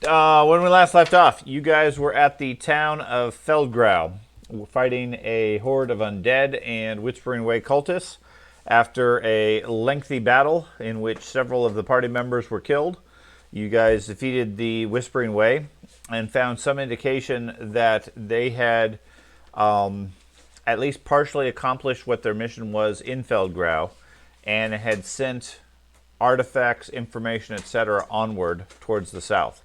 When we last left off, you guys were at the town of Feldgrau, fighting a horde of undead and Whispering Way cultists after a lengthy battle in which several of the party members were killed. You guys defeated the Whispering Way and found some indication that they had at least partially accomplished what their mission was in Feldgrau and had sent artifacts, information, etc., onward towards the south.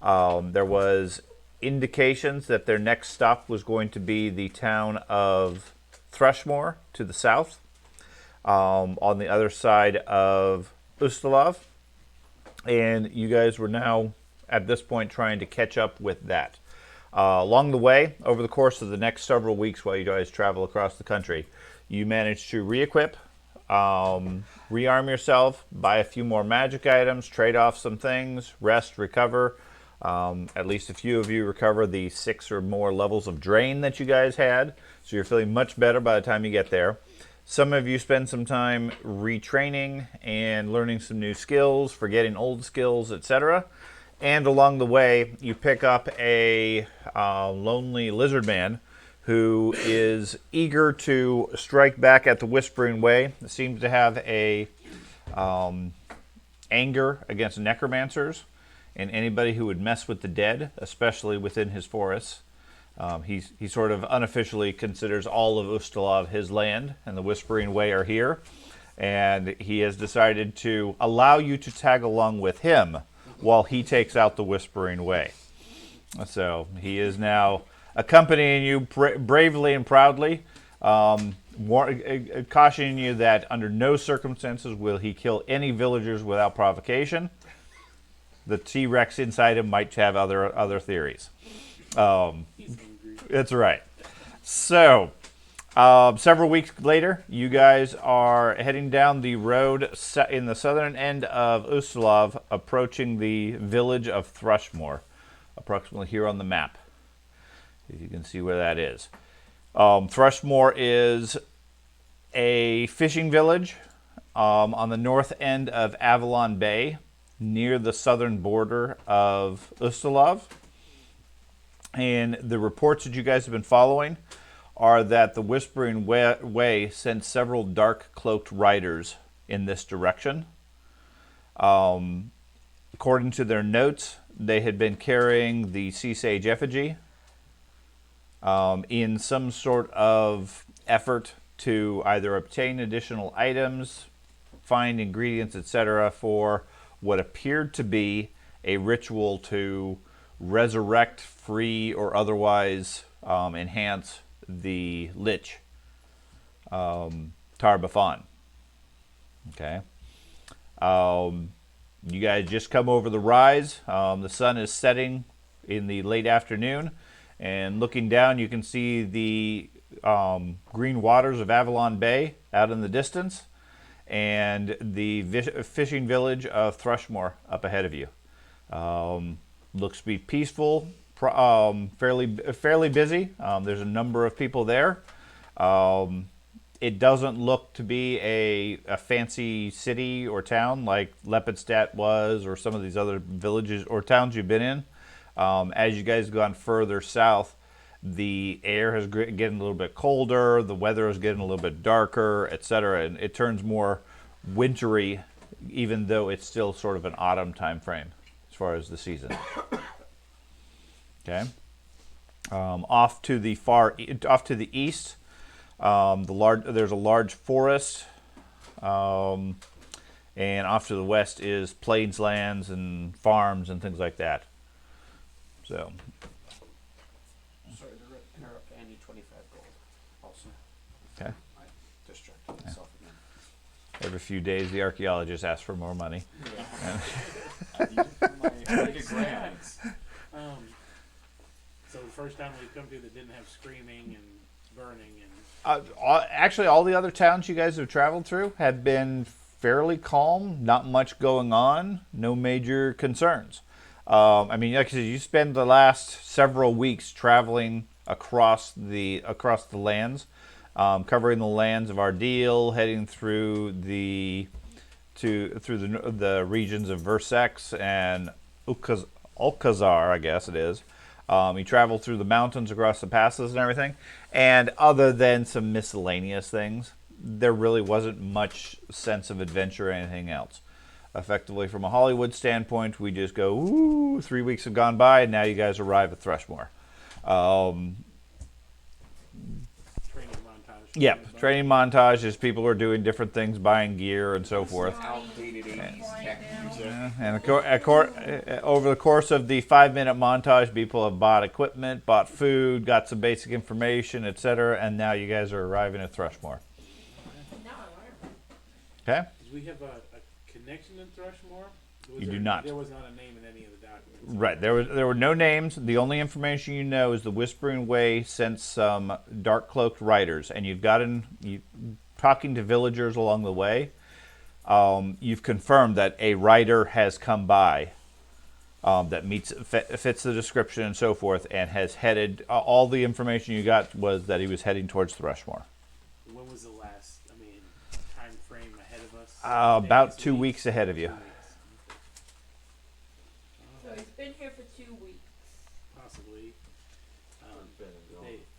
There was indications that their next stop was going to be the town of Thrushmore to the south, on the other side of Ustalov. And you guys were now, at this point, trying to catch up with that. Along the way, over the course of the next several weeks while you guys travel across the country, you managed to re-equip, rearm yourself, buy a few more magic items, trade off some things, rest, recover. At least a few of you recover the 6 or more levels of drain that you guys had, so you're feeling much better by the time you get there. Some of you spend some time retraining and learning some new skills, forgetting old skills, etc. And along the way, you pick up a lonely lizard man who is eager to strike back at the Whispering Way. Seems to have a anger against necromancers and anybody who would mess with the dead, especially within his forests. He sort of unofficially considers all of Ustalov his land, and the Whispering Way are here. And he has decided to allow you to tag along with him while he takes out the Whispering Way. So he is now accompanying you bravely and proudly, cautioning you that under no circumstances will he kill any villagers without provocation. The T-Rex inside him might have other theories. That's right. So, several weeks later, you guys are heading down the road in the southern end of Ustalov, approaching the village of Thrushmore, approximately here on the map, if you can see where that is. Thrushmore is a fishing village on the north end of Avalon Bay, near the southern border of Ustalov. And the reports that you guys have been following are that the Whispering Way sent several dark-cloaked riders in this direction. According to their notes, they had been carrying the Sea Sage effigy in some sort of effort to either obtain additional items, find ingredients, etc., for what appeared to be a ritual to resurrect, free, or otherwise enhance the Lich, Tar-Baphon. Okay. You guys just come over the rise. The sun is setting in the late afternoon, and looking down, you can see the green waters of Avalon Bay out in the distance, and the fishing village of Thrushmore up ahead of you. Looks to be peaceful, fairly busy. There's a number of people there. It doesn't look to be a fancy city or town like Lepidstadt was, or some of these other villages or towns you've been in. As you guys have gone further south, the air is getting a little bit colder, the weather is getting a little bit darker, etc., and it turns more wintry, even though it's still sort of an autumn time frame as far as the season. Okay. Off to the east, there's a large forest, and off to the west is plains lands and farms and things like that. So. Sorry to interrupt. I need 25 gold. Also. Okay. I distracted myself again. Every few days, the archaeologists ask for more money. Yeah. I need it for my exams. So the first town we come to that didn't have screaming and burning and Actually, all the other towns you guys have traveled through have been fairly calm. Not much going on. No major concerns. I mean, like I said, you spend the last several weeks traveling across the lands, covering the lands of Ardeel, heading through the regions of Versex and Alcazar, I guess it is. You travel through the mountains, across the passes, and everything. And other than some miscellaneous things, there really wasn't much sense of adventure or anything else. Effectively, from a Hollywood standpoint, we just go, ooh, 3 weeks have gone by, and now you guys arrive at Thrushmore. Training montage. Yeah, training montages. People are doing different things, buying gear and so forth. Outdated 80s tech music. And over the course of the 5-minute montage, people have bought equipment, bought food, got some basic information, etc. And now you guys are arriving at Thrushmore. Okay? Did we have a connection in Thrushmore? You do not. There was not a name in any of the documents. Right. There were no names. The only information you know is the Whispering Way sent some dark cloaked riders, and you've talking to villagers along the way. You've confirmed that a rider has come by that fits the description and so forth, and has headed. All the information you got was that he was heading towards Thrushmore. When was the last, time frame ahead of us? About Days, 2 weeks ahead of you. 2 weeks. So he's been here for 2 weeks. Possibly.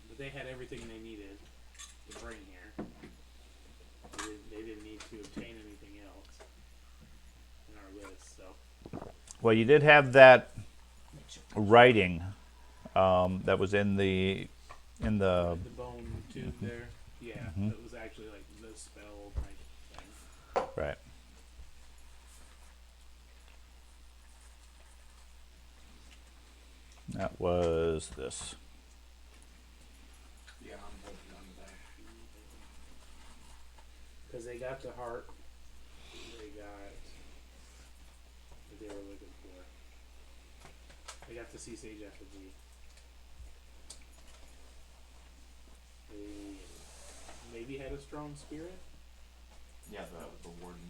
But they had everything they needed to bring here. They didn't need to obtain anything else in our list. So Well, you did have that writing that was in the the bone tube there, yeah, it was actually like the spell type thing. right. That was this. Yeah, I'm holding on to that. Because they got the heart, they got what they were looking for. They got the sea sage effigy. They maybe had a strong spirit. Yeah, the warden.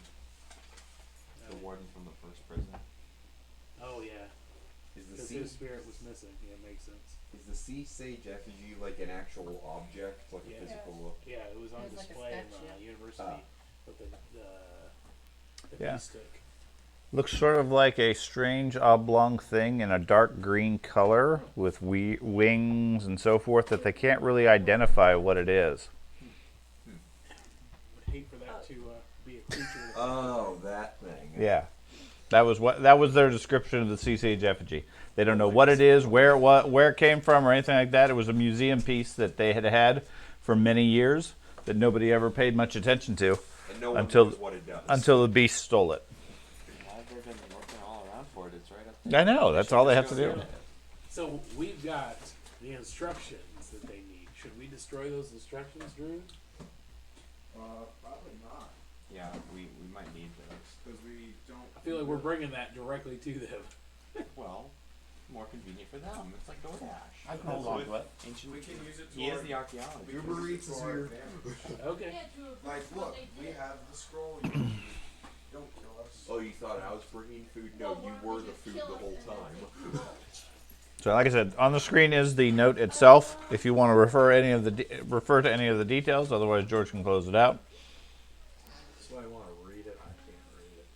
The Uh, warden from the first prison. Oh yeah, Is the because sea his spirit was missing. Yeah, makes sense. is the sea sage effigy like an actual object, like Yeah. a physical look? Yeah, it was on It was like a display in statue. the university with the Yeah. pea stick. Looks sort of like a strange oblong thing in a dark green color with wings and so forth that they can't really identify what it is. Would hate for that to be a creature. Oh, that thing. Yeah. That was their description of the sea sage effigy. They don't know what it is, where it came from, or anything like that. It was a museum piece that they had for many years that nobody ever paid much attention to And no one Until- knows what it does. until the beast stole it. They've been working all around for it. It's right up there. I know. That's all they have to do. So we've got the instructions that they need. Should we destroy those instructions, Drew? Probably not, Yeah, we might need those. because we don't. I feel like we're bringing that directly to them. Well, more convenient for them. It's like DoorDash. I can hold on to it. Ancient. We can use it to He our, is the archaeologist. we can Uber use Eats it is to our here. advantage. Okay. Yeah, Drew, Like, that's what look, they we did. have the scroll. Don't kill us. Oh, you thought I was bringing food? No, Well, you why were don't the we food just the kill whole us and then time. So, like I said, on the screen is the note itself. If you want to refer to any of the details, otherwise George can close it out. So I want to read it. I can't read it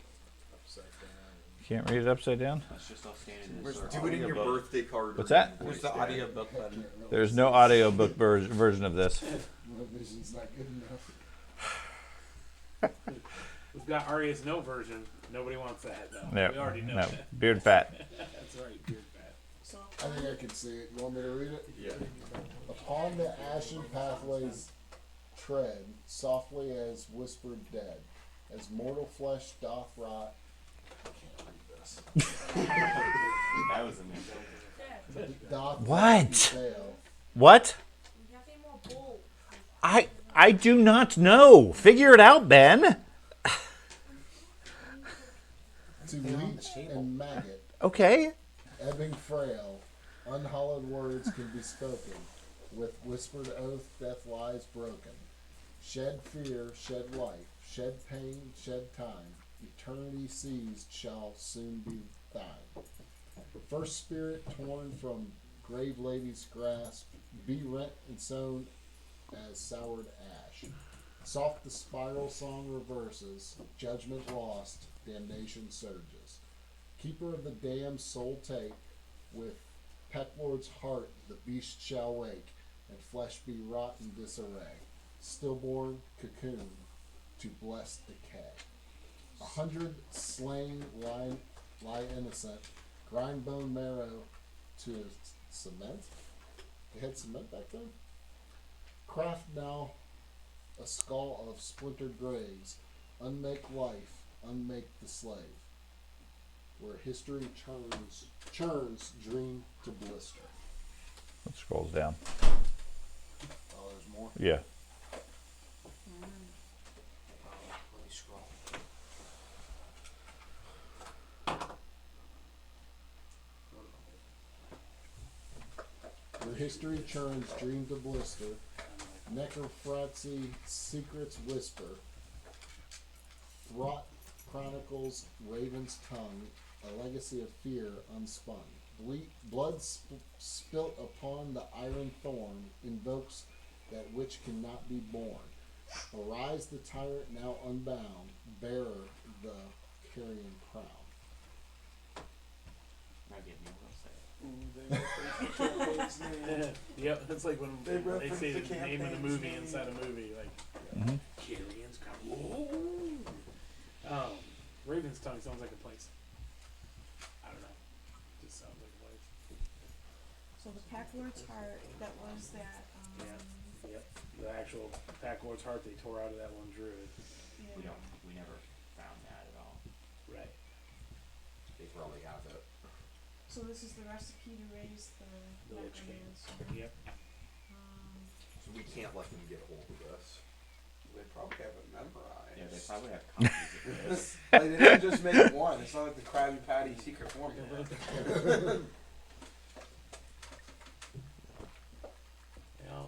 upside down. You can't read it upside down. It's just all standing in a Where's the circle. Do it in your birthday card. What's or that? your Where's the voice, audio Dad. book button? There's no audiobook version of this. My vision's not good enough. We've got Arya's no version. Nobody wants that though. No, We already know no. that. Beard fat. That's right, beard fat. I think I can see it. You want me to read it? Yeah. Upon the ashen pathways tread, softly as whispered dead, as mortal flesh doth rot. I can't read this. That was amazing. Doth What? fail. What? We have any more bowls? I do not know. Figure it out, Ben. To leech and maggot, Okay. ebbing frail, unhallowed words can be spoken. With whispered oath, death lies broken. Shed fear, shed life, shed pain, shed time. Eternity seized shall soon be thine. First spirit torn from grave lady's grasp, be rent and sown as soured ash. Soft the spiral song reverses, judgment lost, damnation surges. Keeper of the damned soul take, with Pecklord's heart the beast shall wake, and flesh be wrought in disarray. Stillborn cocoon to bless decay. 100 slain lie innocent, grind bone marrow to cement. They had cement back then? Craft now a skull of splintered graves, unmake life, unmake the slave. Where history churns dream to blister. It scrolls down. Oh, there's more. Yeah. Let me scroll. Where history churns dream to blister. Necrophrapsy secrets whisper. Wrought chronicles raven's tongue, a legacy of fear unspun. Blood spilt upon the iron thorn invokes that which cannot be born. Arise the tyrant now unbound, bearer the Carrion Crown. Not getting me real sad. Yep, it's like when They they say reference the the name of the campaign's movie name. inside a movie, like Mm-hmm. Carrion's Crown. Raven's Tongue sounds like a place. I don't know. Just sounds like a place. So the Packlord's heart, that was that, Yeah. Yep. The actual Packlord's heart they tore out of that one druid. yeah. We never found that at all. Right. They probably have it. So this is the recipe to raise the The Lich King. necromancer. Yep. So we can't let them get hold of this. They probably have it memorized. Yeah, they probably have copies of this. Like, they didn't just make one. It's not like the Krabby Patty secret formula. Yeah.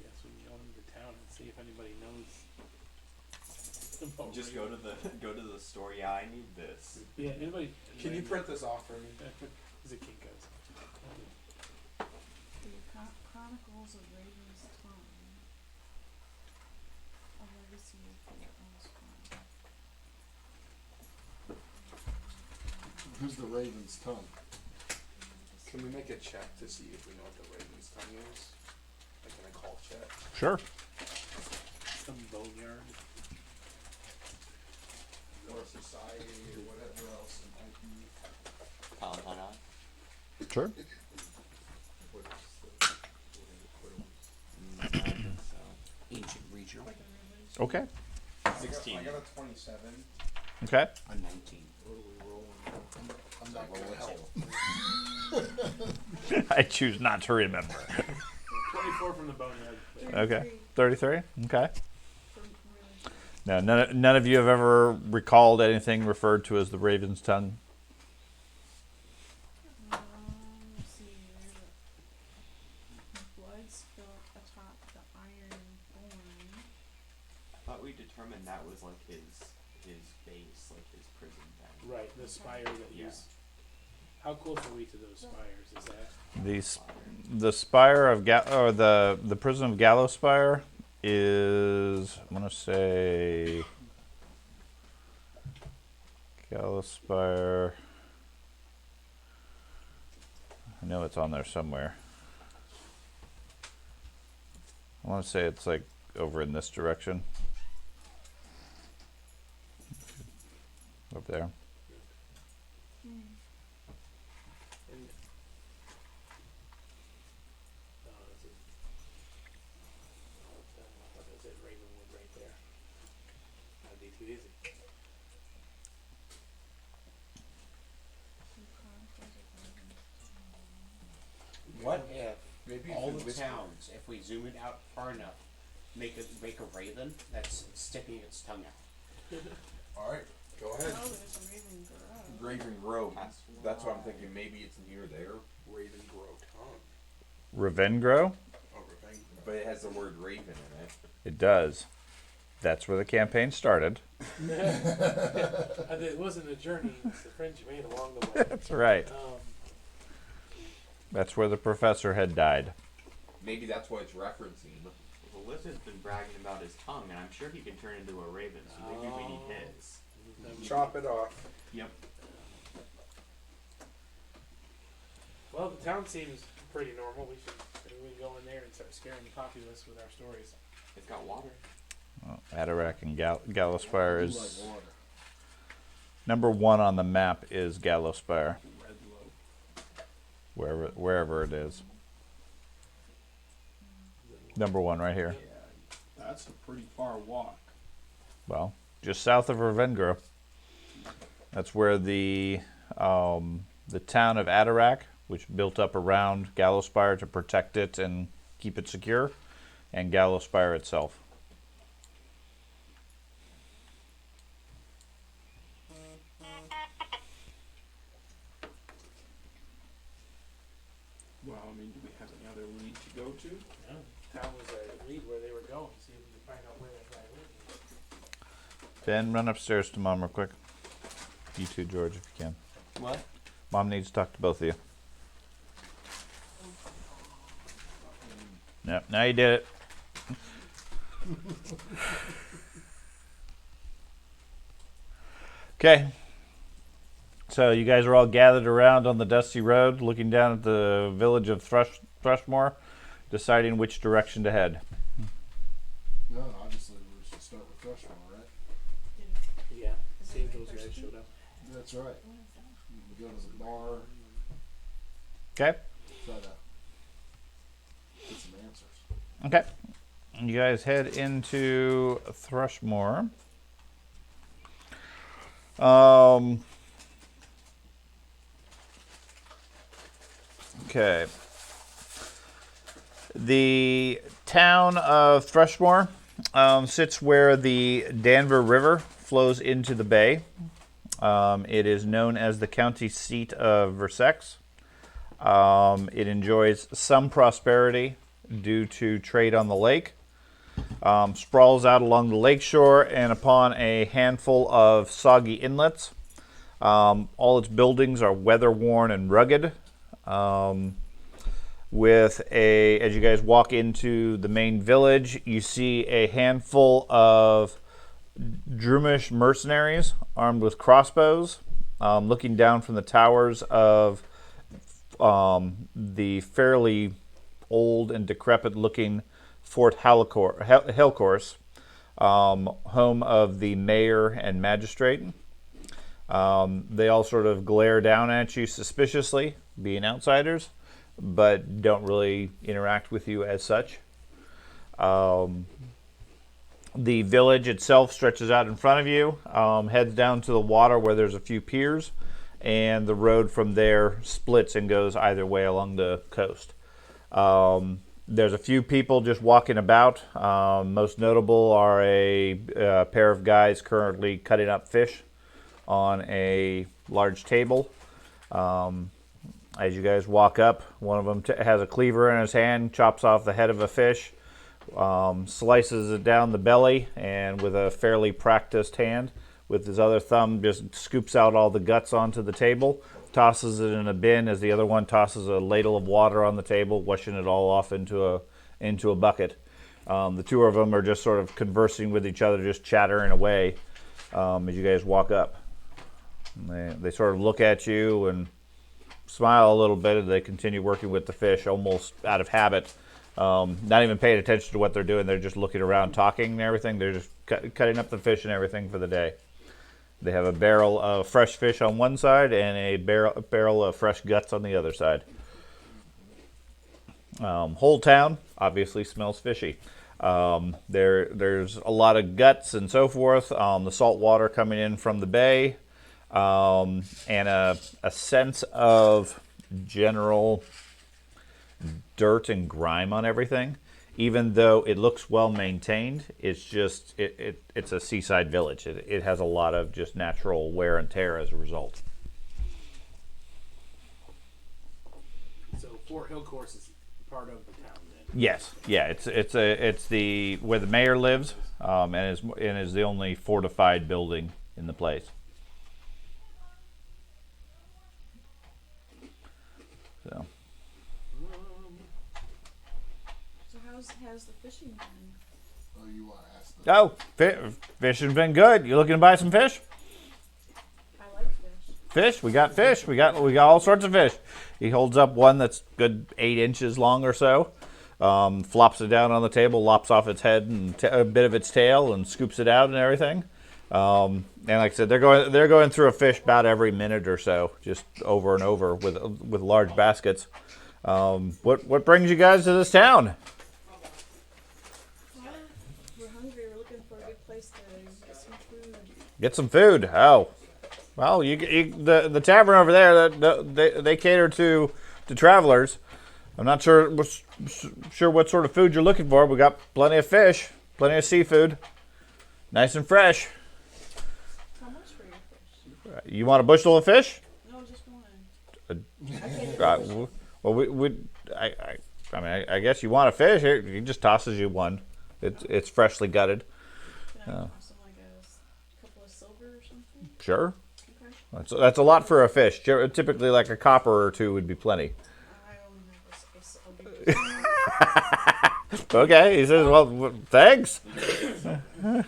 Guess we can go into town and see if anybody knows. about Just Raven. go to the store. Yeah, I need this. Yeah. Anybody? Can you print this off for me? Is it Kinko's? The Chronicles of Raven's Tongue. A legacy of fear unspun. Who's the Raven's tongue? Can we make a check to see if we know what the Raven's Tongue is? Like in a call check? Sure. Some boneyard. Or society or whatever else it might be. Palatine. Sure. What is the, I think so. Ancient regional. Okay. 16. I got a 27. Okay. A 19. What are we rolling? I'm not Roll gonna a help. I choose not to remember. 24 from the boneyard. Okay. 33. Okay. For really. Now, none of you have ever recalled anything referred to as the Raven's Tongue? Let's see, there's a blood spilt atop the iron thorn. I thought we determined that was like his base, like his prison thing. Right, the spire that Yeah. he's. How close are we to those spires? Is that? The spire of or the prison of Gallows Spire is, I'm gonna say, Gallows Spire. I know it's on there somewhere. I want to say it's like over in this direction. Up there. And, this is, I thought that said Ravenwood right there. That'd be too easy. Two Chronicles of Raven's Tongue. What if Maybe all if the it towns, if we zoom it out far enough, make a raven that's sticking its tongue out? Alright, go ahead. Oh, there's a Raven Grove. Raven Grove. That's what I'm thinking. Maybe it's near there. Raven grow tongue. Ravengro? Oh, Raven. But it has the word raven in it. It does. That's where the campaign started. And it wasn't a journey; it's the friends you made along the way. That's right. That's where the professor had died. Maybe that's what it's referencing. Well, Liz has been bragging about his tongue, and I'm sure he can turn into a raven, so maybe we need his. Chop it off. Yep. Well, the town seems pretty normal. Maybe we can go in there and start scaring the populace with our stories. It's got water. Well, Atarak and Gallowspire You is like water. number 1 on the map. Is Gallowspire, Redlow. wherever it is. Number 1 right here. Yeah, that's a pretty far walk. Well, just south of Ravengro. That's where the town of Atarak, which built up around Gallowspire to protect it and keep it secure, and Gallowspire itself. Well, I mean, do we have any other lead to go to? Yeah, town was a lead where they were going. See if we can find out where that guy lives. Ben, run upstairs to Mom real quick. You too, George, if you can. What? Mom needs to talk to both of you. Yep, now you did it. Okay. So you guys are all gathered around on the dusty road, looking down at the village of Thrushmore, deciding which direction to head. No, obviously we should start with Thrushmore, right? Yeah, see if those guys showed up. That's right. We go to the bar, Okay? try to get some answers. Okay. You guys head into Thrushmore. Okay. The town of Thrushmore sits where the Danver River flows into the bay. It is known as the county seat of Versex. It enjoys some prosperity due to trade on the lake. Sprawls out along the lakeshore and upon a handful of soggy inlets. All its buildings are weather-worn and rugged. As you guys walk into the main village, you see a handful of Drumish mercenaries armed with crossbows, looking down from the towers of the fairly old and decrepit-looking Fort Hellcourse, home of the mayor and magistrate. They all sort of glare down at you suspiciously, being outsiders, but don't really interact with you as such. The village itself stretches out in front of you, heads down to the water where there's a few piers, and the road from there splits and goes either way along the coast. There's a few people just walking about. Most notable are a pair of guys currently cutting up fish on a large table. As you guys walk up, one of them has a cleaver in his hand, chops off the head of a fish, slices it down the belly, and with a fairly practiced hand, with his other thumb, just scoops out all the guts onto the table, tosses it in a bin as the other one tosses a ladle of water on the table, washing it all off into a bucket. The two of them are just sort of conversing with each other, just chattering away as you guys walk up. They sort of look at you and smile a little bit as they continue working with the fish, almost out of habit, not even paying attention to what they're doing. They're just looking around, talking and everything. They're just cutting up the fish and everything for the day. They have a barrel of fresh fish on one side and a barrel of fresh guts on the other side. Whole town obviously smells fishy. There's a lot of guts and so forth. The salt water coming in from the bay, and a sense of general dirt and grime on everything. Even though it looks well maintained, it's just it's a seaside village. It has a lot of just natural wear and tear as a result. So Fort Hillcourse is part of the town then. Yes, yeah, it's the where the mayor lives, and is the only fortified building in the place. So. How's the fishing going? Oh, you want to ask them? Oh, fishing's been good. You looking to buy some fish? Fish. We got fish. We got all sorts of fish. He holds up one that's good 8 inches long or so. Flops it down on the table, lops off its head and a bit of its tail, and scoops it out and everything. And like I said, they're going through a fish about every minute or so, just over and over with large baskets. What brings you guys to this town? Well, we're hungry. We're looking for a good place to get some food. Get some food. Oh, well, the tavern over there, they cater to travelers. I'm not sure what sort of food you're looking for. We got plenty of fish, plenty of seafood, nice and fresh. How much for your fish? You want a bushel of fish? No, just one. I can't do Well, I guess you want a fish. Here, he just tosses you one. It's freshly gutted. Can I have some like a couple of silver or something? Sure. Okay. That's a lot for a fish. Typically, like a copper or two would be plenty. I only have a big Okay, he says, well, thanks. The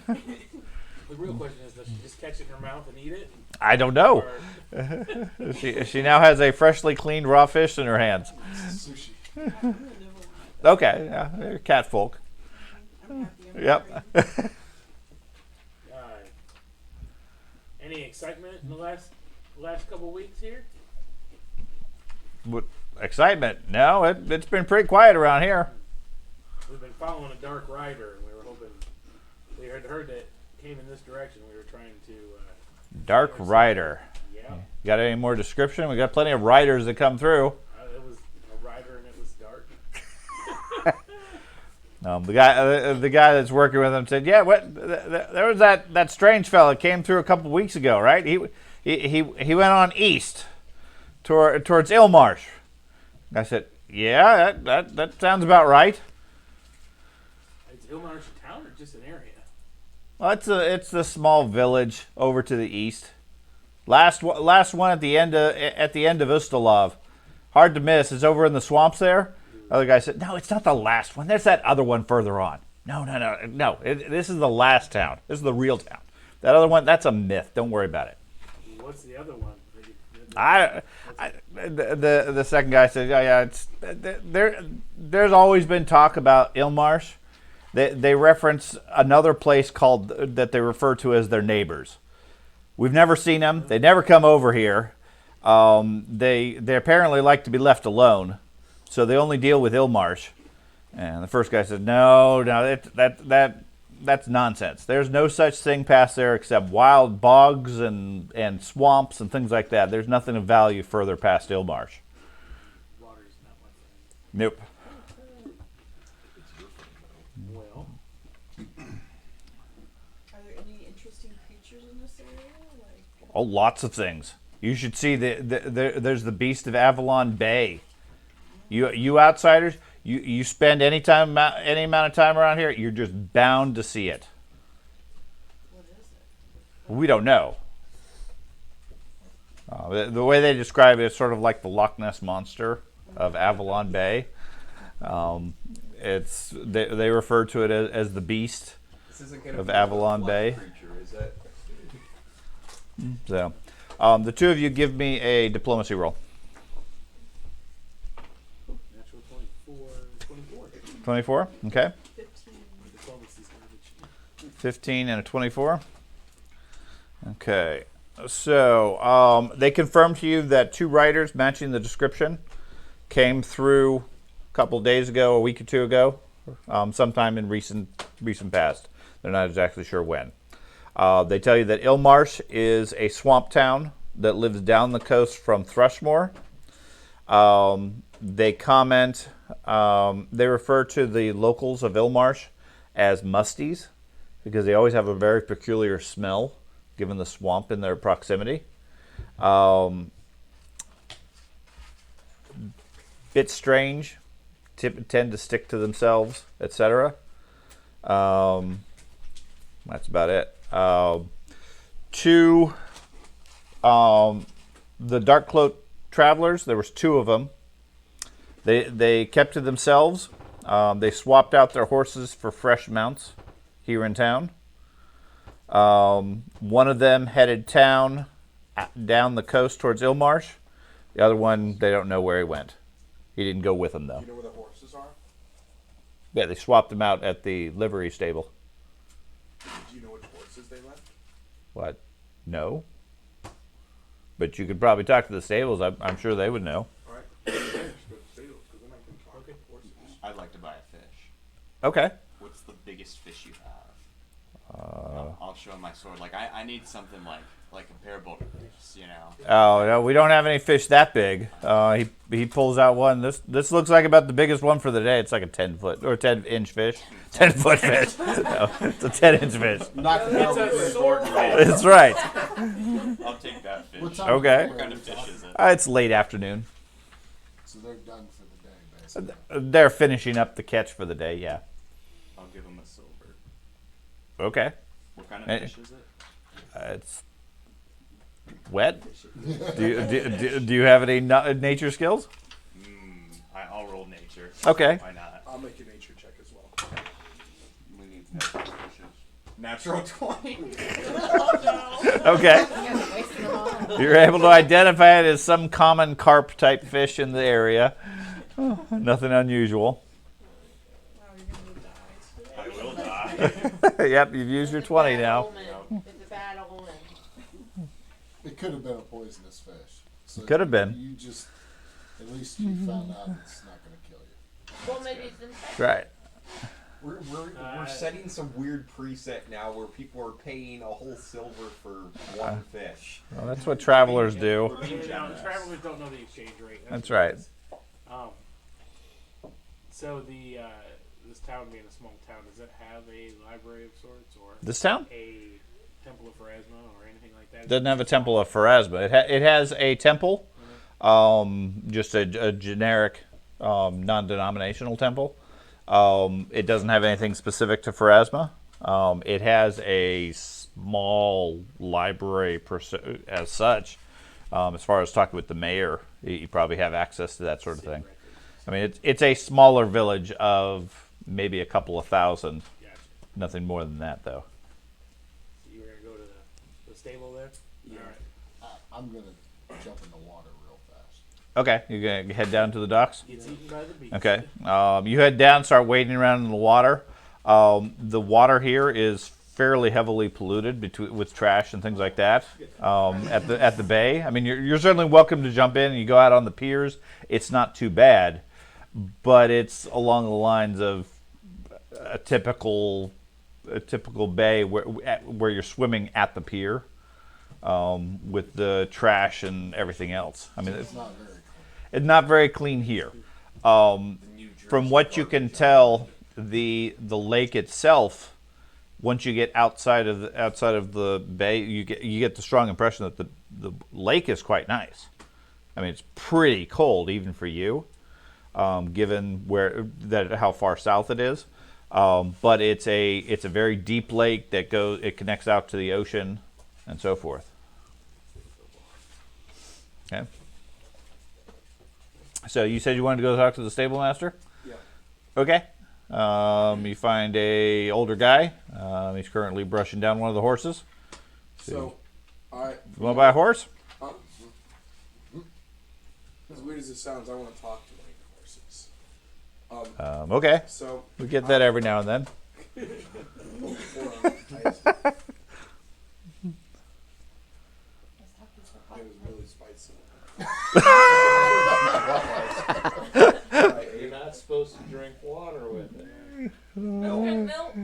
real question is, does she just catch it in her mouth and eat it? I don't know. Or, She now has a freshly cleaned raw fish in her hands. Sushi. I'm gonna nibble on Okay, yeah, they're cat folk. it. I'm happy. I'm Yep. hungry. any excitement in the last couple of weeks here? What excitement? No, it's been pretty quiet around here. We've been following a dark rider, and we were hoping we had heard that it came in this direction. We were trying to. Dark Rider. Yeah, You got any more description? We got plenty of riders that come through. it was a rider, and it was dark. The guy that's working with him said, "Yeah, there was that strange fella came through a couple of weeks ago, right? He went on east towards Ilmarsh." I said, "Yeah, that sounds about right." Is Ilmarsh a town or just an area? Well, it's the small village over to the east. Last one at the end of Ustalov. Hard to miss. It's over in the swamps there. Other guy said, "No, it's not the last one. There's that other one further on." No. This is the last town. This is the real town. That other one, that's a myth. Don't worry about it. What's the other one? The second guy said, "Yeah, it's there's always been talk about Ilmarsh. They reference another place called that they refer to as their neighbors. We've never seen them. They never come over here. They apparently like to be left alone, so they only deal with Ilmarsh." And the first guy said, "No, that's nonsense. There's no such thing past there except wild bogs and swamps and things like that. There's nothing of value further past Ilmarsh." Water's not my friend. Nope. Well, Are there any interesting creatures in this area? Like, Oh, lots of things. You should see there's the Beast of Avalon Bay. You outsiders, you spend any amount of time around here, you're just bound to see it. what is it? We don't know. The way they describe it is sort of like the Loch Ness monster of Avalon Bay. They refer to it as the Beast This isn't gonna of be Avalon a Bay. creature, is it? So, the two of you give me a diplomacy roll. natural 24. 24, okay. 15. Diplomacy's garbage. 15 and a 24. Okay. So, they confirmed to you that 2 riders matching the description came through a couple days ago, a week or 2 ago, sometime in recent past. They're not exactly sure when. They tell you that Ilmarsh is a swamp town that lives down the coast from Thrushmore. They comment, they refer to the locals of Ilmarsh as musties because they always have a very peculiar smell given the swamp in their proximity. Bit strange, tend to stick to themselves, etc. That's about it. To the dark cloak travelers, there was 2 of them. They kept to themselves. They swapped out their horses for fresh mounts here in town. One of them headed down the coast towards Ilmarsh. The other one, they don't know where he went. He didn't go with them, though. Do you know where the horses are? Yeah, they swapped them out at the livery stable. Do you know which horses they left? What? No. But you could probably talk to the stables. I'm sure they would know. All right. Let's go to the stables, 'cause then I can talk to horses. I'd like to buy a fish. Okay. What's the biggest fish you have? I'll show him my sword. Like I need something like comparable to this, you know. Oh no, we don't have any fish that big. He pulls out one. This looks like about the biggest one for the day. It's like a 10-foot or 10-inch fish. 10-foot fish. No, it's a 10-inch fish. Not It's a sword fish. That's right. I'll take that fish. What time Okay. What kind of fish is it? It's late afternoon. So they're done for the day, basically. They're finishing up the catch for the day. Yeah. I'll give him a silver. Okay. What kind Eh. of fish is it? It's wet. Do you have any nature skills? I'll roll nature. Okay. Why not? I'll make a nature check as well. We need natural fishes. Natural 20. Okay. Yeah, wasting them all. You're able to identify it as some common carp type fish in the area. Nothing unusual. Wow, you're gonna need to I will die. Yep, you've used your 20 now. It's a bad omen. It could have been a poisonous fish. So Could have been. You just, at least you found out it's not going to kill you. Well, maybe it's infected. Right. We're setting some weird preset now where people are paying a whole silver for one fish. Well, that's what travelers do. Travelers don't know the exchange rate. That's what it right. is. So this town being a small town, does it have a library of sorts or This town a temple of Pharasma or anything like that? doesn't have a temple of Pharasma. It has a temple, just a generic, non-denominational temple. It doesn't have anything specific to Pharasma. It has a small library as such. As far as talking with the mayor, you probably have access to that sort of thing. I mean, it's a smaller village of maybe a couple of thousand. Gotcha. Nothing more than that, though. So you were gonna go to the stable there? Yeah. All right. I'm going to jump in the water real fast. Okay, you're gonna head down to the docks. Gets eaten by the beast. Okay. You head down, start wading around in the water. The water here is fairly heavily polluted with trash and things like that. At the bay, I mean, you're certainly welcome to jump in and you go out on the piers. It's not too bad, but it's along the lines of a typical bay where you're swimming at the pier, with the trash and everything else. I mean, It's not very clean. it's not very clean here. From what you can tell, the lake itself, once you get outside of the bay, you get the strong impression that the lake is quite nice. I mean, it's pretty cold even for you, given how far south it is. But it's a very deep lake it connects out to the ocean, and so forth. Okay. So you said you wanted to go talk to the stable master? Yeah. Okay. You find a older guy. He's currently brushing down one of the horses. So, You want to buy a horse? as weird as it sounds, I want to talk to one of the horses. Okay. So, We get that every now and then. hold on. It was really spicy. You're not supposed to drink water with it. Milk.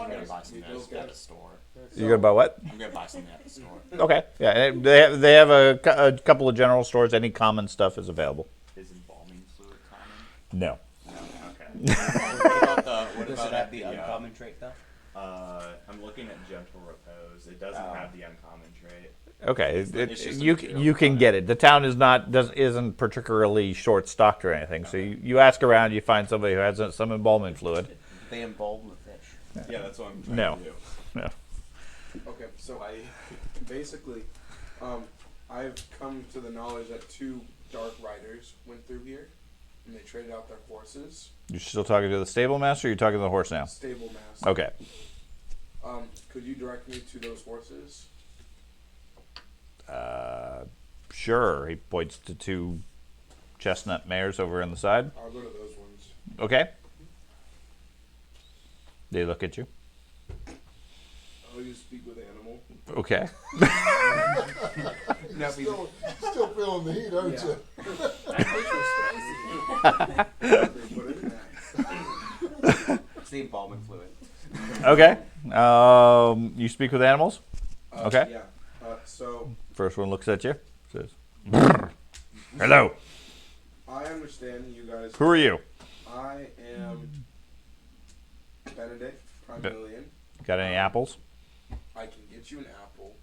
I'm gonna buy some at the store. You gonna buy what? I'm gonna buy something at the store. Okay. Yeah, they have a couple of general stores. Any common stuff is available. Is embalming fluid common? No. No. Okay. What Does about it have at the the uncommon trait though? I'm looking at gentle repose. It doesn't have the uncommon trait. Okay. It's just a You material can product. get it. The town isn't particularly short stocked or anything. So you ask around, you find somebody who has some embalming fluid. They embalm the fish. Yeah, that's what I'm trying No. to do. No. Okay, so basically, I've come to the knowledge that two dark riders went through here, and they traded out their horses. You're still talking to the stable master, or you're talking to the horse now? Stable master. Okay. Could you direct me to those horses? Sure. He points to 2 chestnut mares over on the side. I'll go to those ones. Okay. They look at you. I'll use speak with animal. Okay. No, Still feeling the heat, aren't you? They put it in that. It's the embalming fluid. Okay. You speak with animals? Okay. Yeah. So First one looks at you. Says, hello. I understand you guys. Who are you? I am Benedict, Prime Million. Got any apples? I can get you an apple,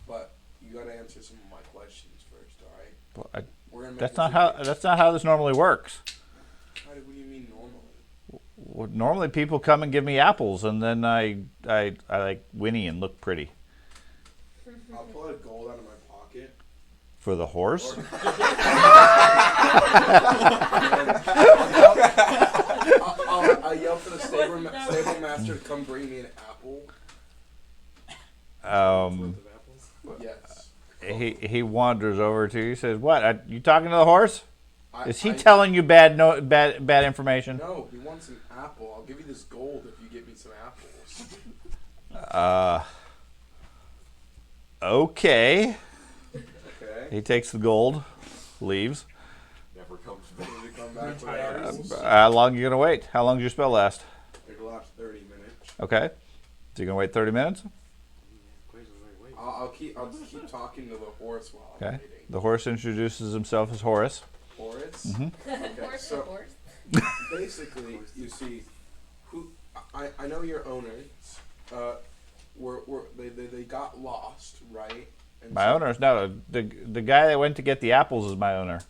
but you gotta answer some of my questions first, alright? Well, We're gonna make That's this not a how. game. That's not how this normally works. What do you mean normally? Well, normally people come and give me apples, and then I like whinny and look pretty. I'll pull out gold out of my pocket. For the horse? I'll yell for the stable master to come bring me an apple. Um, Yes. he wanders over to you. Says, "What? Are you talking to the horse? Is he I- telling you bad information?" No, he wants an apple. I'll give you this gold if you get me some apples. Okay. Okay. He takes the gold, leaves. Never comes back. Will you come back with apples? How long are you gonna wait? How long does your spell last? It'll last 30 minutes. Okay. So you're gonna wait 30 minutes? I'll keep talking to the horse while I'm Okay. waiting. The horse introduces himself as Horace. Horace? Mhm. Okay, so basically, you see, I know your owners. They got lost, right? And My owner is no the guy that went to get the apples is my owner.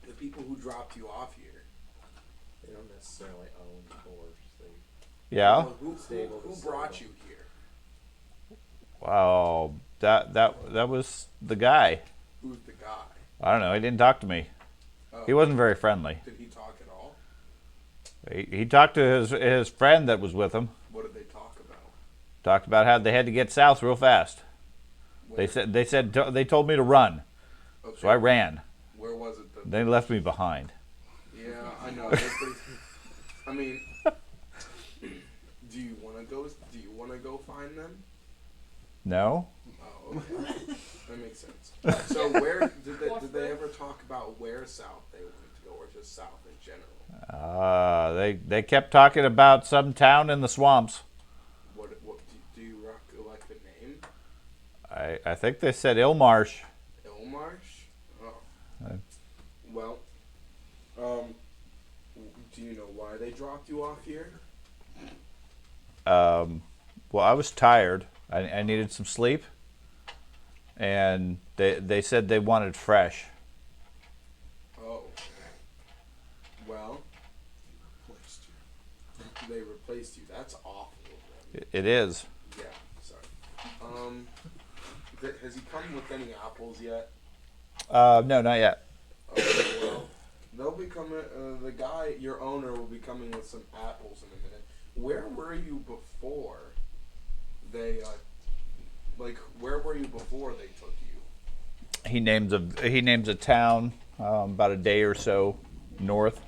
The people who dropped you off here. They don't necessarily own the horse. Yeah. Who brought you here? Wow. That was the guy. Who's the guy? I don't know. He didn't talk to me. Oh. He wasn't very friendly. Did he talk at all? He talked to his friend that was with him. What did they talk about? Talked about how they had to get south real fast. Where? They told me to run, Okay. so I ran. Where was it? They left me behind. Yeah, I know. They're pretty, I mean, do you want to go? Do you want to go find them? No. Oh, okay. That makes sense. So where did they ever talk about where south they wanted to go, or just south in general? They kept talking about some town in the swamps. What do you recollect the name? I think they said Ilmarsh. Ilmarsh? Oh. Uh. Well, do you know why they dropped you off here? Well, I was tired. I needed some sleep, and they said they wanted fresh. Oh. Well, they replaced you. That's awful of them. It is. Yeah, sorry. Has he come with any apples yet? No, not yet. Okay, well, they'll be coming. The guy, your owner, will be coming with some apples in a minute. Where were you before they? Where were you before they took you? He names a town about a day or so north.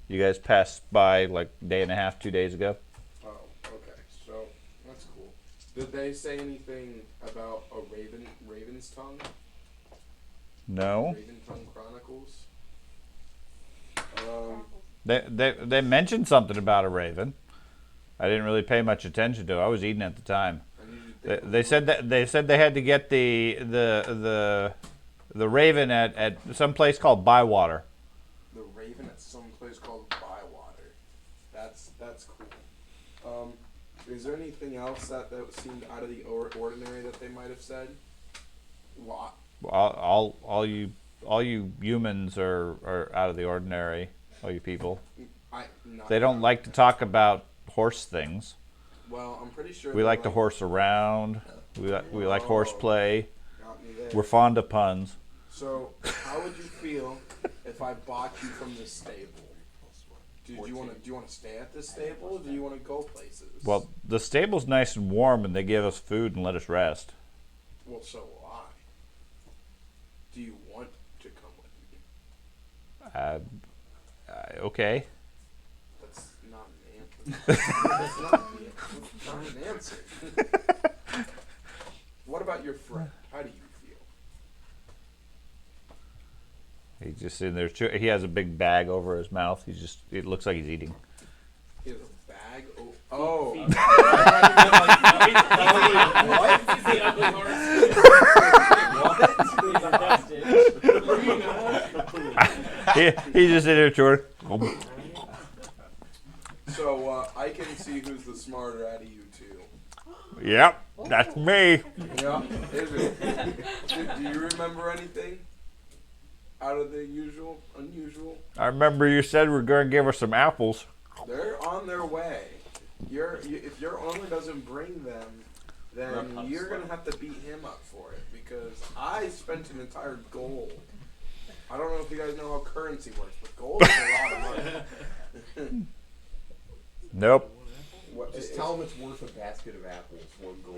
You guys passed by like a day and a half, 2 days ago. Oh, okay. So that's cool. Did they say anything about a Raven's Tongue? No. Raven Tongue Chronicles. They mentioned something about a raven. I didn't really pay much attention to it. I was eating at the time. They said they had to get the raven at some place called Bywater. The Raven at some place called Bywater. That's cool. Is there anything else that seemed out of the ordinary that they might have said? What? All you humans are out of the ordinary. All you people. They don't like to talk about horse things. Well, I'm pretty sure We like to horse around. We like horseplay. Got me there. We're fond of puns. So, how would you feel if I bought you from this stable? Do you want to stay at this stable, or do you want to go places? Well, the stable's nice and warm, and they give us food and let us rest. Well, so will I. Do you want to come with me? Okay. That's not an answer. That's not an answer. What about your friend? How do you feel? He's just sitting there. He has a big bag over his mouth. It looks like he's eating. He has a bag? Oh. He's just sitting there chewing. So, I can see who's the smarter out of you two. Yep, that's me. Yeah, is it? Do you remember anything out of the unusual? I remember you said we are going to give her some apples. They're on their way. If your owner doesn't bring them, then you're going to have to beat him up for it, because I spent an entire gold. I don't know if you guys know how currency works, but gold is a lot of money. Nope. Just tell them it's worth a basket of apples. 1 gold.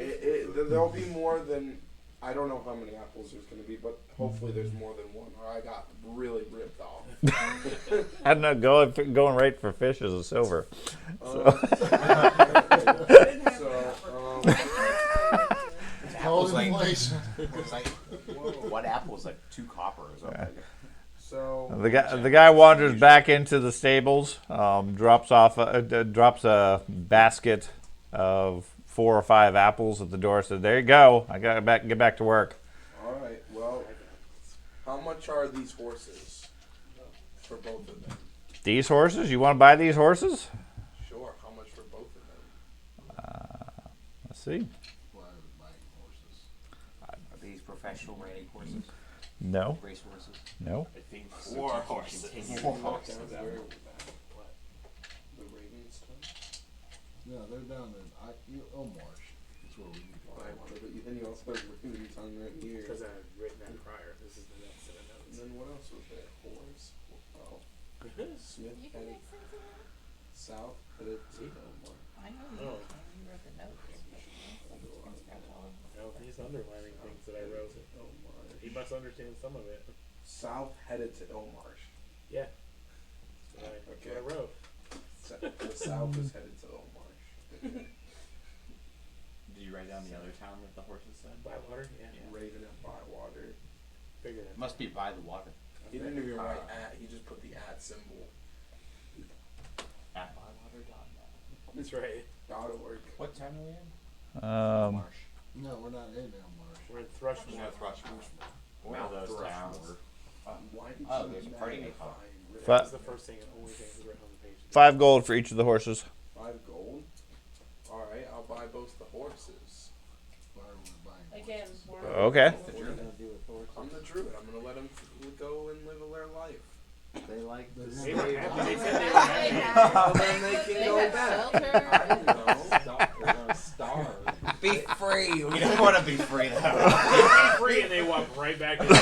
There'll be more than, I don't know how many apples there's going to be, but hopefully there's more than one, or I got really ripped off. I'm not going right for fish as a silver. Call inflation. It's like, one apple is like 2 copper or something. So The guy wanders back into the stables, drops a basket of 4 or 5 apples at the door. Says, "There you go. I gotta get back to work." all right, well, how much are these horses for both of them? These horses? You want to buy these horses? Sure, how much for both of them? Let's see. Are these professional reining horses? No. Race horses? No. I think 4 horses. The Ravens stuff? No, they're down in Omarsh. That's where we need to But buy one. then you also have Ravens on right here. Because I've written that prior. This is the next set of And notes. then what else was there? Horse. Oh. Smith You can headed make sense of that. south, but it's Elmore. I know you. Oh. You wrote the notes. No, he's underlining things that I wrote. He must understand some of it. South headed to Ilmarsh. Yeah. That's what I wrote. The south is headed to Ilmarsh. Did you write down the other town that the horses said? Bywater? Yeah. Raven at Bywater. Figure that. Must be by the water. He didn't even write at, he just put the at symbol. At bywater.net. That's right. .org. What town are we in? Um, No, we're not in Elmarsh. We're in Thrushmore. No, Thrushmore. One of those towns. Why did Oh, you there's a party magnify maker. That was the first thing, only thing that was written on the page. 5 gold for each of the horses. 5 gold? Alright, I'll buy both the horses. Why are we buying Again, horses? we're Okay. What's the druid gonna do with horses? I'm the druid. I'm gonna let them go and live their life. They like They're They not- were happy. They said they were happy. Then they can They go have back. shelter. I don't know. They're gonna starve. Be free. We don't want to be free though. Be free, and they walk right back to the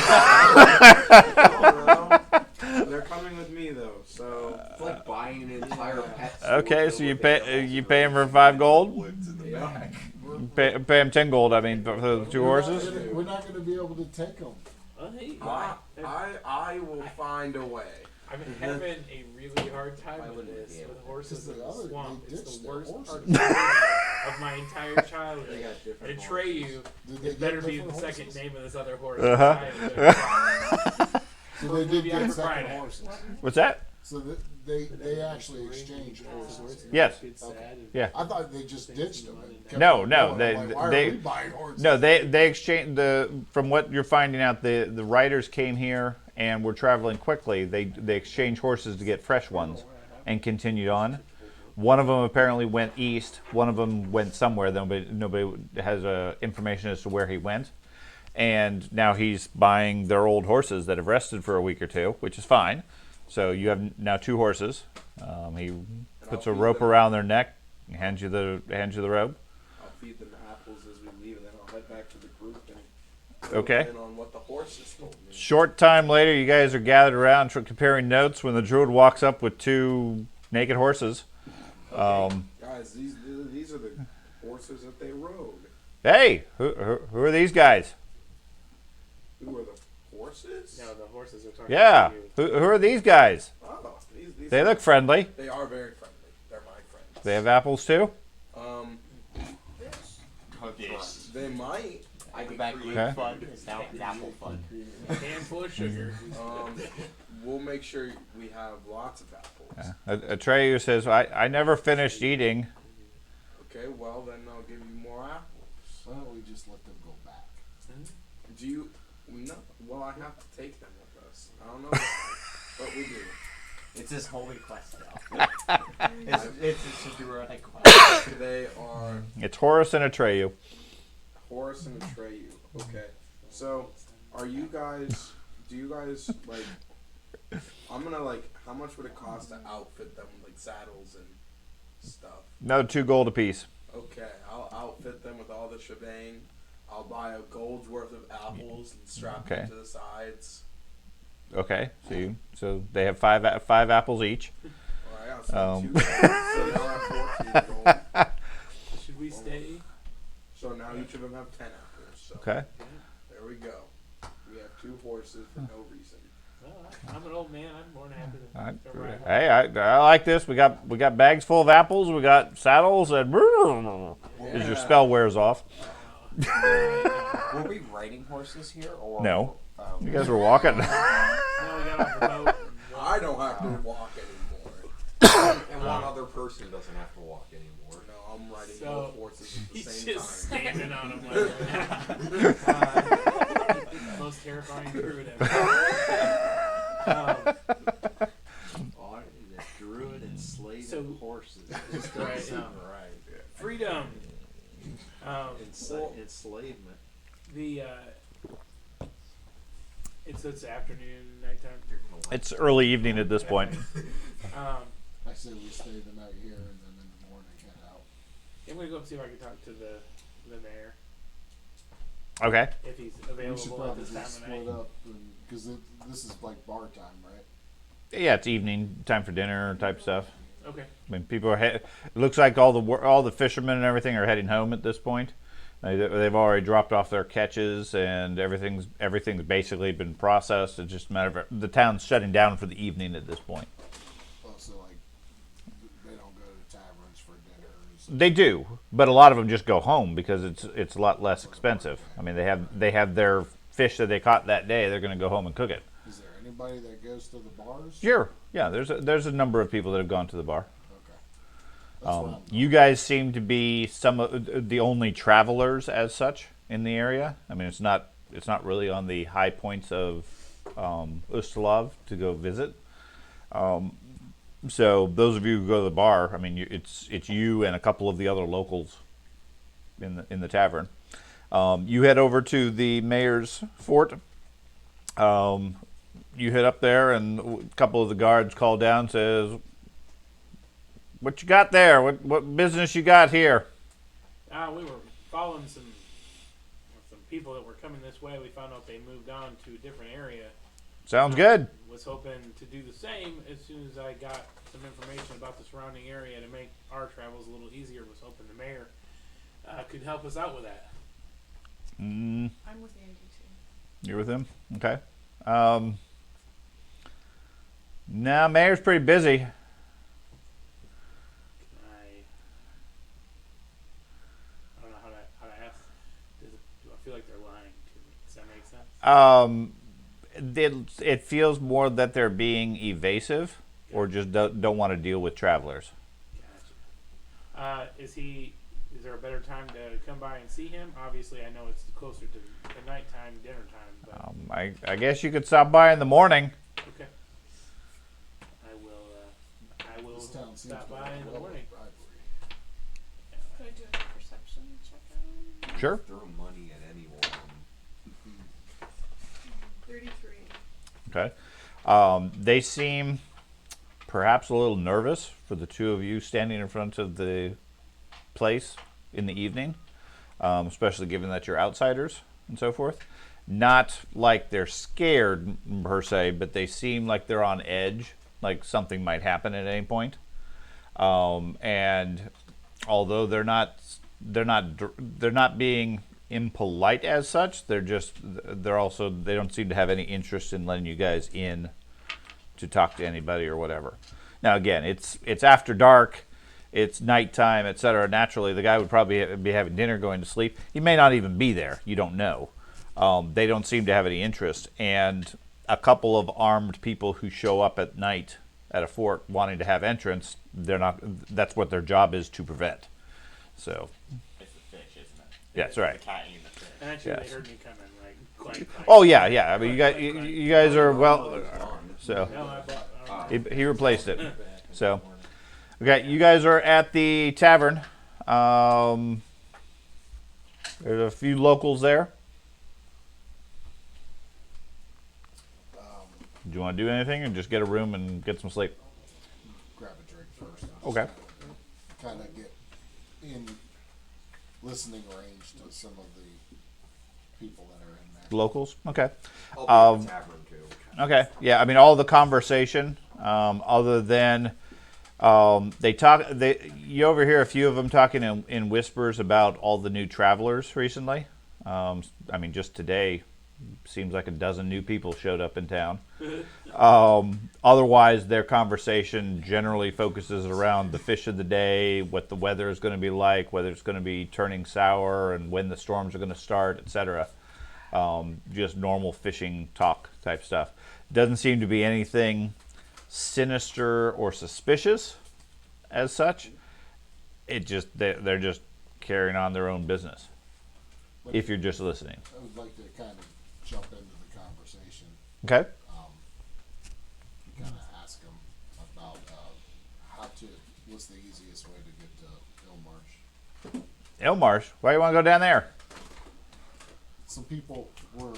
They're coming with me though, so It's like buying an entire pet store Okay, so filled you with pay animals you and pay him for raising 5 gold. woods in the Yeah. back. Pay him 10 gold. I mean, for the 2 horses. We're not going to be able to take them. I will find a way. I'm having a really hard time Why with wouldn't we this be able with to? horses in Because the the other- swamp. they It's ditched the their worst part horses. of my entire They childhood. got different Atreyu, Did they it get better be the different second horses? name of this other horse. Uh-huh. So they did Maybe on get second Friday. horses. What's that? So they actually exchanged horses. Yes. Okay. Yeah. I thought they just ditched them. And kept No, on no, going. they- I'm like, why they- are we buying horses? No, they exchanged from what you're finding out. The riders came here and were traveling quickly. They exchanged horses to get fresh ones, and continued on. One of them apparently went east. One of them went somewhere. Nobody has information as to where he went. And now he's buying their old horses that have rested for a week or two, which is fine. So you have now 2 horses. He puts a rope around their neck, and hands you the rope. I'll feed them apples as we leave, and then I'll head back to the group and Okay. fill in on what the horses told me. Short time later, you guys are gathered around comparing notes when the druid walks up with 2 naked horses. Guys, these are the horses that they rode. Hey, who are these guys? Who are the horses? horses? No, the horses are talking Yeah. to you. Who are these guys? Oh, these They look friendly. They are very friendly. They're my friends. They have apples too. Cookies. They might. I go back. Okay. Fun is now it's apple fun. Can full of sugar. We'll make sure we have lots of apples. Atreyu says, I never finished eating. Okay, well then I'll give you more apples. Why don't we just let them go back? Do you? No. Well, I have to take them with us. I don't know why, but we do. It's his holy quest now. it's a Druidic quest. They are It's Horus and Atreyu. Horus and Atreyu. Okay. So, are you guys? Do you guys like? I'm gonna like. How much would it cost to outfit them with like saddles and stuff? No, 2 gold apiece. Okay, I'll outfit them with all the shebang. I'll buy a gold's worth of apples and strap them to the sides. Okay, so they have five apples each. Well, I got some 2 gold, so they all have 14 gold. Should we stay? So now each of them have 10 apples. So Okay. there we go. We have 2 horses for no reason. Well, I'm an old man. I'm more than happy to ride. Hey, I like this. We got bags full of apples. We got saddles, and as your spell wears off. Were we riding horses here, or No, you guys were walking. Now we got off the boat. I don't have to walk anymore. And one other person doesn't have to walk anymore. No, I'm riding So, both horses at the He's same just time. standing on him like that. Most terrifying druid ever. Oh, the druid enslaving So- horses. Just Doesn't right. sound right. Freedom. Enslavement. It's afternoon, nighttime. It's early evening at this point. I say we stay the night here and then in the morning head out. I'm gonna go see if I can talk to the mayor Okay. if he's We should available at probably this time just of split night. up because this is like bar time, right? Yeah, it's evening time for dinner type stuff. Okay. I mean, people are. It looks like all the fishermen and everything are heading home at this point. They've already dropped off their catches, and everything's basically been processed. It's just a matter of the town's shutting down for the evening at this point. Also, like they don't go to taverns for dinner. Or something. They do, but a lot of them just go home because it's a lot less expensive. I mean, they have their fish that they caught that day. They're going to go home and cook it. Is there anybody that goes to the bars? Sure, yeah. There's a number of people that have gone to the bar. Okay. That's what I'm You guys seem to be some of the only travelers as such in the area. I mean, it's not really on the high points of Ustalav to go visit. So those of you who go to the bar, I mean, it's you and a couple of the other locals in the tavern. You head over to the mayor's fort. You head up there, and a couple of the guards call down, says, "What you got there? What business you got here?" We were following some people that were coming this way. We found out they moved on to a different area. Sounds good. Was hoping to do the same as soon as I got some information about the surrounding area to make our travels a little easier. Was hoping the mayor could help us out with that. I'm with Andy too. You're with him? Okay. Nah, mayor's pretty busy. I don't know how to ask. Do I feel like they're lying to me? Does that make sense? It feels more that they're being evasive or just don't want to deal with travelers. Gotcha. Is there a better time to come by and see him? Obviously, I know it's closer to nighttime, dinner time, but I guess you could stop by in the morning. okay. I will This town seems stop to by be in the well morning. bribery. Could I do a perception check out? Sure. Throw money at anyone. 33. Okay. They seem perhaps a little nervous for the two of you standing in front of the place in the evening, especially given that you're outsiders and so forth. Not like they're scared per se, but they seem like they're on edge, like something might happen at any point. And although they're not being impolite as such. They don't seem to have any interest in letting you guys in to talk to anybody or whatever. Now again, it's after dark, it's nighttime, etc. Naturally, the guy would probably be having dinner, going to sleep. He may not even be there. You don't know. They don't seem to have any interest, and a couple of armed people who show up at night at a fort wanting to have entrance, they're not. That's what their job is to prevent. So. It's the fish, isn't it? Yeah, that's right. The cat eating the fish. And actually, Yes. they heard me coming, like, clank, clank. Oh yeah. I mean, you guys are well. So No, I bought. he replaced it. So okay, you guys are at the tavern. There's a few locals there. Do you want to do anything, or just get a room and get some sleep? Grab a drink first. Okay. Kind of get in listening range to some of the people that are in there. Locals. Okay. I'll be at the tavern too. Okay. Yeah. I mean, all the conversation, other than you overhear a few of them talking in whispers about all the new travelers recently. I mean, just today, seems like a dozen new people showed up in town. Otherwise, their conversation generally focuses around the fish of the day, what the weather is going to be like, whether it's going to be turning sour, and when the storms are going to start, etc. Just normal fishing talk type stuff. Doesn't seem to be anything sinister or suspicious as such. They're just carrying on their own business. If you're just listening. I would like to kind of jump into the conversation. Okay. Kind of ask them about what's the easiest way to get to Ilmarsh. Ilmarsh, why do you want to go down there? Some people were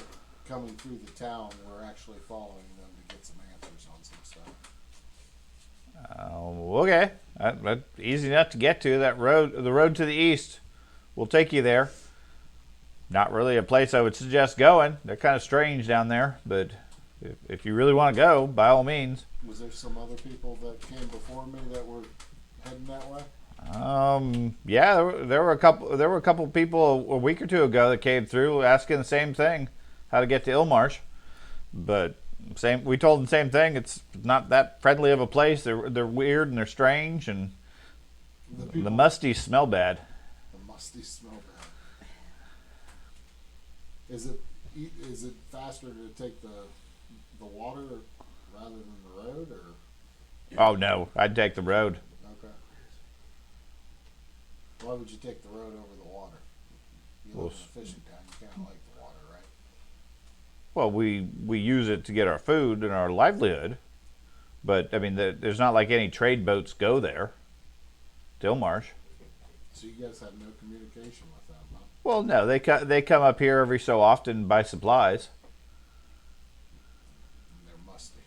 coming through the town. We're actually following them to get some answers on some stuff. Okay. That's easy enough to get to. The road to the east will take you there. Not really a place I would suggest going. They're kind of strange down there, but if you really want to go, by all means. Was there some other people that came before me that were heading that way? Yeah, there were a couple people a week or two ago that came through asking the same thing, how to get to Ilmarsh. But we told them the same thing. It's not that friendly of a place. They're weird and they're strange, and the musties smell bad. The musty smell bad. Is it faster to take the water rather than the road, or? Oh no, I'd take the road. Okay. Why would you take the road over the water? You live in a fishing town. You can't like the water, right? Well, we use it to get our food and our livelihood, but I mean, there's not like any trade boats go there. Dilmarsh. So you guys have no communication with them, huh? Well, no, they come up here every so often and buy supplies. And they're musty.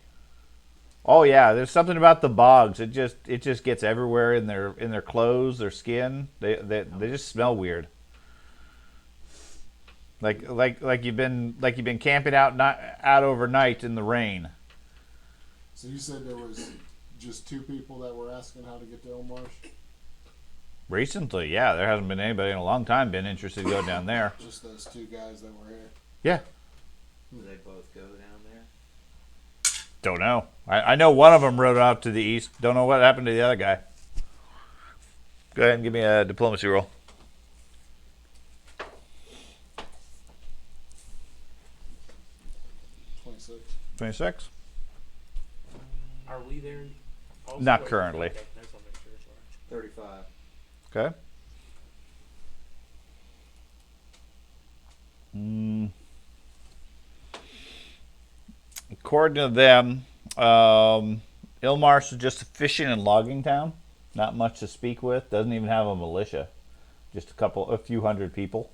Oh yeah, there's something about the bogs. It just gets everywhere in their clothes, their skin. They just smell weird. Like you've been camping out overnight in the rain. So you said there was just two people that were asking how to get to Ilmarsh? Recently, yeah, there hasn't been anybody in a long time been interested to go down there. Just those two guys that were here? Yeah. Do they both go down there? Don't know. I know one of them rode out to the east. Don't know what happened to the other guy. Go ahead and give me a diplomacy roll. 26. Are we there? Also? Not currently. Okay, I just want to make sure. Sorry. 35. Okay. According to them, Ilmarsh is just a fishing and logging town. Not much to speak with. Doesn't even have a militia. Just a few hundred people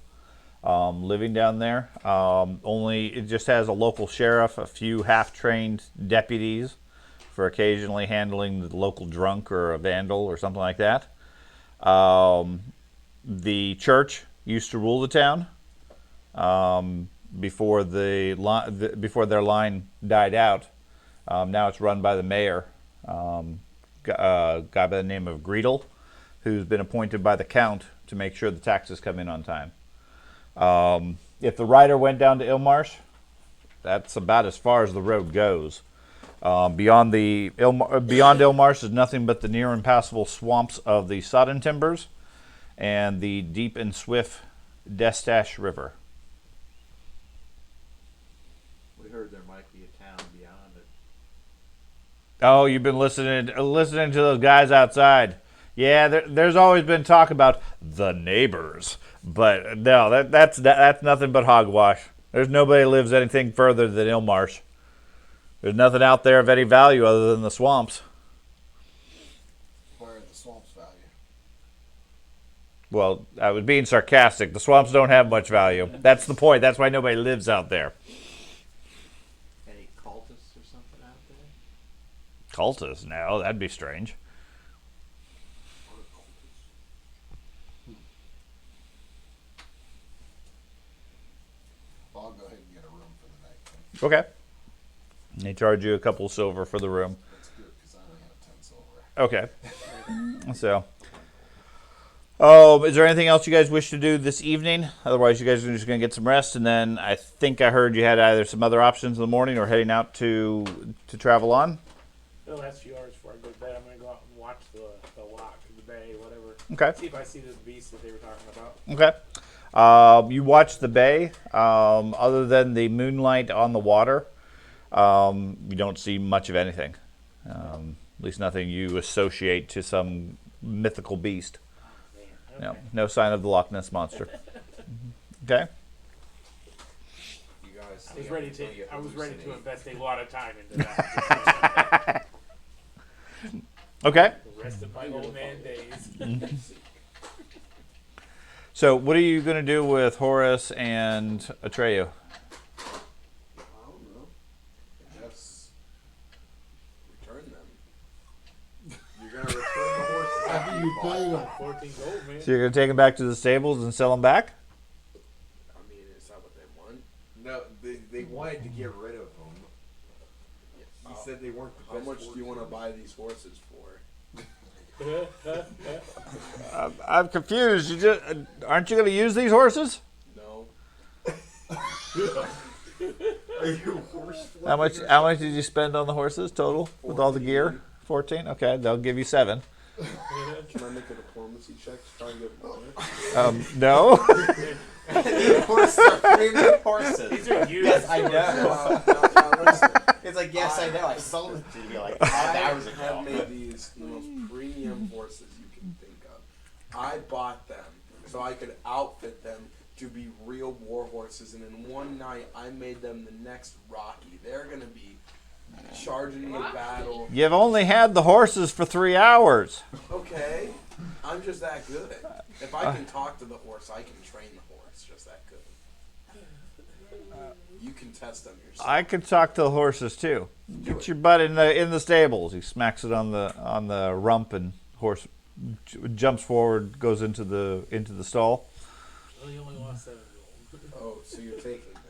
living down there. It just has a local sheriff, a few half-trained deputies for occasionally handling the local drunk or a vandal or something like that. The church used to rule the town before before their line died out. Now it's run by the mayor, a guy by the name of Greedle, who's been appointed by the count to make sure the taxes come in on time. If the rider went down to Ilmarsh, that's about as far as the road goes. Beyond Ilmarsh is nothing but the near impassable swamps of the Sodden Timbers and the deep and swift Destash River. We heard there might be a town beyond it. Oh, you've been listening to those guys outside. Yeah, there's always been talk about the neighbors, but no, that's nothing but hogwash. There's nobody who lives anything further than Ilmarsh. There's nothing out there of any value other than the swamps. Where are the swamps value? Well, I was being sarcastic. The swamps don't have much value. That's the point. That's why nobody lives out there. Any cultists or something out there? Cultists? No, that'd be strange. I'll go ahead and get a room for the night. Then. Okay. They charge you a couple silver for the room. That's good because I only have 10 silver. Okay. So, is there anything else you guys wish to do this evening? Otherwise, you guys are just going to get some rest, and then I think I heard you had either some other options in the morning or heading out to travel on. The last few hours before I go to bed, I'm gonna go out and watch the lock, the bay, whatever. Okay. See if I see this beast that they were talking about. Okay. You watch the bay. Other than the moonlight on the water, you don't see much of anything. At least nothing you associate to some mythical beast. Man, okay. No sign of the Loch Ness monster. Okay. You guys. I was ready to invest a lot of time into that. Okay. The rest of my old man days. So, what are you going to do with Horus and Atreyu? I don't know. I guess return them. You're gonna return the horses After you paid them. 14 gold, man. So, you're going to take them back to the stables and sell them back? I mean, is that what they want? No, they wanted to get rid of them. He said they weren't the How best. much do you want to buy these horses for? I'm confused. Aren't you going to use these horses? No. Are you horse How much did you spend on the horses total with all the gear? 14. Okay, they'll give you 7. Can I make a diplomacy check to try and get more? No. Horses are premium horses. These are used. Yes, I know. Listen. It's like, yes, I know. I sold it to you like I 5 hours ago. have made these the most premium horses you can think of. I bought them so I could outfit them to be real war horses, and in one night I made them the next Rocky. They're gonna be charging the battle. You've only had the horses for 3 hours. Okay, I'm just that good. If I can talk to the horse, I can train the horse just that good. You can test them yourself. I could talk to the horses too. Get your butt in the stables. He smacks it on the rump, and horse jumps forward, goes into the stall. Well, you only want 7 gold. Oh, so you're taking them?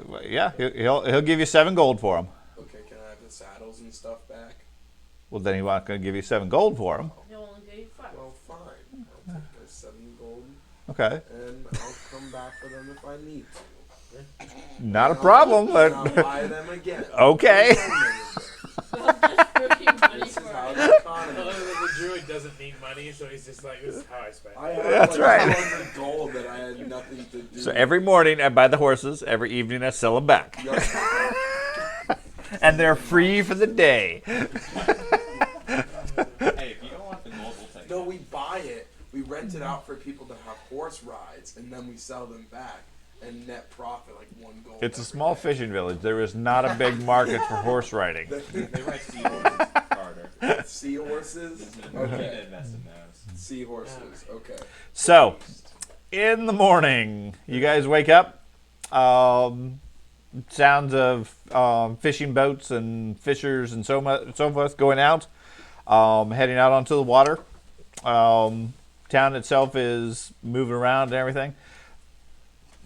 Okay. Yeah, he'll give you 7 gold for them. Okay, can I have the saddles and stuff back? Well, then he's not going to give you 7 gold for them. He'll only give you 5. Well, fine. I'll take the 7 gold, Okay, and I'll come back for them if I need to. not a problem. And I'll But buy them again. Okay. This is how the economy works. The druid doesn't need money, so he's just like, this is how I spend. I had That's like right. 200 gold that I had nothing to do. so every morning I buy the horses. Every evening I sell them back, Yup. and they're free for the day. Hey, if you don't want the gold, we'll take No, it. we buy it. We rent it out for people to have horse rides, and then we sell them back and net profit like 1 gold. It's a every small day. fishing village. There is not a big market for horse riding. They ride seahorses, Carter. Seahorses? You need to Okay. invest in those. Seahorses. Okay. So, in the morning, you guys wake up. Sounds of fishing boats and fishers and so forth going out, heading out onto the water. Town itself is moving around and everything.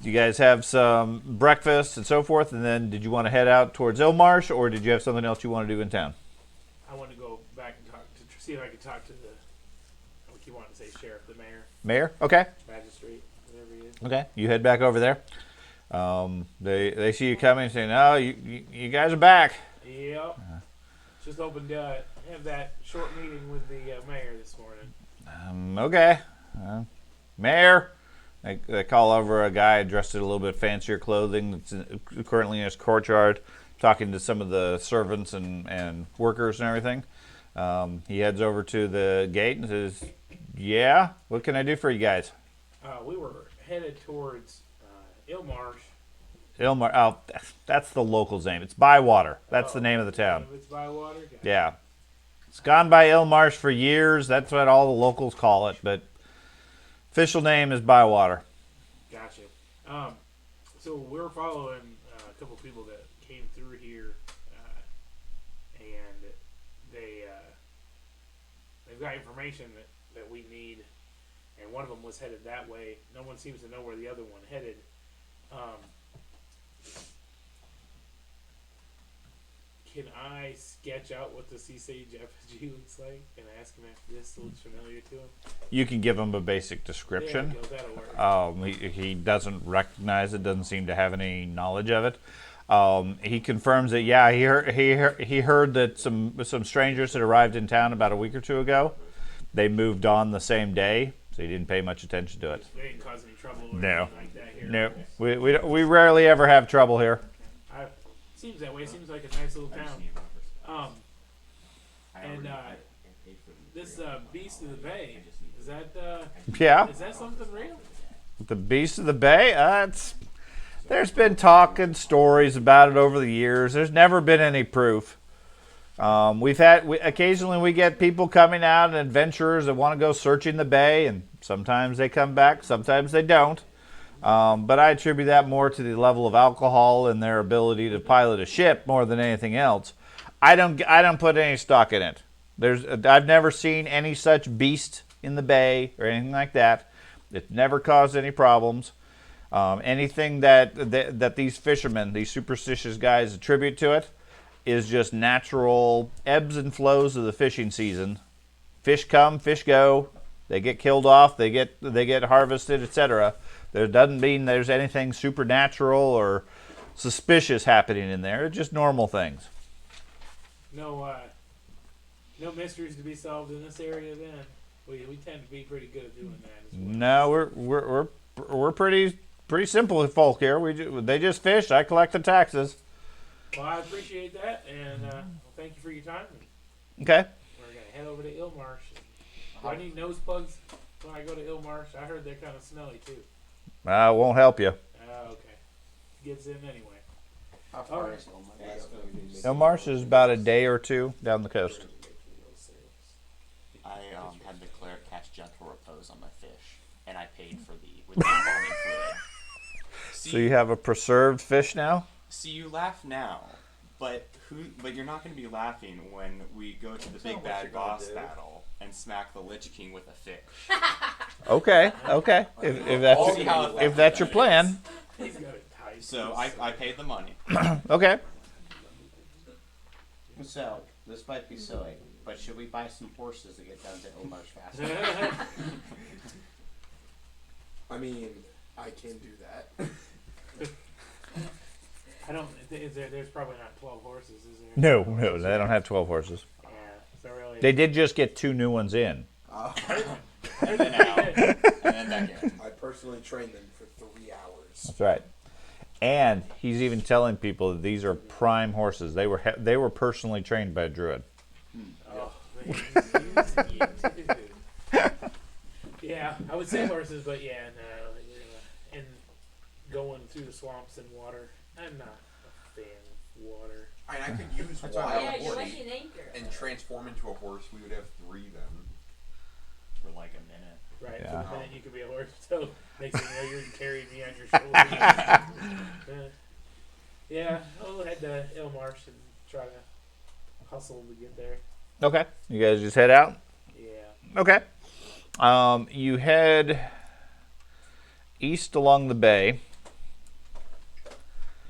You guys have some breakfast and so forth, and then did you want to head out towards Ilmarsh, or did you have something else you want to do in town? I want to go back and talk to see if I can talk to the, what you want to say, sheriff, the mayor, Mayor? Okay. magistrate, whatever he is. Okay, you head back over there. They see you coming, saying, "Oh, you guys are back." Yep. Just hoping to have that short meeting with the mayor this morning. Okay, Mayor. They call over a guy dressed in a little bit fancier clothing that's currently in his courtyard, talking to some of the servants and workers and everything. He heads over to the gate and says, "Yeah, what can I do for you guys?" We were headed towards Ilmarsh. Ilmar. Oh, that's the local's name. It's Bywater. That's the name of the town. It's Bywater? Gotcha. Yeah. It's gone by Ilmarsh for years. That's what all the locals call it, but official name is Bywater. Gotcha. So we're following a couple people that came through here, and they've got information that we need, and one of them was headed that way. No one seems to know where the other one headed. Can I sketch out what the Sea Sage effigy looks like and ask him if this looks familiar to him? You can give him a basic description. There we go, that'll work. He doesn't recognize it, doesn't seem to have any knowledge of it. He confirms that, yeah, he heard that some strangers had arrived in town about a week or two ago. They moved on the same day, so he didn't pay much attention to it. They didn't cause any trouble or No. anything like that here. No, we rarely ever have trouble here. Seems that way. Seems like a nice little town. This Beast of the Bay, is that Yeah. is that something real? The Beast of the Bay? There's been talk and stories about it over the years. There's never been any proof. Occasionally we get people coming out and adventurers that want to go searching the bay, and sometimes they come back, sometimes they don't. But I attribute that more to the level of alcohol and their ability to pilot a ship more than anything else. I don't put any stock in it. I've never seen any such beast in the bay or anything like that. It's never caused any problems. Anything that these fishermen, these superstitious guys, attribute to it is just natural ebbs and flows of the fishing season. Fish come, fish go. They get killed off. They get harvested, etc. There doesn't mean there's anything supernatural or suspicious happening in there. It's just normal things. No mysteries to be solved in this area. Then we tend to be pretty good at doing that. As well. No, we're pretty simple folk here. They just fish. I collect the taxes. Well, I appreciate that, and thank you for your time. Okay. We're gonna head over to Ilmarsh. Do I need nose plugs when I go to Ilmarsh? I heard they're kind of smelly too. Won't help you. Okay. Gets in anyway. How far Alright. is Ilmarsh? Ilmarsh is about a day or two down the coast. I had the cleric cast gentle repose on my fish, and I paid for with the embalming fluid. So you have a preserved fish now? See, you laugh now, but you're not going to be laughing when we go to the big bad boss battle and smack the Lich King with a fish. Okay. If that's your plan. He's got it tight. So I paid the money. Okay. So, this might be silly, but should we buy some horses to get down to Ilmarsh faster? I mean, I can do that. I don't. There's probably not 12 horses, is there? No, they don't have 12 horses. Yeah. So really. They did just get 2 new ones in. And then out. And then back in. I personally trained them for 3 hours. That's right. And he's even telling people that these are prime horses. They were personally trained by a druid. Oh, yeah, I would say horses, but yeah, no. And going through the swamps and water, I'm not a fan of water. I could use That's wild right. Yeah, you're horse like an anchor. and transform into a horse. We would have 3 then. For like a minute. Right, Yeah. for a minute you could be a horse, so next thing you know you're carrying me on your shoulders. Yeah, I'll head to Ilmarsh and try to hustle to get there. Okay. You guys just head out? Yeah. Okay. You head east along the bay.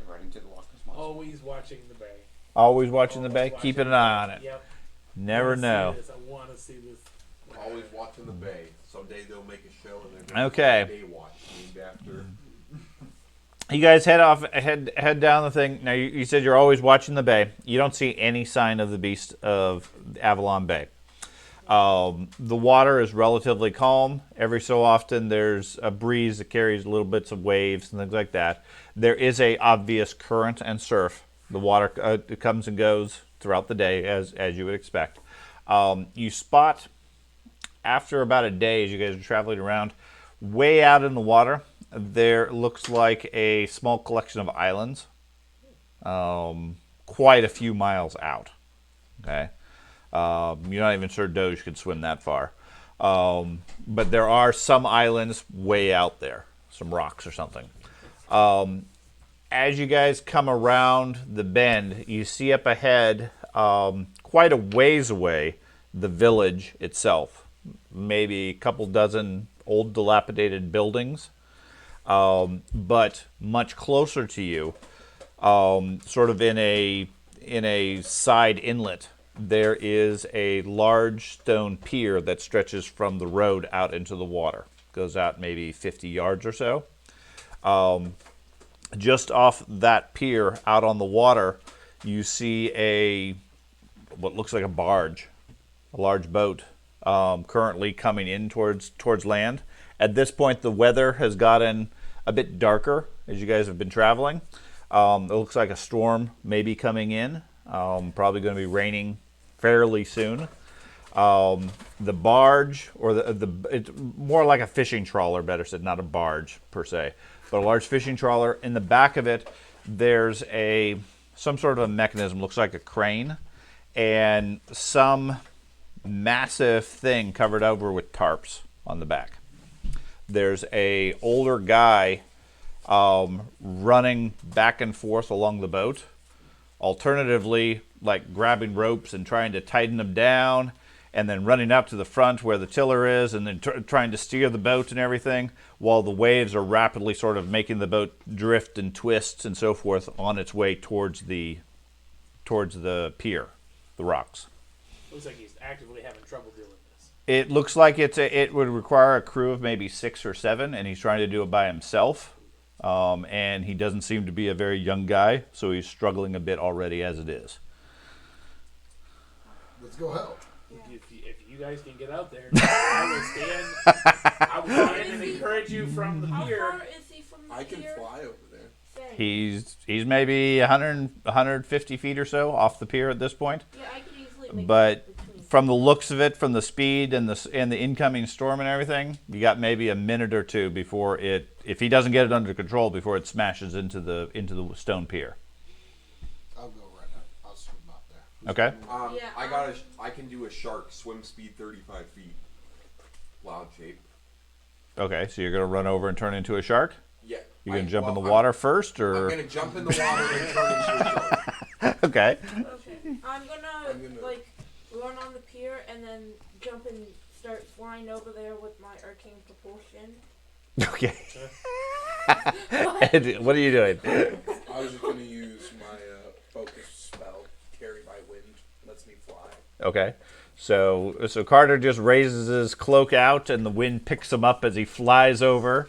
Running to the Walker's Monster. Always watching the bay. Always watching the Always bay. watching Keeping an the eye on it. Yep. Never know. I want to see this Always watching the bay. Someday they'll make a show and they're Okay. Baywatch named after. You guys head down the thing. Now you said you're always watching the bay. You don't see any sign of the beast of Avalon Bay. The water is relatively calm. Every so often there's a breeze that carries little bits of waves and things like that. There is a obvious current and surf. The water it comes and goes throughout the day as you would expect. You spot after about a day as you guys are traveling around, way out in the water, there looks like a small collection of islands, quite a few miles out. Okay, you're not even sure Doge could swim that far, but there are some islands way out there, some rocks or something. As you guys come around the bend, you see up ahead, quite a ways away, the village itself. Maybe a couple dozen old dilapidated buildings. But much closer to you, sort of in a side inlet, there is a large stone pier that stretches from the road out into the water. Goes out maybe 50 yards or so. Just off that pier, out on the water, you see what looks like a barge, a large boat, currently coming in towards land. At this point, the weather has gotten a bit darker as you guys have been traveling. It looks like a storm may be coming in. Probably going to be raining fairly soon. The barge, or it's more like a fishing trawler, better said, not a barge per se, but a large fishing trawler. In the back of it, there's some sort of a mechanism, looks like a crane, and some massive thing covered over with tarps on the back. There's a older guy running back and forth along the boat, alternatively like grabbing ropes and trying to tighten them down, and then running up to the front where the tiller is, and then trying to steer the boat and everything, while the waves are rapidly sort of making the boat drift and twist and so forth on its way towards the pier, the rocks. Looks like he's actively having trouble doing this. It looks like it would require a crew of maybe 6 or 7, and he's trying to do it by himself. And he doesn't seem to be a very young guy, so he's struggling a bit already as it is. Let's go help. If you guys can get out there, I will stand and encourage you from the How pier. far is he from the I can pier? fly over there. Say. He's maybe 150 feet or so off the pier at this point. Yeah, I could easily make But it between. from the looks of it, from the speed and the incoming storm and everything, you got maybe a minute or two before if he doesn't get it under control, before it smashes into the stone pier. I'll go right now. I'll swim out there. Okay. Yeah, I can do a shark swim speed 35 feet. Loud shape. Okay, so you're gonna run over and turn into a shark? Yeah. You're gonna jump in the water first, I'm or gonna jump in the water and turn into a shark. okay? Okay. I'm gonna like run on the pier and then jump and start flying over there with my arcane propulsion. Okay. And what are you doing? I was just gonna use my focus spell, carry by wind, lets me fly. Okay. So Carter just raises his cloak out, and the wind picks him up as he flies over.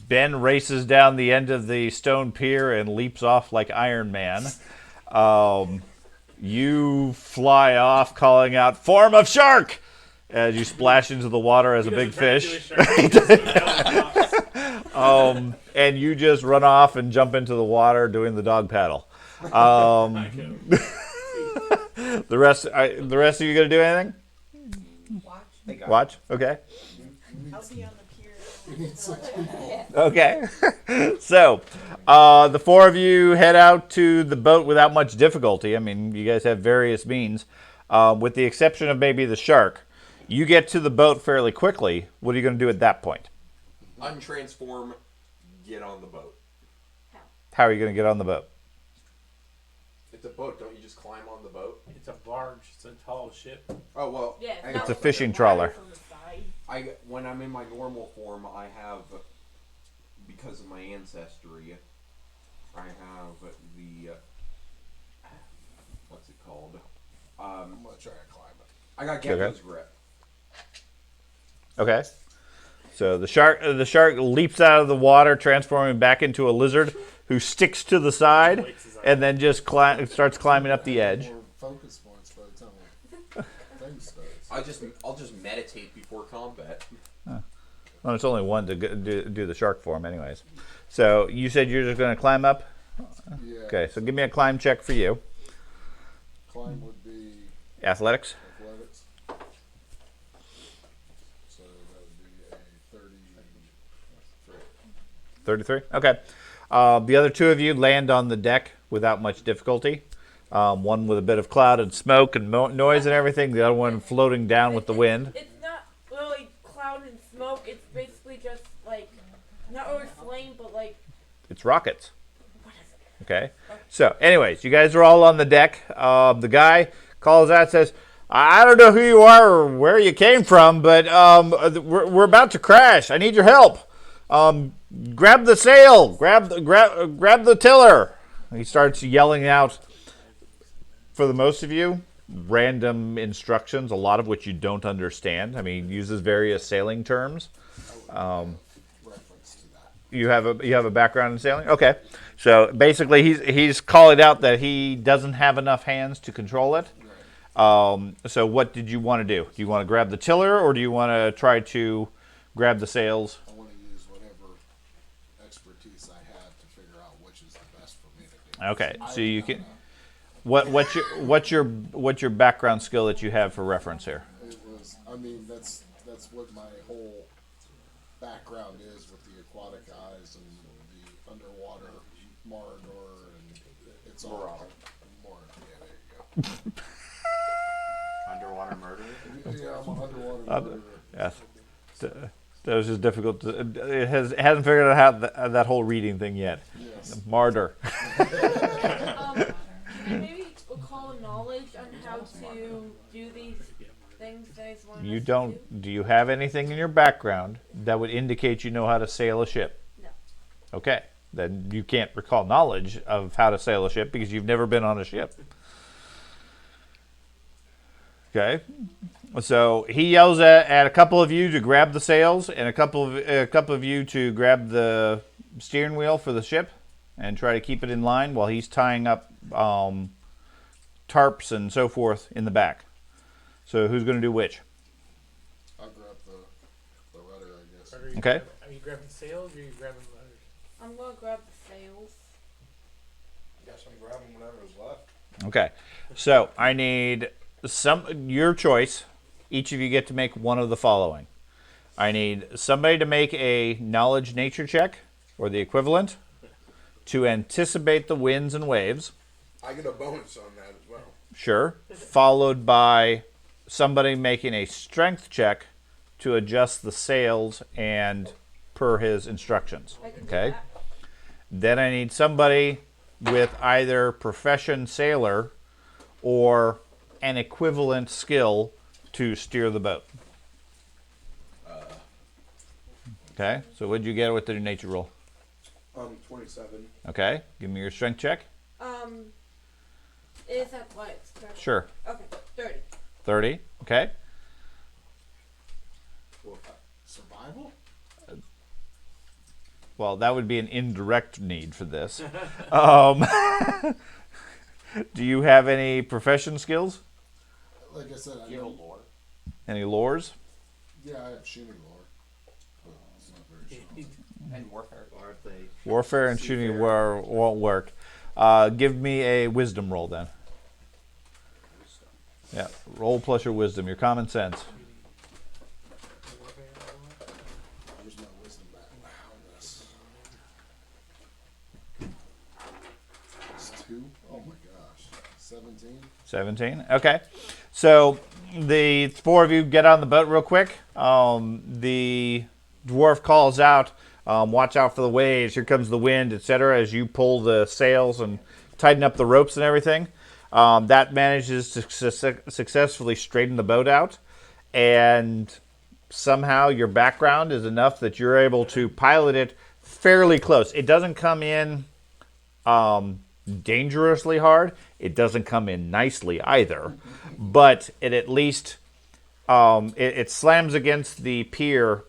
Ben races down the end of the stone pier and leaps off like Iron Man. You fly off, calling out, "Form of shark!" as you splash into the water as a big fish. And you just run off and jump into the water doing the dog paddle. The rest of you gonna do anything? Watch. Okay. I'll be on the pier. Okay. So, the four of you head out to the boat without much difficulty. I mean, you guys have various means, with the exception of maybe the shark. You get to the boat fairly quickly. What are you going to do at that point? Untransform, get on the boat. How are you going to get on the boat? It's a boat, don't you just climb on the boat? It's a barge. It's a tall ship. Oh, well, Yeah, It's a fishing trawler. On the side. When I'm in my normal form, I have, because of my ancestry, I have the, what's it called? I'm gonna try to climb it. I got Gecko's grip. Okay. So the shark leaps out of the water, transforming back into a lizard who sticks to the side and then just starts climbing up the edge. More focus points by the time thing starts. I'll just meditate before combat. Well, it's only one to do the shark form, anyways. So you said you're just going to climb up. Yeah. Okay. So give me a climb check for you. Climb would be Athletics. athletics. So that would be a 33. 33. Okay. The other two of you land on the deck without much difficulty. One with a bit of cloud and smoke and noise and everything. The other one floating down with the wind. It's not really cloud and smoke. It's basically just like not really flame, but like It's rockets. Okay. So, anyways, you guys are all on the deck. The guy calls out and says, I don't know who you are or where you came from, but we're about to crash. I need your help. Grab the sail. Grab the tiller. He starts yelling out, for the most of you, random instructions, a lot of which you don't understand. I mean, he uses various sailing terms. Reference to that. You have a background in sailing? Okay. So basically he's calling out that he doesn't have enough hands to control it. So what did you want to do? Do you want to grab the tiller or do you want to try to grab the sails? I want to use whatever expertise I have to figure out which is the best for me to do. Okay. So you can what's your background skill that you have for reference here? It was. I mean, that's what my whole background is with the aquatic eyes and the underwater Marador, and it's all more. Yeah, there you go. Underwater murder? Yeah, I'm an underwater murderer. Yes. That was just difficult. It hasn't figured out how that whole reading thing yet. Yes. Martyr. maybe call knowledge on how to do these things that he's wanting You us to don't. Do you have anything in your background that would indicate you know how to sail a ship? No. Okay. Then you can't recall knowledge of how to sail a ship because you've never been on a ship. Okay. So he yells at a couple of you to grab the sails and a couple of you to grab the steering wheel for the ship and try to keep it in line while he's tying up tarps and so forth in the back. So who's going to do which? I'll grab the rudder, I guess. Okay. Are you grabbing sails or are you grabbing rudders? I'm gonna grab the sails. Guess I'm grabbing whatever's left. Okay. So I need your choice. Each of you get to make one of the following. I need somebody to make a knowledge nature check or the equivalent to anticipate the winds and waves. I get a bonus on that as well. Sure. Followed by somebody making a strength check to adjust the sails and per his instructions. I can do Okay. that. Then I need somebody with either profession sailor or an equivalent skill to steer the boat. Okay. So what'd you get with the nature roll? 27. Okay. Give me your strength check. It is athletics, correct? Sure. Okay, 30. 30. Okay. Survival? Well, that would be an indirect need for this. Do you have any profession skills? Like I said, I Do you have a don't. lore? Any lores? Yeah, I have shooting lore. But it's not very strong. And warfare? Or aren't they? Warfare and shooting won't work. Give me a wisdom roll then. Yeah, roll plus your wisdom, your common sense. Here's my wisdom back. Wow, this. It's 2. Oh my gosh. 17. 17. Okay. So the four of you get on the boat real quick. The dwarf calls out, watch out for the waves, here comes the wind, etc. as you pull the sails and tighten up the ropes and everything. That manages to successfully straighten the boat out. And somehow your background is enough that you're able to pilot it fairly close. It doesn't come in dangerously hard. It doesn't come in nicely either. But it at least it slams against the pier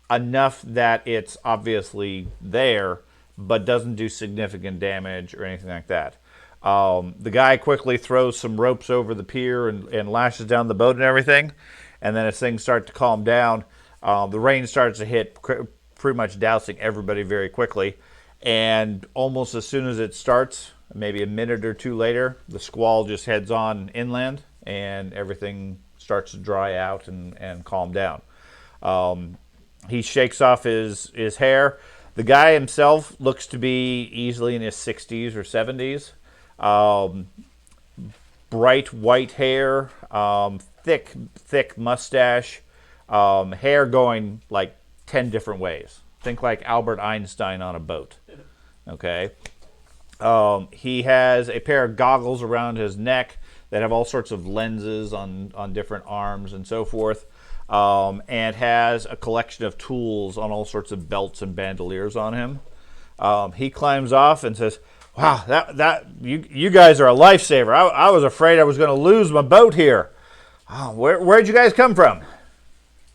enough that it's obviously there, but doesn't do significant damage or anything like that. The guy quickly throws some ropes over the pier and lashes down the boat and everything. And then as things start to calm down, the rain starts to hit, pretty much dousing everybody very quickly. And almost as soon as it starts, maybe a minute or two later, the squall just heads on inland and everything starts to dry out and calm down. He shakes off his hair. The guy himself looks to be easily in his 60s or 70s. Bright white hair, thick mustache, hair going like 10 different ways. Think like Albert Einstein on a boat. Okay. He has a pair of goggles around his neck that have all sorts of lenses on different arms and so forth. And has a collection of tools on all sorts of belts and bandoliers on him. He climbs off and says, "Wow, you guys are a lifesaver. I was afraid I was going to lose my boat here. Oh, where'd you guys come from?"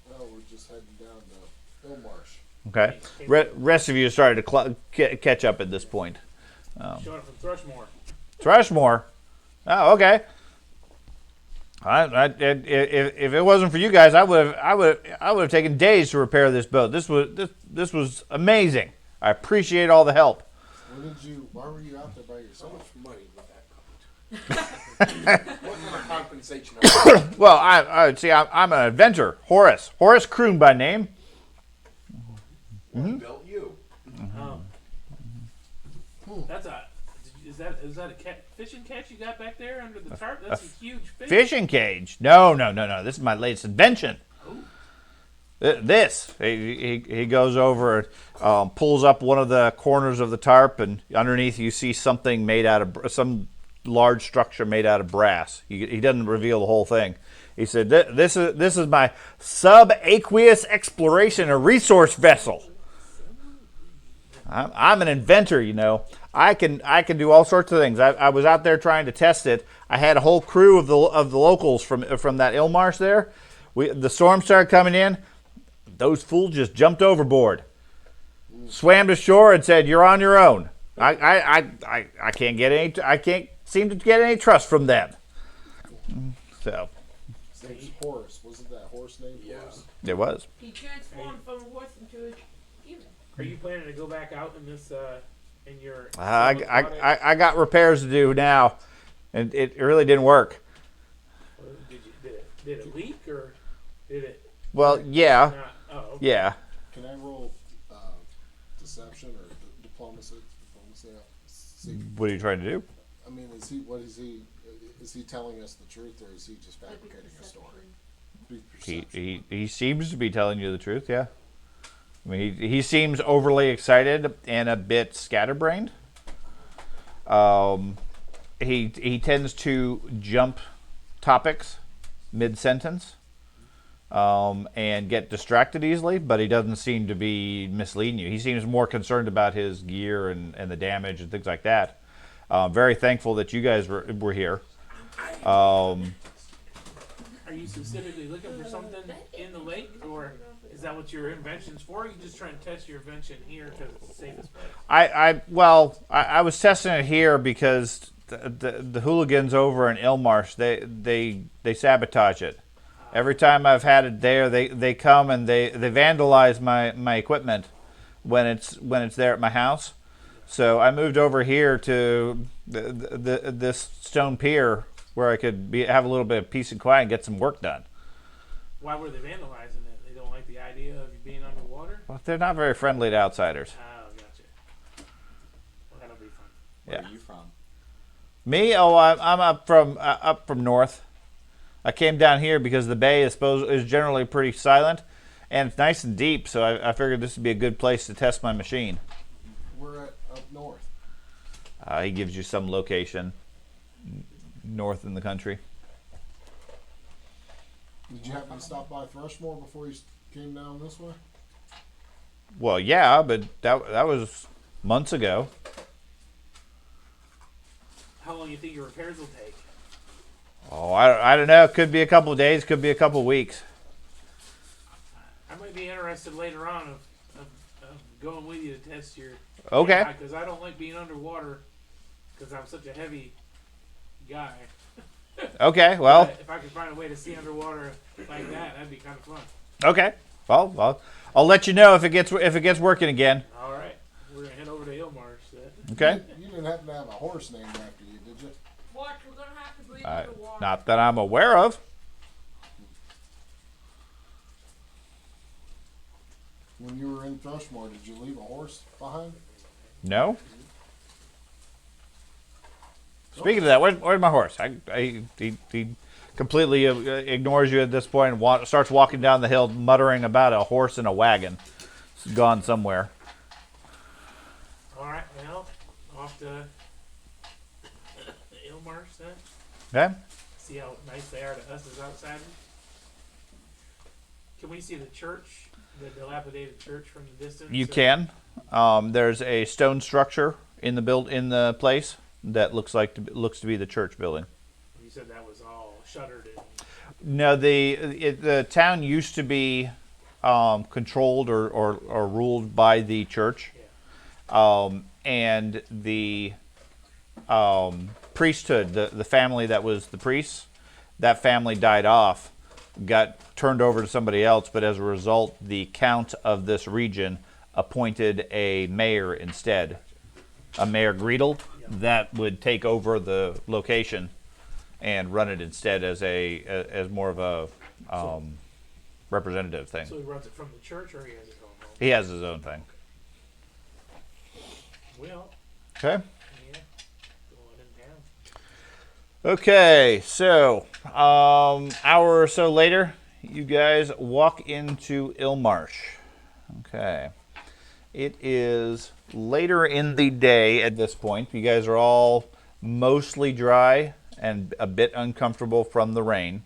Well, we're just heading down to Hillmarsh. Okay. Rest of you started to catch up at this point. Showing up from Thrushmore. Thrushmore? Oh, okay. If it wasn't for you guys, I would have taken days to repair this boat. This was amazing. I appreciate all the help. Why were you out there by yourself? So much money with that boat. What kind of compensation? Well, I'm an inventor, Horace Kroon by name. What built you? Is that a fishing catch you got back there under the tarp? That's a huge fish. Fishing cage? No. This is my latest invention. Oh. He goes over, pulls up one of the corners of the tarp, and underneath you see something made out of some large structure made out of brass. He doesn't reveal the whole thing. He said, "This is my subaqueous exploration and resource vessel. I'm an inventor, you know. I can do all sorts of things. I was out there trying to test it. I had a whole crew of the locals from that Illmarsh there. The storm started coming in. Those fools just jumped overboard, swam to shore, and said, 'You're on your own.' I can't seem to get any trust from them." So His name's Horace. Wasn't that horse named Horace? it was. He transformed from a horse into a human. Are you planning to go back out in this in your? I got repairs to do now, and it really didn't work. Did it leak or did it? Well, yeah, okay. yeah. Can I roll deception or diplomacy? See, What are you trying to do? I mean, is he telling us the truth, or is he just fabricating a story? He seems to be telling you the truth. Yeah. I mean, he seems overly excited and a bit scatterbrained. He tends to jump topics mid-sentence and get distracted easily, but he doesn't seem to be misleading you. He seems more concerned about his gear and the damage and things like that. Very thankful that you guys were here. Are you specifically looking for something in the lake, or is that what your invention's for? Or are you just trying to test your invention here because it's the safest place? I was testing it here because the hooligans over in Illmarsh, they sabotage it. Every time I've had it there, they come and they vandalize my equipment when it's there at my house. So I moved over here to this stone pier where I could have a little bit of peace and quiet and get some work done. Why were they vandalizing it? They don't like the idea of you being underwater? Well, they're not very friendly to outsiders. Oh, gotcha. Well, that'll be fun. Where are you from? Me? Oh, I'm up from north. I came down here because the bay is generally pretty silent, and it's nice and deep. So I figured this would be a good place to test my machine. We're up north. He gives you some location north in the country. Did you happen to stop by Thrushmore before you came down this way? Well, yeah, but that was months ago. How long do you think your repairs will take? Oh, I don't know. Could be a couple of days. Could be a couple of weeks. I might be interested later on of going with you to test your. Okay. Because I don't like being underwater because I'm such a heavy guy. Okay. Well. If I could find a way to see underwater like that, that'd be kind of fun. Okay. Well, I'll let you know if it gets working again. All right. We're gonna head over to Ilmarsh then. Okay. You didn't happen to have a horse named after you, did you? Watch, we're gonna have to breathe underwater. Not that I'm aware of. When you were in Thrushmore, did you leave a horse behind? No. Speaking of that, where's my horse? He completely ignores you at this point and starts walking down the hill, muttering about a horse in a wagon. It's gone somewhere. All right. Well, off to Ilmarsh then. Okay. See how nice they are to us as outsiders. Can we see the church, the dilapidated church from the distance? You can. There's a stone structure in the place that looks to be the church building. You said that was all shuttered and. No, the town used to be controlled or ruled by the church, and the priesthood, the family that was the priests, that family died off, got turned over to somebody else. But as a result, the count of this region appointed a mayor instead, a Mayor Greedle, that would take over the location and run it instead as more of a representative thing. So he runs it from the church, or he has his own home? He has his own thing. Well, Okay. yeah, going in town. Okay, so hour or so later, you guys walk into Ilmarsh. Okay. It is later in the day at this point. You guys are all mostly dry and a bit uncomfortable from the rain.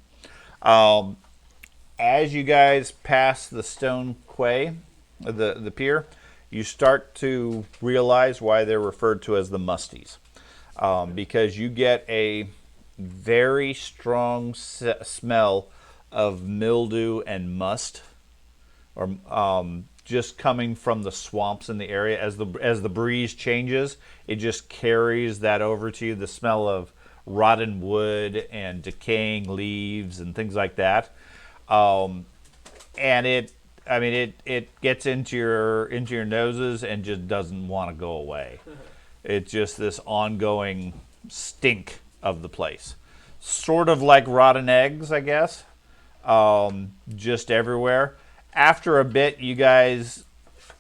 As you guys pass the stone quay, the pier, you start to realize why they're referred to as the Musties. Because you get a very strong smell of mildew and must, or just coming from the swamps in the area. As the breeze changes, it just carries that over to you. The smell of rotten wood and decaying leaves and things like that. And it gets into your noses and just doesn't want to go away. It's just this ongoing stink of the place. Sort of like rotten eggs, I guess. Just everywhere. After a bit, you guys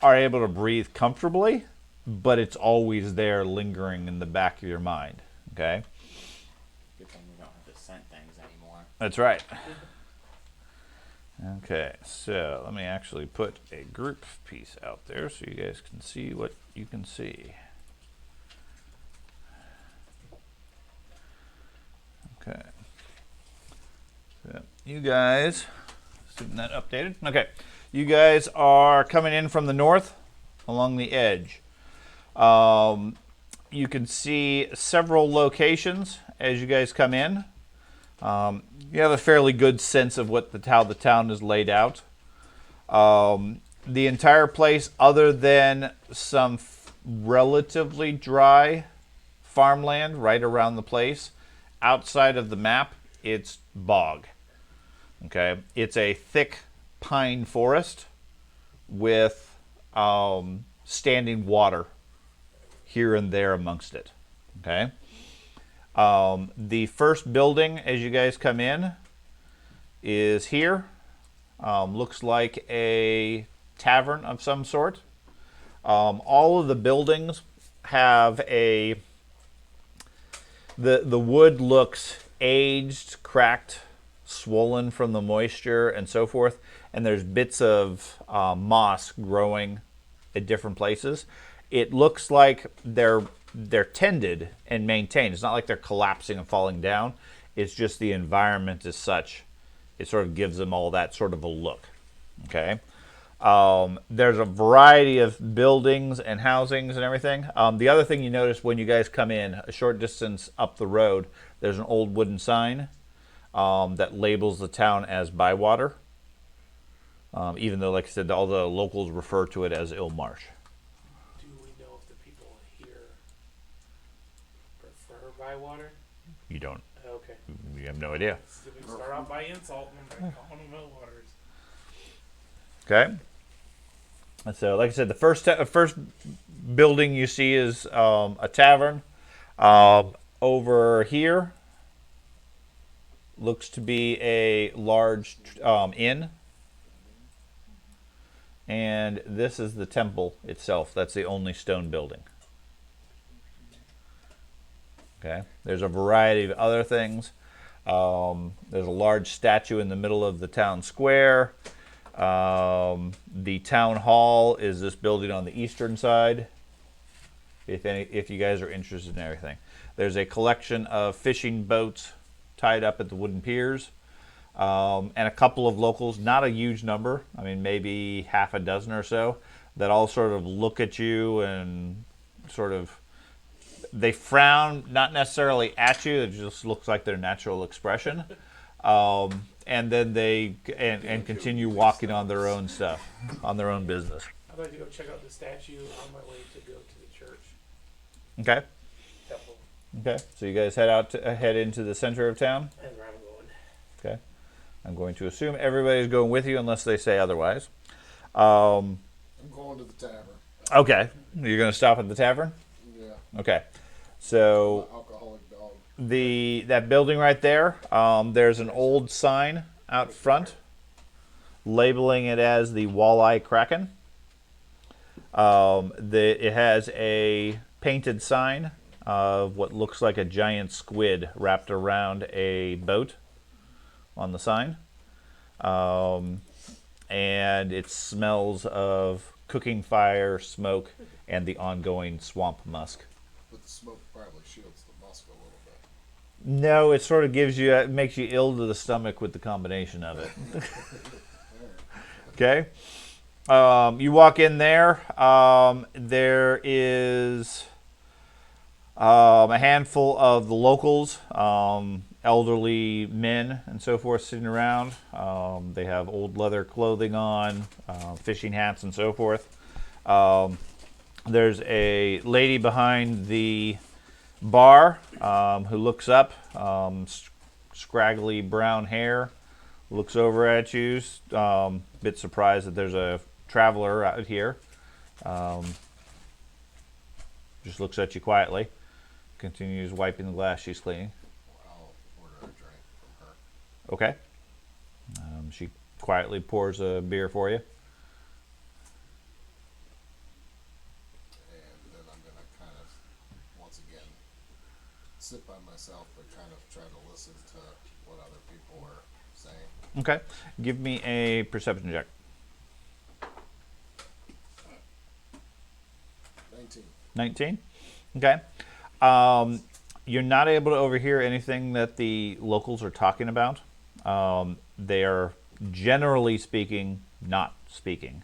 are able to breathe comfortably, but it's always there lingering in the back of your mind. Okay? Good thing we don't have to scent things anymore. That's right. Okay, so let me actually put a group piece out there so you guys can see what you can see. Okay. So you guys, getting that updated. Okay, you guys are coming in from the north along the edge. You can see several locations as you guys come in. You have a fairly good sense of how the town is laid out. The entire place, other than some relatively dry farmland right around the place, outside of the map, it's bog. Okay, it's a thick pine forest with standing water here and there amongst it. Okay. The first building as you guys come in is here. Looks like a tavern of some sort. All of the buildings have the wood looks aged, cracked, swollen from the moisture and so forth, and there's bits of moss growing at different places. It looks like they're tended and maintained. It's not like they're collapsing and falling down. It's just the environment is such. It sort of gives them all that sort of a look. Okay. There's a variety of buildings and housings and everything. The other thing you notice when you guys come in, a short distance up the road, there's an old wooden sign that labels the town as Bywater. Even though, like I said, all the locals refer to it as Ilmarsh. Do we know if the people here prefer Bywater? You don't. Okay. You have no idea. So we start off by insult and then calling them Millwaters. Okay. And so, like I said, the first building you see is a tavern. Over here looks to be a large inn. And this is the temple itself. That's the only stone building. Okay. There's a variety of other things. There's a large statue in the middle of the town square. The town hall is this building on the eastern side. If you guys are interested in everything, there's a collection of fishing boats tied up at the wooden piers, and a couple of locals. Not a huge number. I mean, maybe half a dozen or so that all sort of look at you and sort of. They frown, not necessarily at you. It just looks like their natural expression. And then they continue walking on their own stuff, on their own business. I'd like to go check out the statue on my way to go to the church. Okay. Temple. Okay. So you guys head into the center of town. That's where I'm going. Okay. I'm going to assume everybody's going with you unless they say otherwise. I'm going to the tavern. Okay. You're going to stop at the tavern? Yeah. Okay. So alcoholic dog. That building right there, there's an old sign out front labeling it as the Walleye Kraken. It has a painted sign of what looks like a giant squid wrapped around a boat on the sign. And it smells of cooking fire, smoke, and the ongoing swamp musk. But the smoke probably shields the musk a little bit. No, it sort of it makes you ill to the stomach with the combination of it. Okay. You walk in there. There is a handful of the locals, elderly men and so forth sitting around. They have old leather clothing on, fishing hats and so forth. There's a lady behind the bar who looks up, scraggly brown hair, looks over at you, bit surprised that there's a traveler out here. Just looks at you quietly, continues wiping the glass she's cleaning. I'll order a drink from her. Okay. She quietly pours a beer for you. And then I'm going to kind of, once again, sit by myself, but kind of try to listen to what other people are saying. Okay. Give me a perception check. 19. Okay. You're not able to overhear anything that the locals are talking about. They are, generally speaking, not speaking.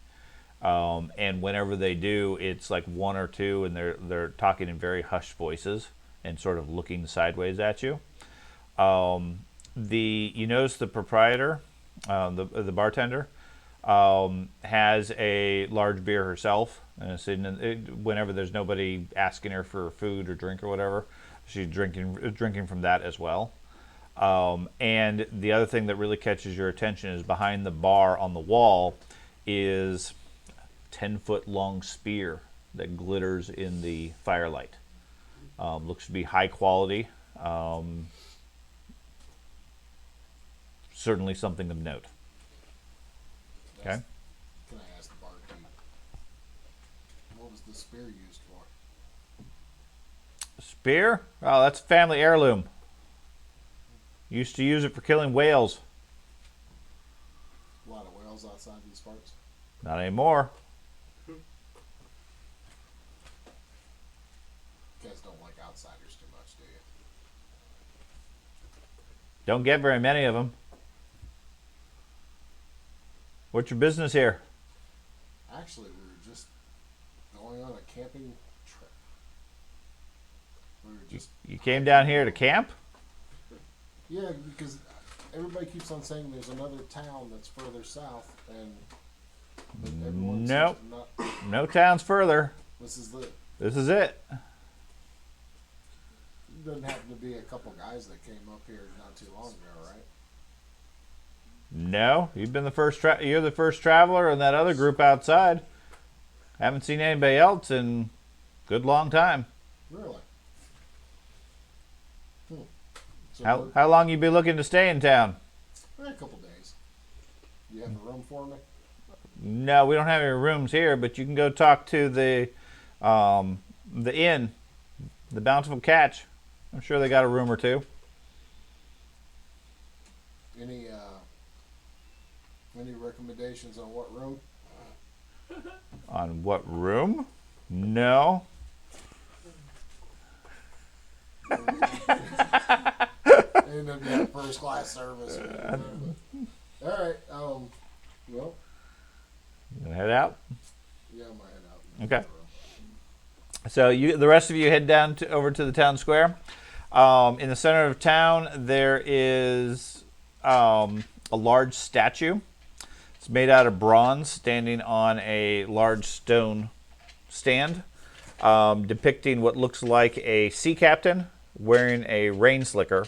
And whenever they do, it's like one or two, and they're talking in very hushed voices and sort of looking sideways at you. You notice the proprietor, the bartender, has a large beer herself, and whenever there's nobody asking her for food or drink or whatever, she's drinking from that as well. And the other thing that really catches your attention is behind the bar on the wall is a 10-foot long spear that glitters in the firelight. Looks to be high quality. Certainly something of note. Okay. Can I ask the barkeep, what was the spear used for? Spear? Oh, that's a family heirloom. Used to use it for killing whales. A lot of whales outside these parts? Not anymore. You guys don't like outsiders too much, do you? Don't get very many of them. What's your business here? Actually, we were just going on a camping trip. We were just... You came down here to camp? Yeah, because everybody keeps on saying there's another town that's further south, and but everyone Nope. seems to not. No towns further. This is the. This is it. Doesn't happen to be a couple guys that came up here not too long ago, right? No, you've been the first. You're the first traveler in that other group outside. Haven't seen anybody else in a good long time. Really? So How long you be looking to stay in town? a couple days. You have a room for me? No, we don't have any rooms here, but you can go talk to the inn, the Bountiful Catch. I'm sure they got a room or two. Any recommendations on what room? On what room? No. End up getting first class service. All right. Well. You gonna head out? Yeah, I'm gonna head out. Okay. So the rest of you head down over to the town square. In the center of town, there is a large statue. It's made out of bronze, standing on a large stone stand, depicting what looks like a sea captain wearing a rain slicker,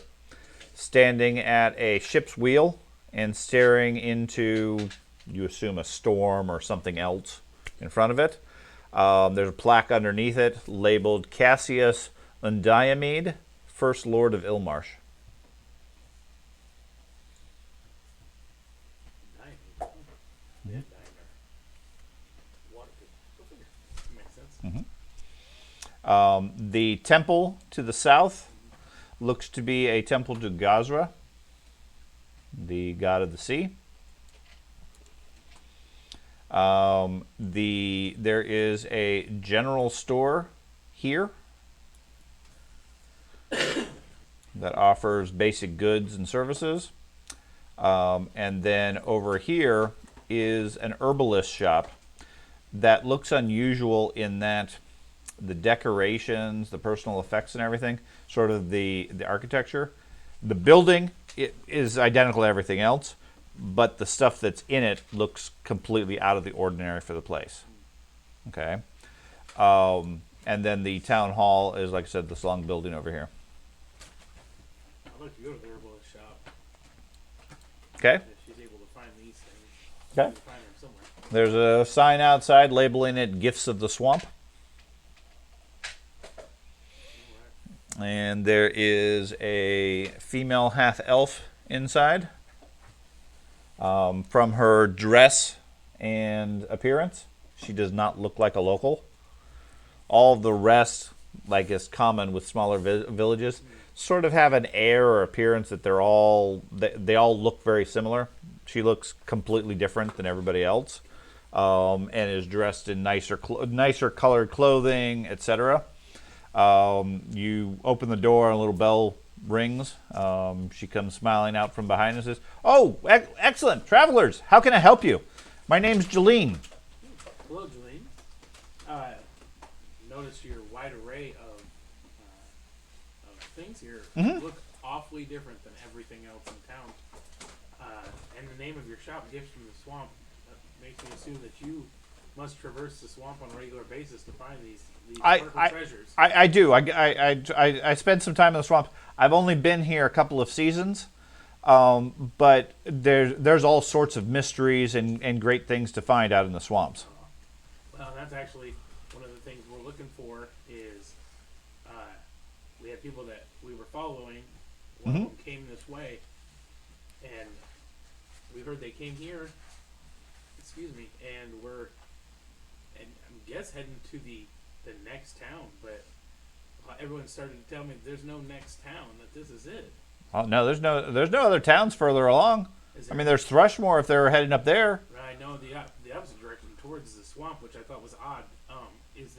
standing at a ship's wheel and staring into, you assume, a storm or something else in front of it. There's a plaque underneath it labeled Cassius Undiamede, First Lord of Ilmarsh. The temple to the south looks to be a temple to Gazra, the god of the sea. There is a general store here that offers basic goods and services. And then over here is an herbalist shop that looks unusual in that the decorations, the personal effects and everything, sort of the architecture. The building is identical to everything else, but the stuff that's in it looks completely out of the ordinary for the place. Okay. And then the town hall is, like I said, this long building over here. I'd like to go to the herbalist shop. Okay. If she's able to find these things. Okay. Find them somewhere. There's a sign outside labeling it Gifts of the Swamp. And there is a female half-elf inside. From her dress and appearance, she does not look like a local. All the rest, like is common with smaller villages, sort of have an air or appearance that they all look very similar. She looks completely different than everybody else, and is dressed in nicer colored clothing, etc. You open the door and a little bell rings. She comes smiling out from behind and says, "Oh, excellent. Travelers, how can I help you? My name's Jeline." Hello, Jeline. Notice your wide array of things here look awfully different than everything else in town. And the name of your shop, Gifts from the Swamp, makes me assume that you must traverse the swamp on a regular basis to find these treasures. I do. I spend some time in the swamp. I've only been here a couple of seasons, but there's all sorts of mysteries and great things to find out in the swamps. Well, that's actually one of the things we're looking for is we had people that we were following. One of them came this way, and we heard they came here. Excuse me, and I guess heading to the next town, but everyone started to tell me there's no next town, that this is it. Oh no, there's no other towns further along. I mean, there's Thrushmore if they're heading up there. I know the opposite direction towards the swamp, which I thought was odd. Is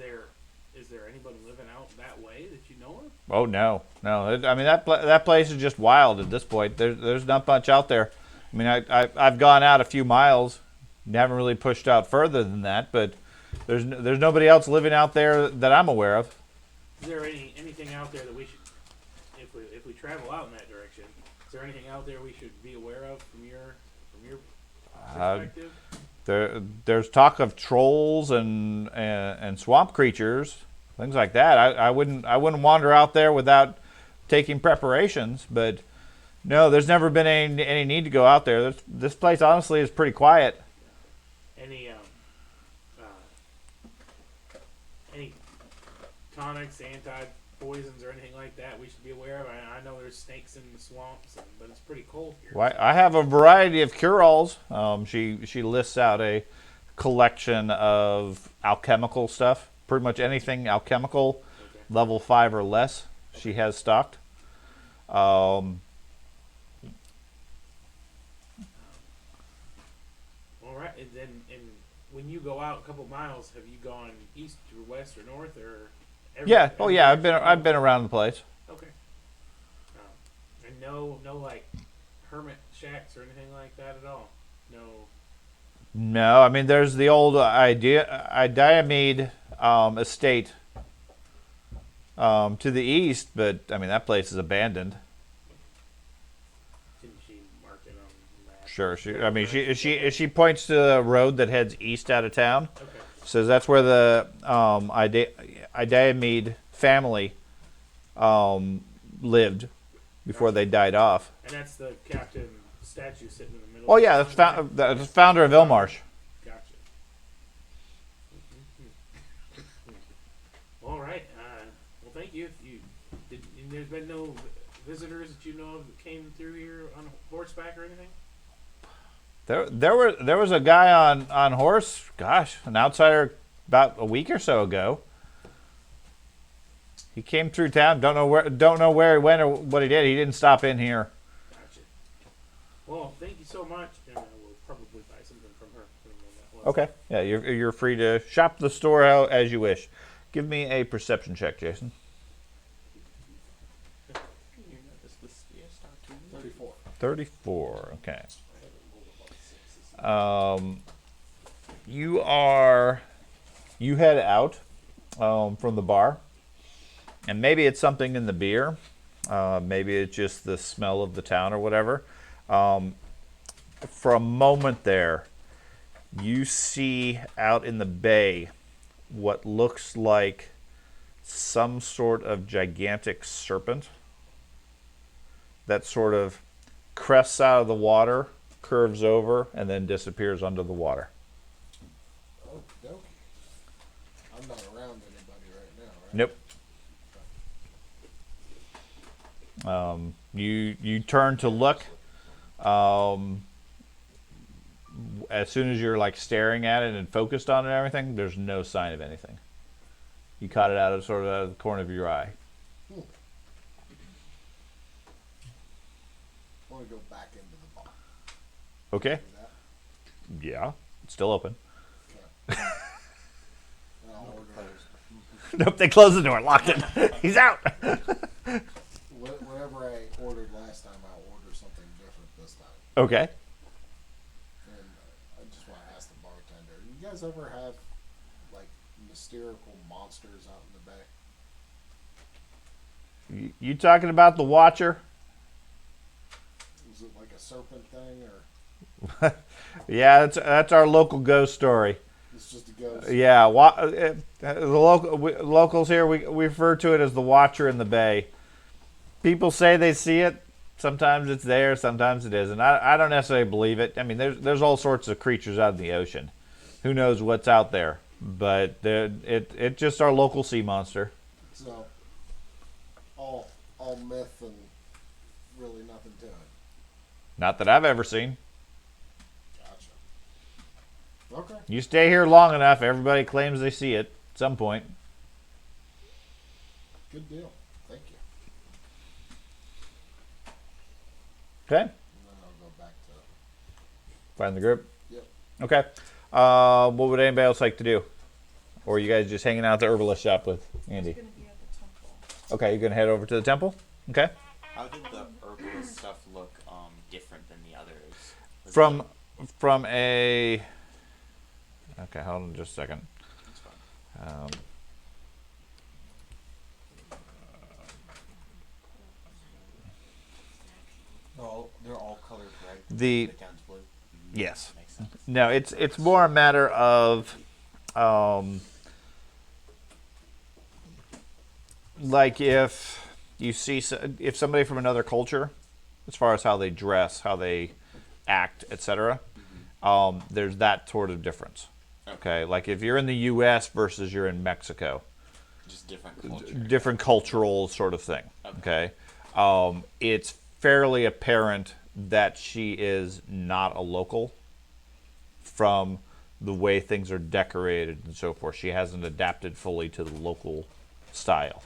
there anybody living out that way that you know of? Oh no. I mean that place is just wild at this point. There's not much out there. I mean I've gone out a few miles, haven't really pushed out further than that, but there's nobody else living out there that I'm aware of. Is there anything out there that we should if we travel out in that direction, is there anything out there we should be aware of from your perspective? There's talk of trolls and swamp creatures, things like that. I wouldn't wander out there without taking preparations. But no, there's never been any need to go out there. This place honestly is pretty quiet. Any tonics, anti-poisons, or anything like that we should be aware of? I know there's snakes in the swamps, but it's pretty cold here. Well, I have a variety of cure-alls. She lists out a collection of alchemical stuff. Pretty much anything alchemical, level 5 or less, she has stocked. All right, and when you go out a couple miles, have you gone east or west or north or? Yeah. Oh yeah. I've been around the place. Okay. And no like hermit shacks or anything like that at all. No. No, I mean there's the old Idiamede estate to the east, but I mean that place is abandoned. Didn't she mark it on the map? Sure. She points to the road that heads east out of town. Okay. Says that's where the Idiamede family lived before they died off. And that's the captain statue sitting in the middle. Oh yeah, that's the founder of Ilmarsh. Gotcha. All right. Well, thank you. And there's been no visitors that you know of that came through here on horseback or anything? There was a guy on horse, gosh, an outsider about a week or so ago. He came through town. Don't know where he went or what he did. He didn't stop in here. Gotcha. Well, thank you so much, and I will probably buy something from her. Okay. Yeah, you're free to shop the store as you wish. Give me a perception check, Jason. 34. 34. Okay. You head out from the bar, and maybe it's something in the beer, maybe it's just the smell of the town or whatever. For a moment there, you see out in the bay what looks like some sort of gigantic serpent that sort of crests out of the water, curves over, and then disappears under the water. Okie dokie. I'm not around anybody right now, right? Nope. You turn to look. As soon as you're like staring at it and focused on it and everything, there's no sign of anything. You caught it out of the corner of your eye. I want to go back into the bar. Okay. Yeah, it's still open. Okay. I'll order Nope, they closed the door, locked it. He's out. whatever I ordered last time, I'll order something different this time. Okay. And I just want to ask the bartender, you guys ever have like mystical monsters out in the bay? You talking about the Watcher? Is it like a serpent thing or? Yeah, that's our local ghost story. It's just a ghost. Yeah, the locals here we refer to it as the Watcher in the Bay. People say they see it. Sometimes it's there, sometimes it isn't. I don't necessarily believe it. I mean, there's all sorts of creatures out in the ocean. Who knows what's out there? But it's just our local sea monster. So, all myth and really nothing to it. Not that I've ever seen. Gotcha. Okay. You stay here long enough, everybody claims they see it at some point. Good deal. Thank you. Okay. And then I'll go back to. Find the group. Yep. Okay. What would anybody else like to do? Or are you guys just hanging out at the herbalist shop with Andy? It's gonna be at the temple. Okay, you're gonna head over to the temple. Okay. How did the herbalist stuff look different than the others? From a. Okay, hold on just a second. That's fine. right? The town's blue. yes. Makes sense. No, it's more a matter of like if you see if somebody from another culture, as far as how they dress, how they act, etc. There's that sort of difference. Okay, like if you're in the U.S. versus you're in Mexico, Just different culture. different cultural sort of thing. Okay, it's fairly apparent that she is not a local from the way things are decorated and so forth. She hasn't adapted fully to the local style.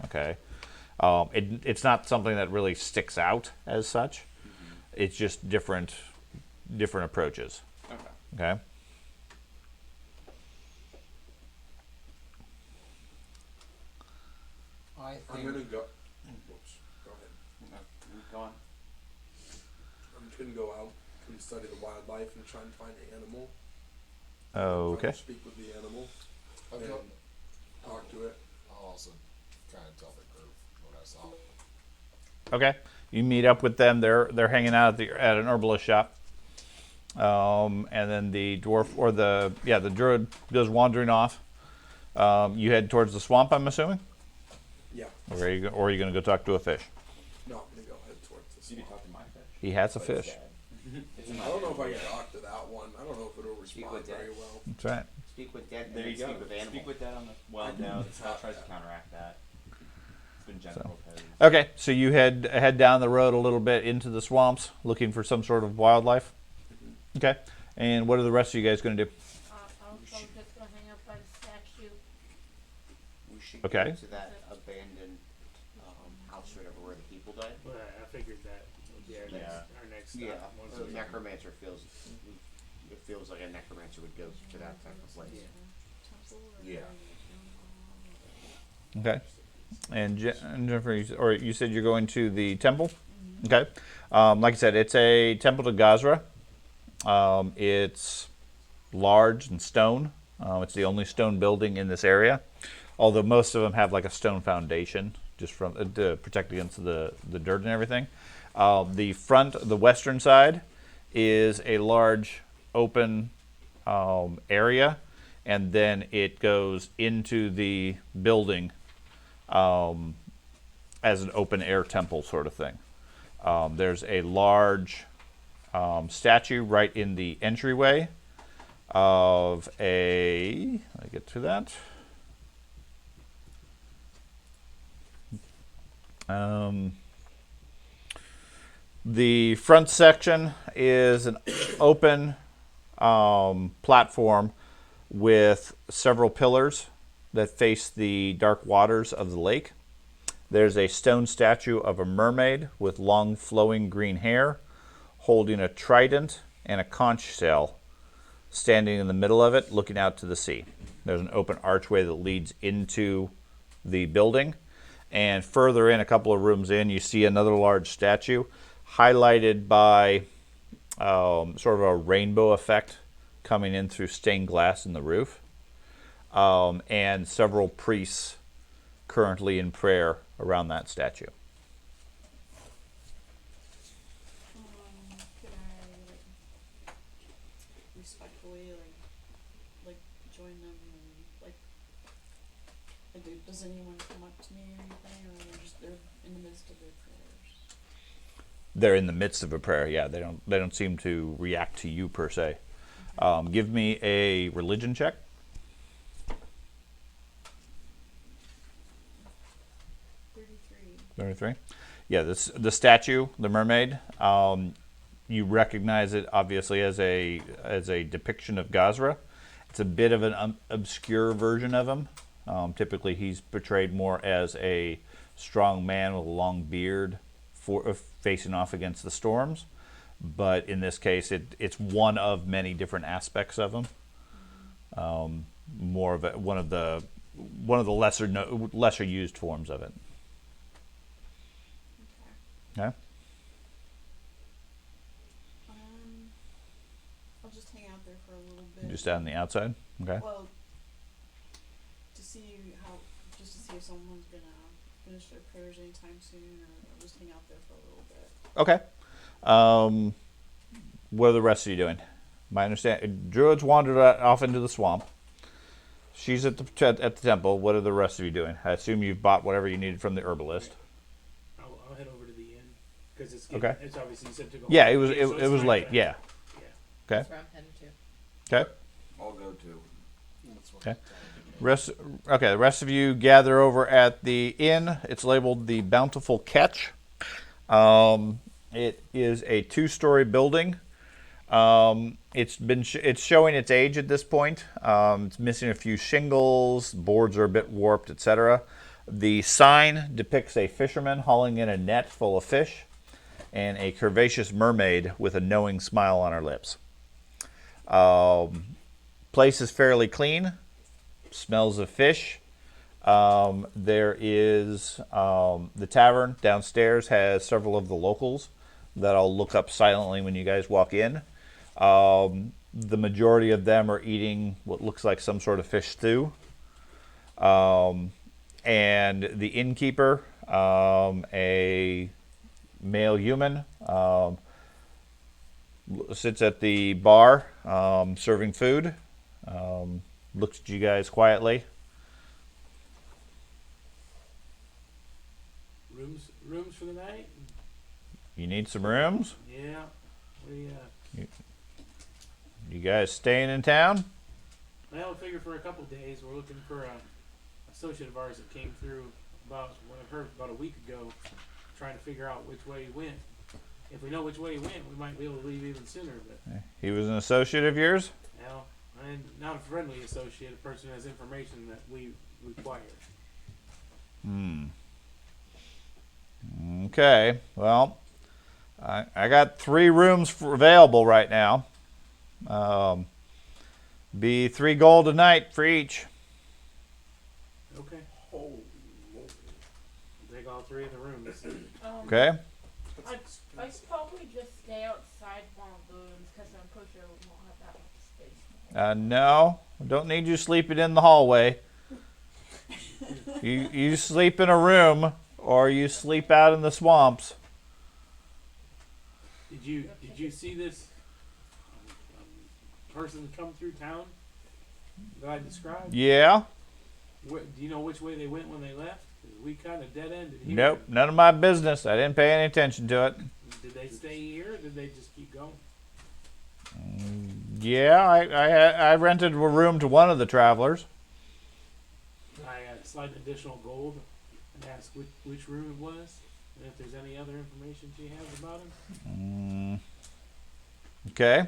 Okay, it's not something that really sticks out as such. It's just different approaches. Okay. I'm gonna go. Whoops. Go ahead. Go on. I'm just gonna go out and study the wildlife and try and find an animal. Okay. Try to speak with the animal and talk to it. I'll also try and tell the group what I saw. Okay. You meet up with them. They're hanging out at an herbalist shop. And then the dwarf or the druid goes wandering off. You head towards the swamp, I'm assuming. Yeah. Or are you going to go talk to a fish? No, I'm gonna go head towards this. You can talk to my fish. He has a fish. I don't know if I can talk to that one. I don't know if it'll respond with very Dad. well. That's right. Speak with dead. There you go. Speak with animal. Speak with that on the. Well, no, the spell tries to counteract that. It's been general pose. Okay, so you head down the road a little bit into the swamps, looking for some sort of wildlife. Okay, and what are the rest of you guys going to do? I'm just gonna hang out by the statue. We should Okay. go to that abandoned house or whatever where the people died. Well, I figured that would be our next Yeah. stop. Once So we- necromancer feels. It feels like a necromancer would go to that type of place. Yeah. Okay, and Jennifer, you said you're going to the temple. Okay, like I said, it's a temple to Gazra. It's large and stone. It's the only stone building in this area, although most of them have like a stone foundation just from to protect against the dirt and everything. The western side is a large open area, and then it goes into the building as an open air temple sort of thing. There's a large statue right in the entryway of a. Let me get to that. The front section is an open platform with several pillars that face the dark waters of the lake. There's a stone statue of a mermaid with long flowing green hair holding a trident and a conch shell standing in the middle of it looking out to the sea. There's an open archway that leads into the building, and further in, a couple of rooms in, you see another large statue highlighted by sort of a rainbow effect coming in through stained glass in the roof, and several priests currently in prayer around that statue. Could I respectfully like join them and does anyone come up to me or anything, or they're in the midst of their prayers? They're in the midst of a prayer. Yeah, they don't seem to react to you per se. Give me a religion check. 33. Yeah, the statue, the mermaid. You recognize it obviously as a depiction of Gazra. It's a bit of an obscure version of him. Typically, he's portrayed more as a strong man with a long beard, facing off against the storms. But in this case, it's one of many different aspects of him. More of one of the lesser used forms of it. Okay. I'll just hang out there for a little bit. Just out on the outside. Okay. Well, to see if someone's gonna finish their prayers anytime soon, or I'll just hang out there for a little bit. Okay. What are the rest of you doing? My understanding, Druid's wandered off into the swamp. She's at the temple. What are the rest of you doing? I assume you've bought whatever you needed from the herbalist. I'll head over to the inn because it's Okay. It's obviously you said to go. Yeah, home. it was So it it's was fine late. then. Yeah. Yeah. Okay. That's where I'm heading to. Okay. I'll go too. Okay. The rest of you gather over at the inn. It's labeled the Bountiful Catch. It is a 2-story building. It's showing its age at this point. It's missing a few shingles. Boards are a bit warped, etc. The sign depicts a fisherman hauling in a net full of fish, and a curvaceous mermaid with a knowing smile on her lips. Place is fairly clean. Smells of fish. There is the tavern downstairs has several of the locals that I'll look up silently when you guys walk in. The majority of them are eating what looks like some sort of fish stew. And the innkeeper, a male human, sits at the bar serving food. Looks at you guys quietly. Rooms for the night. You need some rooms? Yeah. You guys staying in town? Well, I figure for a couple days we're looking for a associate of ours that came through about what I've heard about a week ago, trying to figure out which way he went. If we know which way he went, we might be able to leave even sooner. But He was an associate of yours? well, I'm not a friendly associate, a person who has information that we require. Okay. Well, I got 3 rooms available right now. Be 3 gold a night for each. Okay. Holy moly. I'll take all 3 of the rooms. Okay. I should probably just stay outside one of the rooms because I'm pretty sure we won't have that much space. No, don't need you sleeping in the hallway. You sleep in a room, or you sleep out in the swamps. Did you see this person come through town that I described? Yeah. Do you know which way they went when they left? 'Cause we kind of dead ended here. Nope, none of my business. I didn't pay any attention to it. Did they stay here, or did they just keep going? Yeah, I rented a room to one of the travelers. I slide an additional gold and ask which room it was, and if there's any other information she has about him. Okay.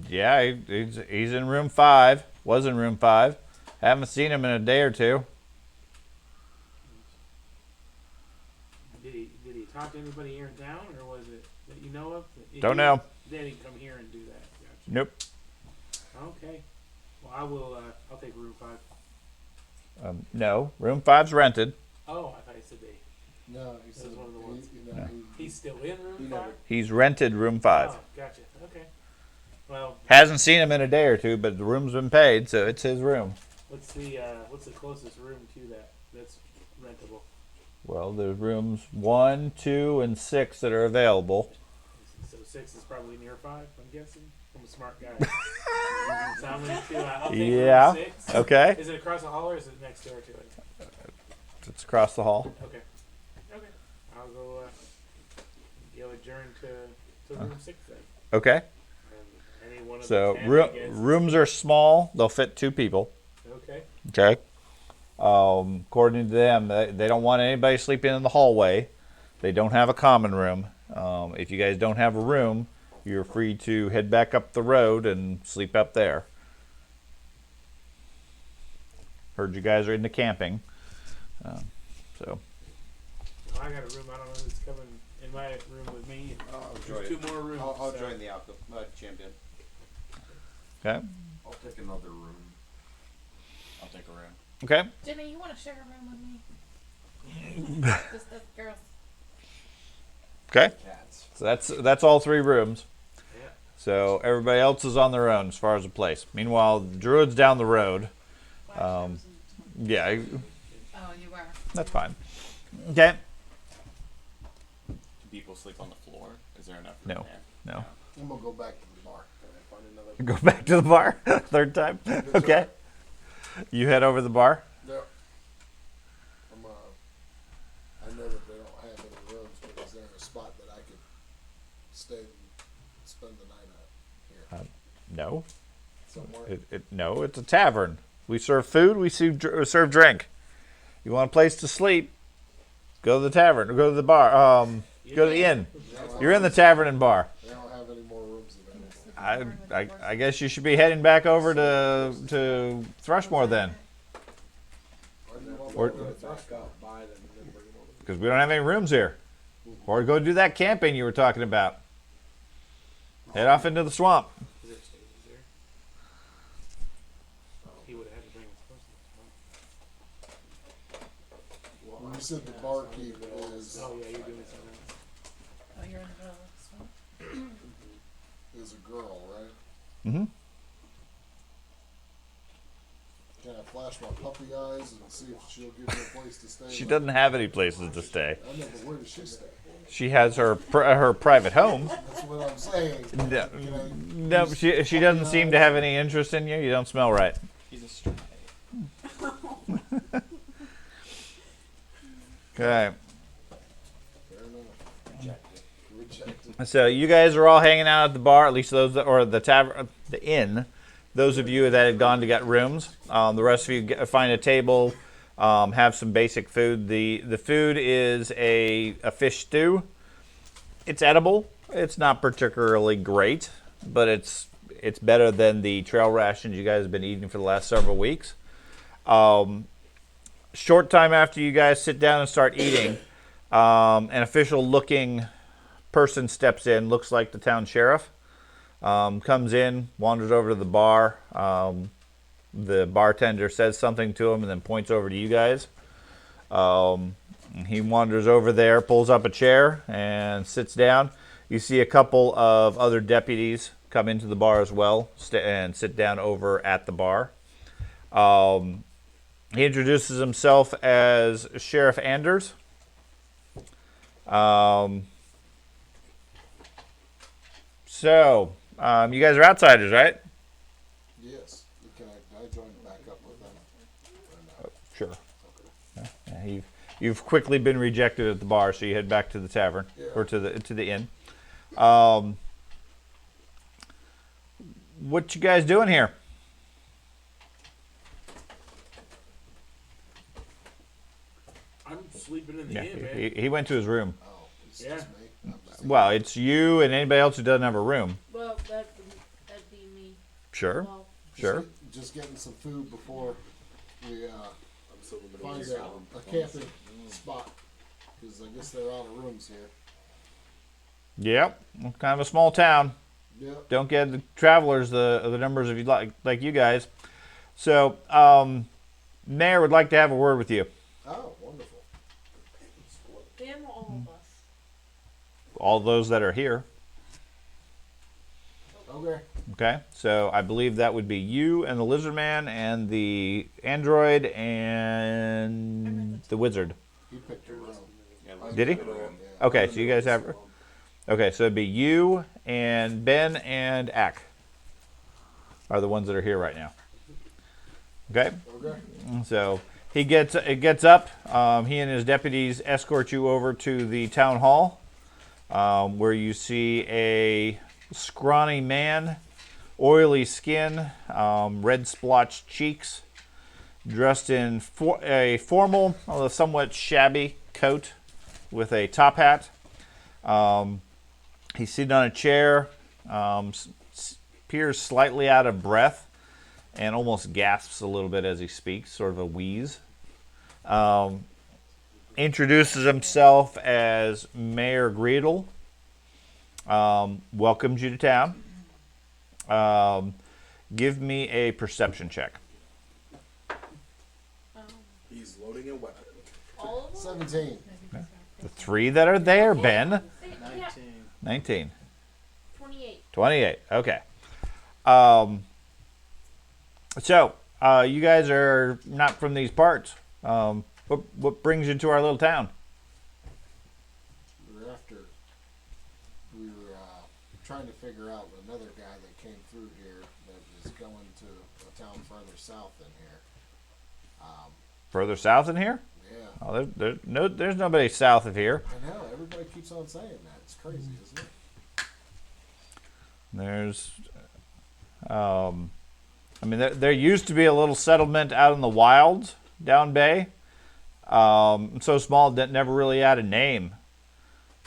Yeah, he's in room 5. Was in room 5. Haven't seen him in a day or 2. Did he talk to anybody here in town, or was it that you know of? Don't know. They didn't come here and do that. Gotcha. Nope. Okay. Well, I will. I'll take room 5. No, room 5's rented. Oh, I thought you said they. No, he This said is one of the ones. no, He's still in room He 5. never- He's rented room 5. Oh, gotcha. Okay. Well, Hasn't seen him in a day or 2, but the room's been paid, so it's his room. what's the closest room to that's rentable? Well, there's rooms 1, 2, and 6 that are available. So 6 is probably near 5. I'm guessing. I'm a smart guy. So I'm gonna do. I'll take Yeah. room 6. Okay. Is it across the hall or is it next door to it? It's across the hall. Okay. Okay. I'll go. Adjourn to room 6 then. Okay. And any one of So the 10, I guess. rooms are small. They'll fit 2 people. Okay. Okay. According to them, they don't want anybody sleeping in the hallway. They don't have a common room. If you guys don't have a room, you're free to head back up the road and sleep up there. Heard you guys are into camping. So. Well, I got a room. I don't know who's coming in my room with me. I'll There's 2 more rooms. I'll so- join the champion. Okay. I'll take another room. I'll take a room. Okay. Jimmy, you want to share a room with me? Just the girls. Okay. Cats. So that's all 3 rooms. Yeah. So everybody else is on their own as far as the place. Meanwhile, the druid's down the road. Yeah, Oh, you were. that's fine. Okay. people sleep on the floor? Is there enough No. room there? No. I'm gonna go back to the bar. Can I find another? Go back to the bar. Third time. Okay. You head over to the bar. No. I know that they don't have any rooms, but is there a spot that I could stay and spend the night at here? No. Somewhere? No, it's a tavern. We serve food. We serve drink. You want a place to sleep? Go to the tavern. Or go to the bar. Go to the inn. You're in the tavern and bar. They don't have any more rooms available. I guess you should be heading back over to Thrushmore then, Why do you want Or- me to back out, buy them, and then bring them over? because we don't have any rooms here. Or go do that camping you were talking about. Head off into the swamp. Is there stages there? He would have had to bring us close to When you said the barkeep is Oh yeah, you're doing something. Oh, you're in the middle of this one. is a girl, right? Mm-hmm. Can I flash my puppy eyes and see if she'll give me a place to stay? She doesn't have any places to stay. I know, but where does she stay? She has her private home. That's what I'm saying. No, Can I no, she doesn't seem to have any interest in you. You don't smell right. He's a stray. Okay. Fair enough. Rejected. So you guys are all hanging out at the bar, at least those that, or the tavern, the inn. Those of you that had gone to get rooms. The rest of you find a table, have some basic food. The food is a fish stew. It's edible. It's not particularly great, but it's better than the trail rations you guys have been eating for the last several weeks. Short time after you guys sit down and start eating, an official-looking person steps in, looks like the town sheriff, comes in, wanders over to the bar. The bartender says something to him and then points over to you guys. He wanders over there, pulls up a chair, and sits down. You see a couple of other deputies come into the bar as well and sit down over at the bar. He introduces himself as Sheriff Anders. You guys are outsiders, right? Yes. Can I join back up with them? Or no? Sure. Yeah, you've quickly been rejected at the bar, so you head back to the tavern or to the inn. What you guys doing here? I'm sleeping in the inn, man. He went to his room. Oh, it's Yeah. just me. I'm just Well, it's you and anybody else who doesn't have a room. Well, that'd be me. Sure, Well, sure. Just getting some food before we I'm still in the middle find of the a camping spot. Because I guess they're out of rooms here. Yep, kind of a small town. Yep. Don't get the travelers the numbers of you like you guys. So, Mayor would like to have a word with you. Oh, wonderful. him or all of us? All those that are here. Okay. Okay, so I believe that would be you and the lizard man and the android and the wizard. He picked a room. Did he? Okay, so you guys have. Okay, so it'd be you and Ben and Ack are the ones that are here right now. Okay, Okay. so he gets up. He and his deputies escort you over to the town hall, where you see a scrawny man, oily skin, red splotched cheeks, dressed in a formal, although somewhat shabby coat with a top hat. He's sitting on a chair, appears slightly out of breath, and almost gasps a little bit as he speaks, sort of a wheeze. Introduces himself as Mayor Greedle. Welcomes you to town. Give me a perception check. He's loading a weapon. All of them? 17. The three that are there, Ben. Yeah, 19. 28. 28. Okay. So, you guys are not from these parts. What brings you to our little town? We're after trying to figure out another guy that came through here that is going to a town further south than here. Further south in here? Yeah. Oh, there's nobody south of here. I know. Everybody keeps on saying that. It's crazy, isn't it? There's, I mean, there used to be a little settlement out in the wilds down bay. So small that never really had a name.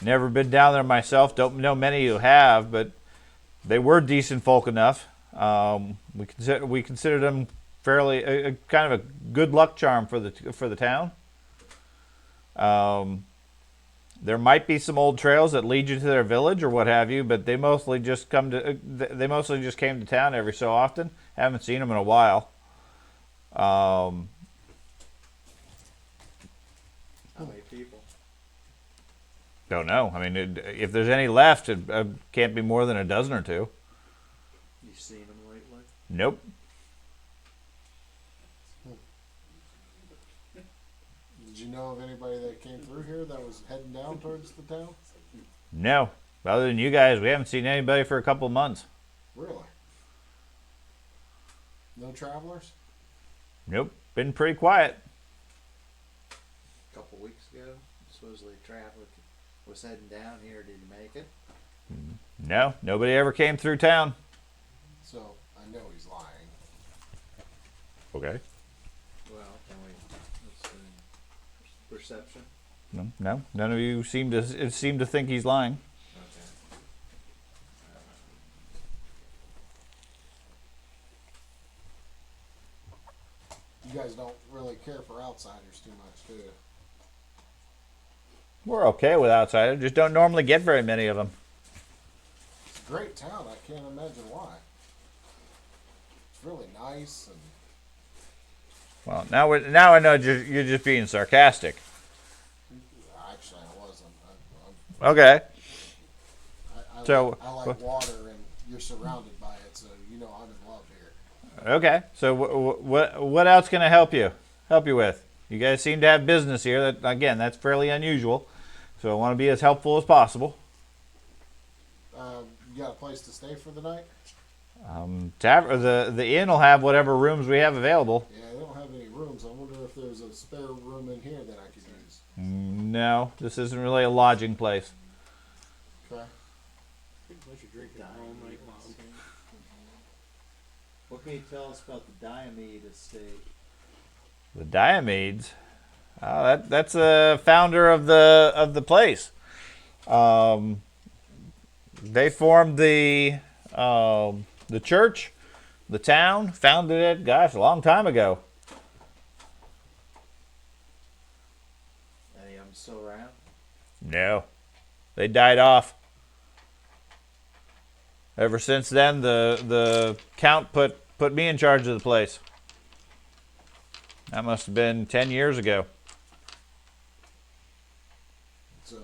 Never been down there myself. Don't know many who have, but they were decent folk enough. We considered them fairly kind of a good luck charm for the town. There might be some old trails that lead you to their village or what have you, but they mostly just came to town every so often. Haven't seen them in a while. How many people? Don't know. I mean, if there's any left, it can't be more than a dozen or two. You seen them lately? Nope. Did you know of anybody that came through here that was heading down towards the town? No. Other than you guys, we haven't seen anybody for a couple of months. Really? No travelers? Nope. Been pretty quiet. A couple weeks ago, supposedly a traveler was heading down here. Did he make it? No. Nobody ever came through town. So I know he's lying. Okay. Well, can we? Let's see. Perception. No. None of you seem to think he's lying. Okay. You guys don't really care for outsiders too much, do you? We're okay with outsiders. Just don't normally get very many of them. It's a great town. I can't imagine why. It's really nice and. Well, now I know you're just being sarcastic. Actually, I wasn't. Okay. I like water, and you're surrounded by it, so you know I'm in love here. Okay. So what else can I help you with? You guys seem to have business here. That's fairly unusual. So I want to be as helpful as possible. You got a place to stay for the night? The inn will have whatever rooms we have available. Yeah, they don't have any rooms. I wonder if there's a spare room in here that I could use. No, this isn't really a lodging place. Okay. I think unless you're drinking all night long. What can you tell us about the Diomede estate? The Diomedes. That's a founder of the place. They formed the church, the town, founded it. Gosh, a long time ago. Any of them still around? No, they died off. Ever since then, the count put me in charge of the place. That must have been 10 years ago. So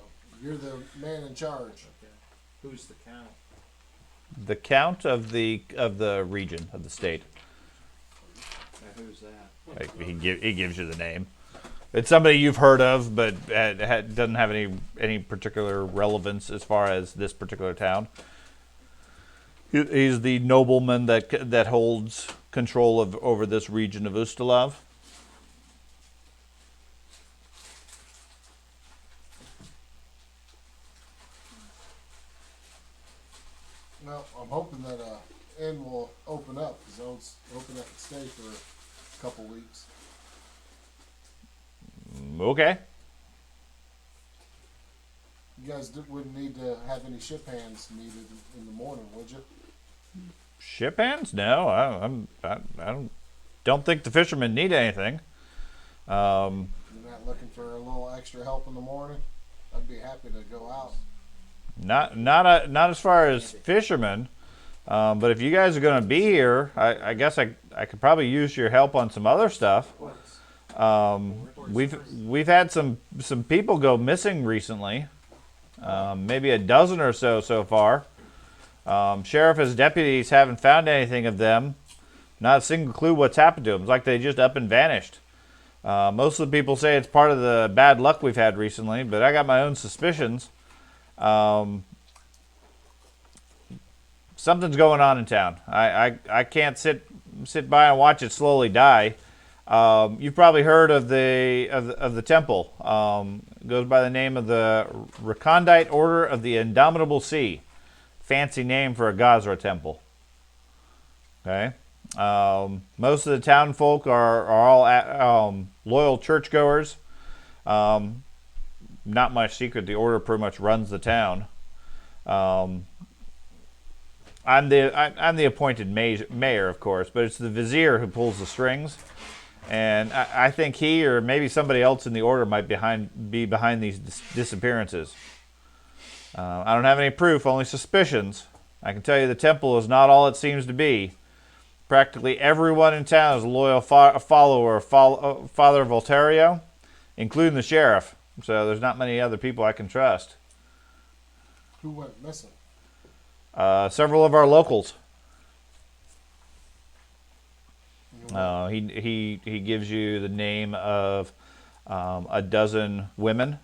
you're the man in charge. Okay. Who's the count? The count of the region of the state. Now, who's that? He gives you the name. It's somebody you've heard of, but doesn't have any particular relevance as far as this particular town. He's the nobleman that holds control over this region of Ustalav. Well, I'm hoping that inn will open up, because I was hoping I could stay for a couple weeks. Okay. You guys wouldn't need to have any ship hands needed in the morning, would you? Ship hands? No, I don't think the fishermen need anything. You're not looking for a little extra help in the morning? I'd be happy to go out. Not as far as fishermen, but if you guys are going to be here, I guess I could probably use your help on some other stuff. We've had some people go missing recently, maybe a dozen or so far. Sheriff's deputies haven't found anything of them. Not a single clue what's happened to them. It's like they just up and vanished. Most of the people say it's part of the bad luck we've had recently, but I got my own suspicions. something's going on in town. I can't sit by and watch it slowly die. You've probably heard of the temple. Goes by the name of the Recondite Order of the Indomitable Sea. Fancy name for a Gazra temple. Okay. Most of the town folk are all loyal churchgoers. Not much secret. The order pretty much runs the town. I'm the appointed mayor, of course, but it's the vizier who pulls the strings, and I think he or maybe somebody else in the order might be behind these disappearances. I don't have any proof, only suspicions. I can tell you the temple is not all it seems to be. Practically everyone in town is a loyal follower of Father Voltario, including the sheriff. So there's not many other people I can trust. Who went missing? Several of our locals. He gives you the name of a dozen women,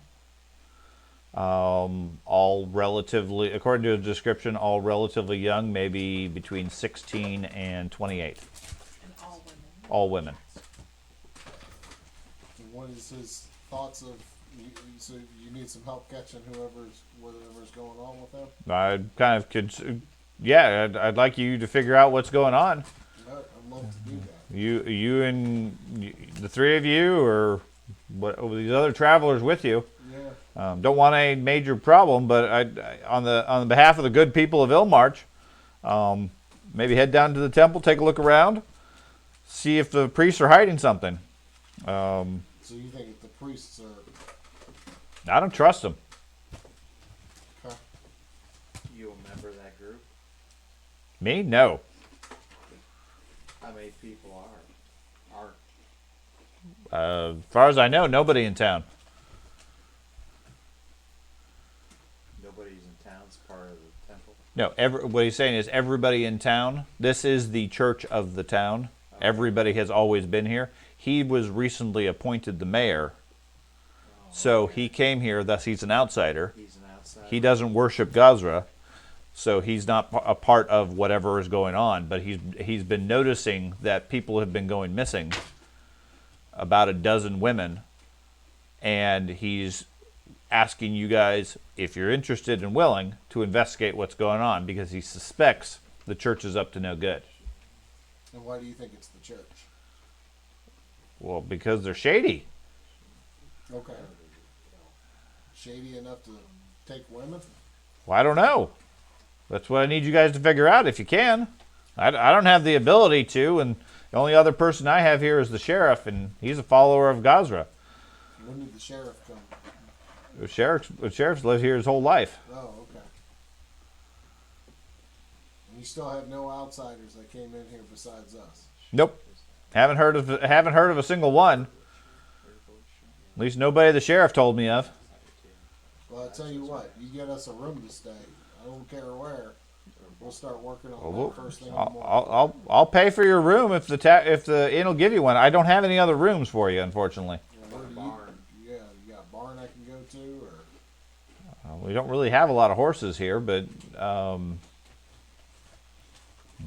all relatively, according to the description, all relatively young, maybe between 16 and 28. And all women. All women. And what is his thoughts of? So you need some help catching whatever's going on with them? I kind of could, yeah. I'd like you to figure out what's going on. I'd love to do that. You and the three of you, or what? These other travelers with you. Yeah. Don't want a major problem, but on the behalf of the good people of Ilmarch, maybe head down to the temple, take a look around, see if the priests are hiding something. So you think if the priests are? I don't trust them. Huh? You a member of that group? Me? No. How many people are? As far as I know, nobody in town. Nobody's in town's part of the temple? No, what he's saying is everybody in town. This is the church of the town. Okay. Everybody has always been here. He was recently appointed the mayor. So he came here, thus he's an outsider. He's an outsider. He doesn't worship Gazra, so he's not a part of whatever is going on. But he's been noticing that people have been going missing, about a dozen women, and he's asking you guys, if you're interested and willing, to investigate what's going on, because he suspects the church is up to no good. And why do you think it's the church? Well, because they're shady. Okay. Shady enough to take women? Well, I don't know. That's what I need you guys to figure out if you can. I don't have the ability to, and the only other person I have here is the sheriff, and he's a follower of Gazra. When did the sheriff come? The sheriff's lived here his whole life. Oh, okay. And you still have no outsiders that came in here besides us? Nope. Haven't heard of a single one. At least nobody the sheriff told me of. Well, I tell you what, you get us a room to stay. I don't care where. We'll start working on that first thing in the morning. I'll pay for your room if the inn will give you one. I don't have any other rooms for you, unfortunately. You got a barn I can go to, or? We don't really have a lot of horses here, but no,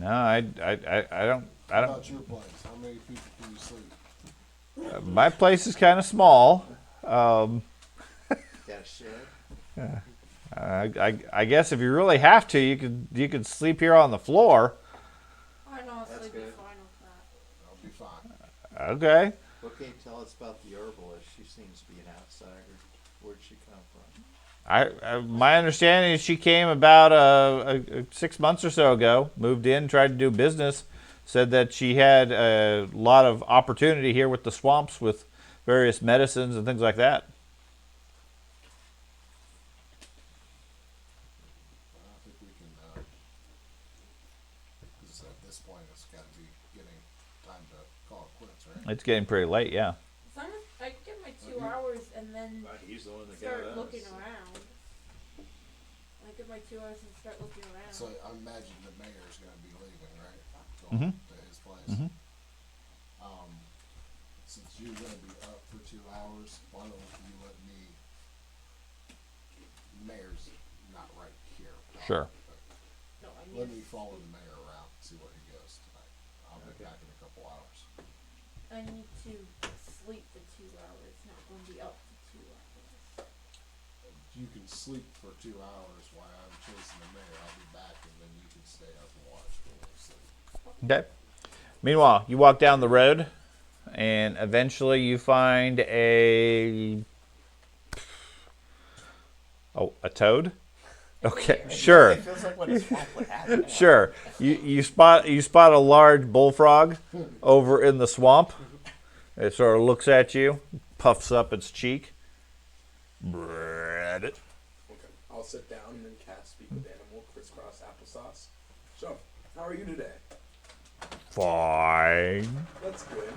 I don't. How about your place? How many people can you sleep? My place is kind of small. Got a shed? I guess if you really have to, you could sleep here on the floor. I know, That's I'd be good. fine with that. That'll be fine. Okay. What can you tell us about the herbalist? She seems to be an outsider. Where'd she come from? My understanding is she came about 6 months or so ago, moved in, tried to do business, said that she had a lot of opportunity here with the swamps with various medicines and things like that. I think we can, because at this point it's got to be getting time to call it quits, right? It's getting pretty late, yeah. As long as I get my 2 hours and then He's the one that start got us. looking around. I get my 2 hours and start looking around. So I imagine the mayor's going to be leaving, right? Mhm. Going to his place. Mhm. Since you're going to be up for 2 hours, why don't you let me? The mayor's not right here. Sure. No, I let me follow the mayor around and see where he goes tonight. I'll be back in a couple hours. I need to sleep for 2 hours, not going to be up for 2 hours. You can sleep for 2 hours while I'm chasing the mayor. I'll be back, and then you can stay up and watch for me sleep. Okay. Meanwhile, you walk down the road, and eventually you find a toad. Okay, sure. It feels like what a swamp would have. Sure. You spot a large bullfrog over in the swamp. It sort of looks at you, puffs up its cheek. Bread it. Okay. I'll sit down and then cast Speak with Animal, crisscross applesauce. So, how are you today? Fine. That's good.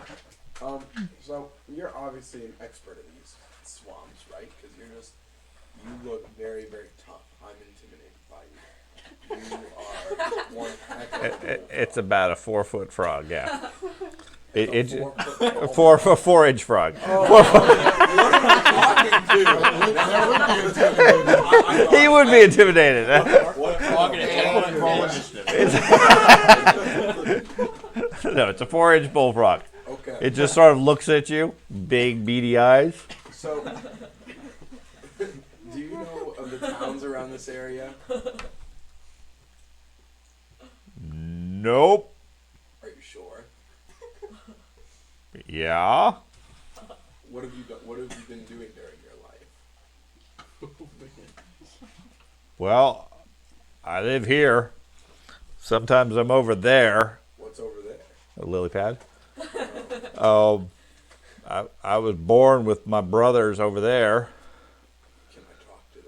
So you're obviously an expert in these swamps, right? Because you look very, very tough. I'm intimidated by you. You are one heck of a It's about a 4-foot frog, yeah. It's bull. a 4-inch frog. He would be intimidated. No, it's a 4-inch bullfrog. Okay. It just sort of looks at you, big beady eyes. So, do you know of the towns around this area? Nope. Are you sure? Yeah. What have you done? What have you been doing during your life? Well, I live here. Sometimes I'm over there. What's over there? A lily pad. I was born with my brothers over there. Can I talk to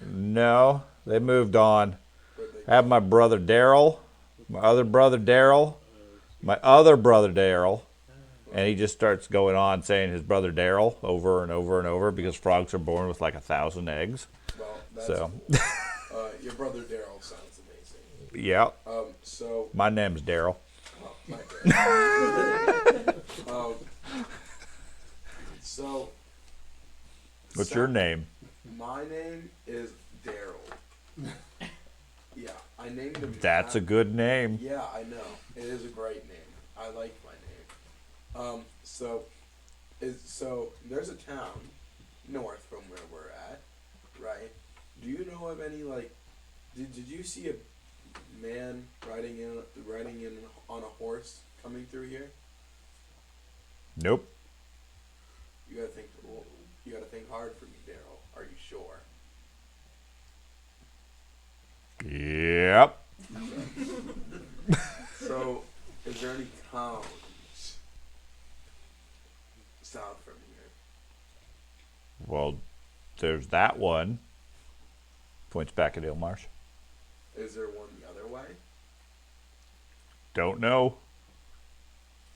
them? No, they moved on. Where'd they I have my brother Daryl, my other brother Daryl, my other brother Daryl, and he just starts going on saying his brother Daryl over and over and over because frogs are born with like 1,000 eggs. Well, that's So, cool. Your brother Daryl sounds amazing. yeah, So, my name's Daryl. my bad. So, What's your name? My name is Daryl. Yeah, I named him. That's a good name. Yeah, I know. It is a great name. I like my name. So there's a town north from where we're at, right? Do you know of any did you see a man riding in on a horse coming through here? Nope. You gotta think hard for me, Daryl. Are you sure? Yep. So, is there any towns south from here? Well, there's that one. Points back at Ilmarsh. Is there one the other way? Don't know.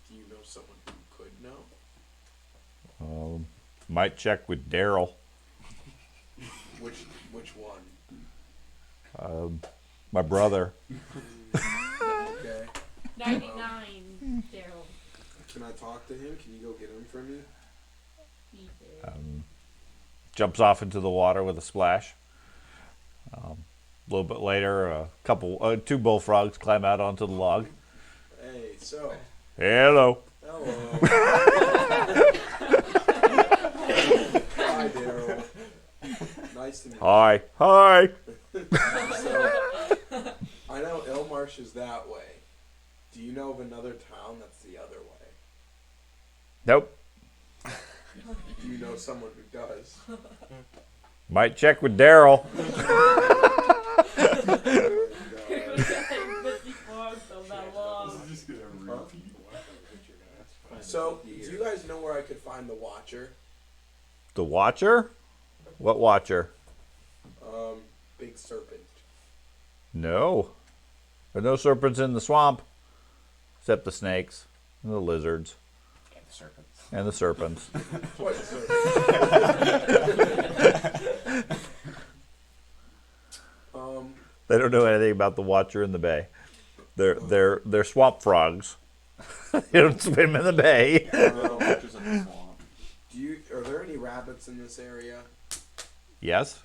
Do you know someone who could know? Might check with Daryl. Which one? My brother. Okay. 99, Daryl. Can I talk to him? Can you go get him for me? He did. Jumps off into the water with a splash. A little bit later, two bullfrogs climb out onto the log. Hey, so. Hello. Hello. Hi, Daryl. Nice to meet you. Hi. Hi. So, I know Ilmarsh is that way. Do you know of another town that's the other way? Nope. Do you know someone who does? Might check with Daryl. So, do you guys know where I could find the Watcher? The Watcher? What Watcher? Big serpent. No. There are no serpents in the swamp. Except the snakes and the lizards. And the serpents. And the serpents. What serpent? They don't know anything about the Watcher in the bay. They're swamp frogs. They don't swim in the bay. Watchers in the swamp. Are there any rabbits in this area? Yes.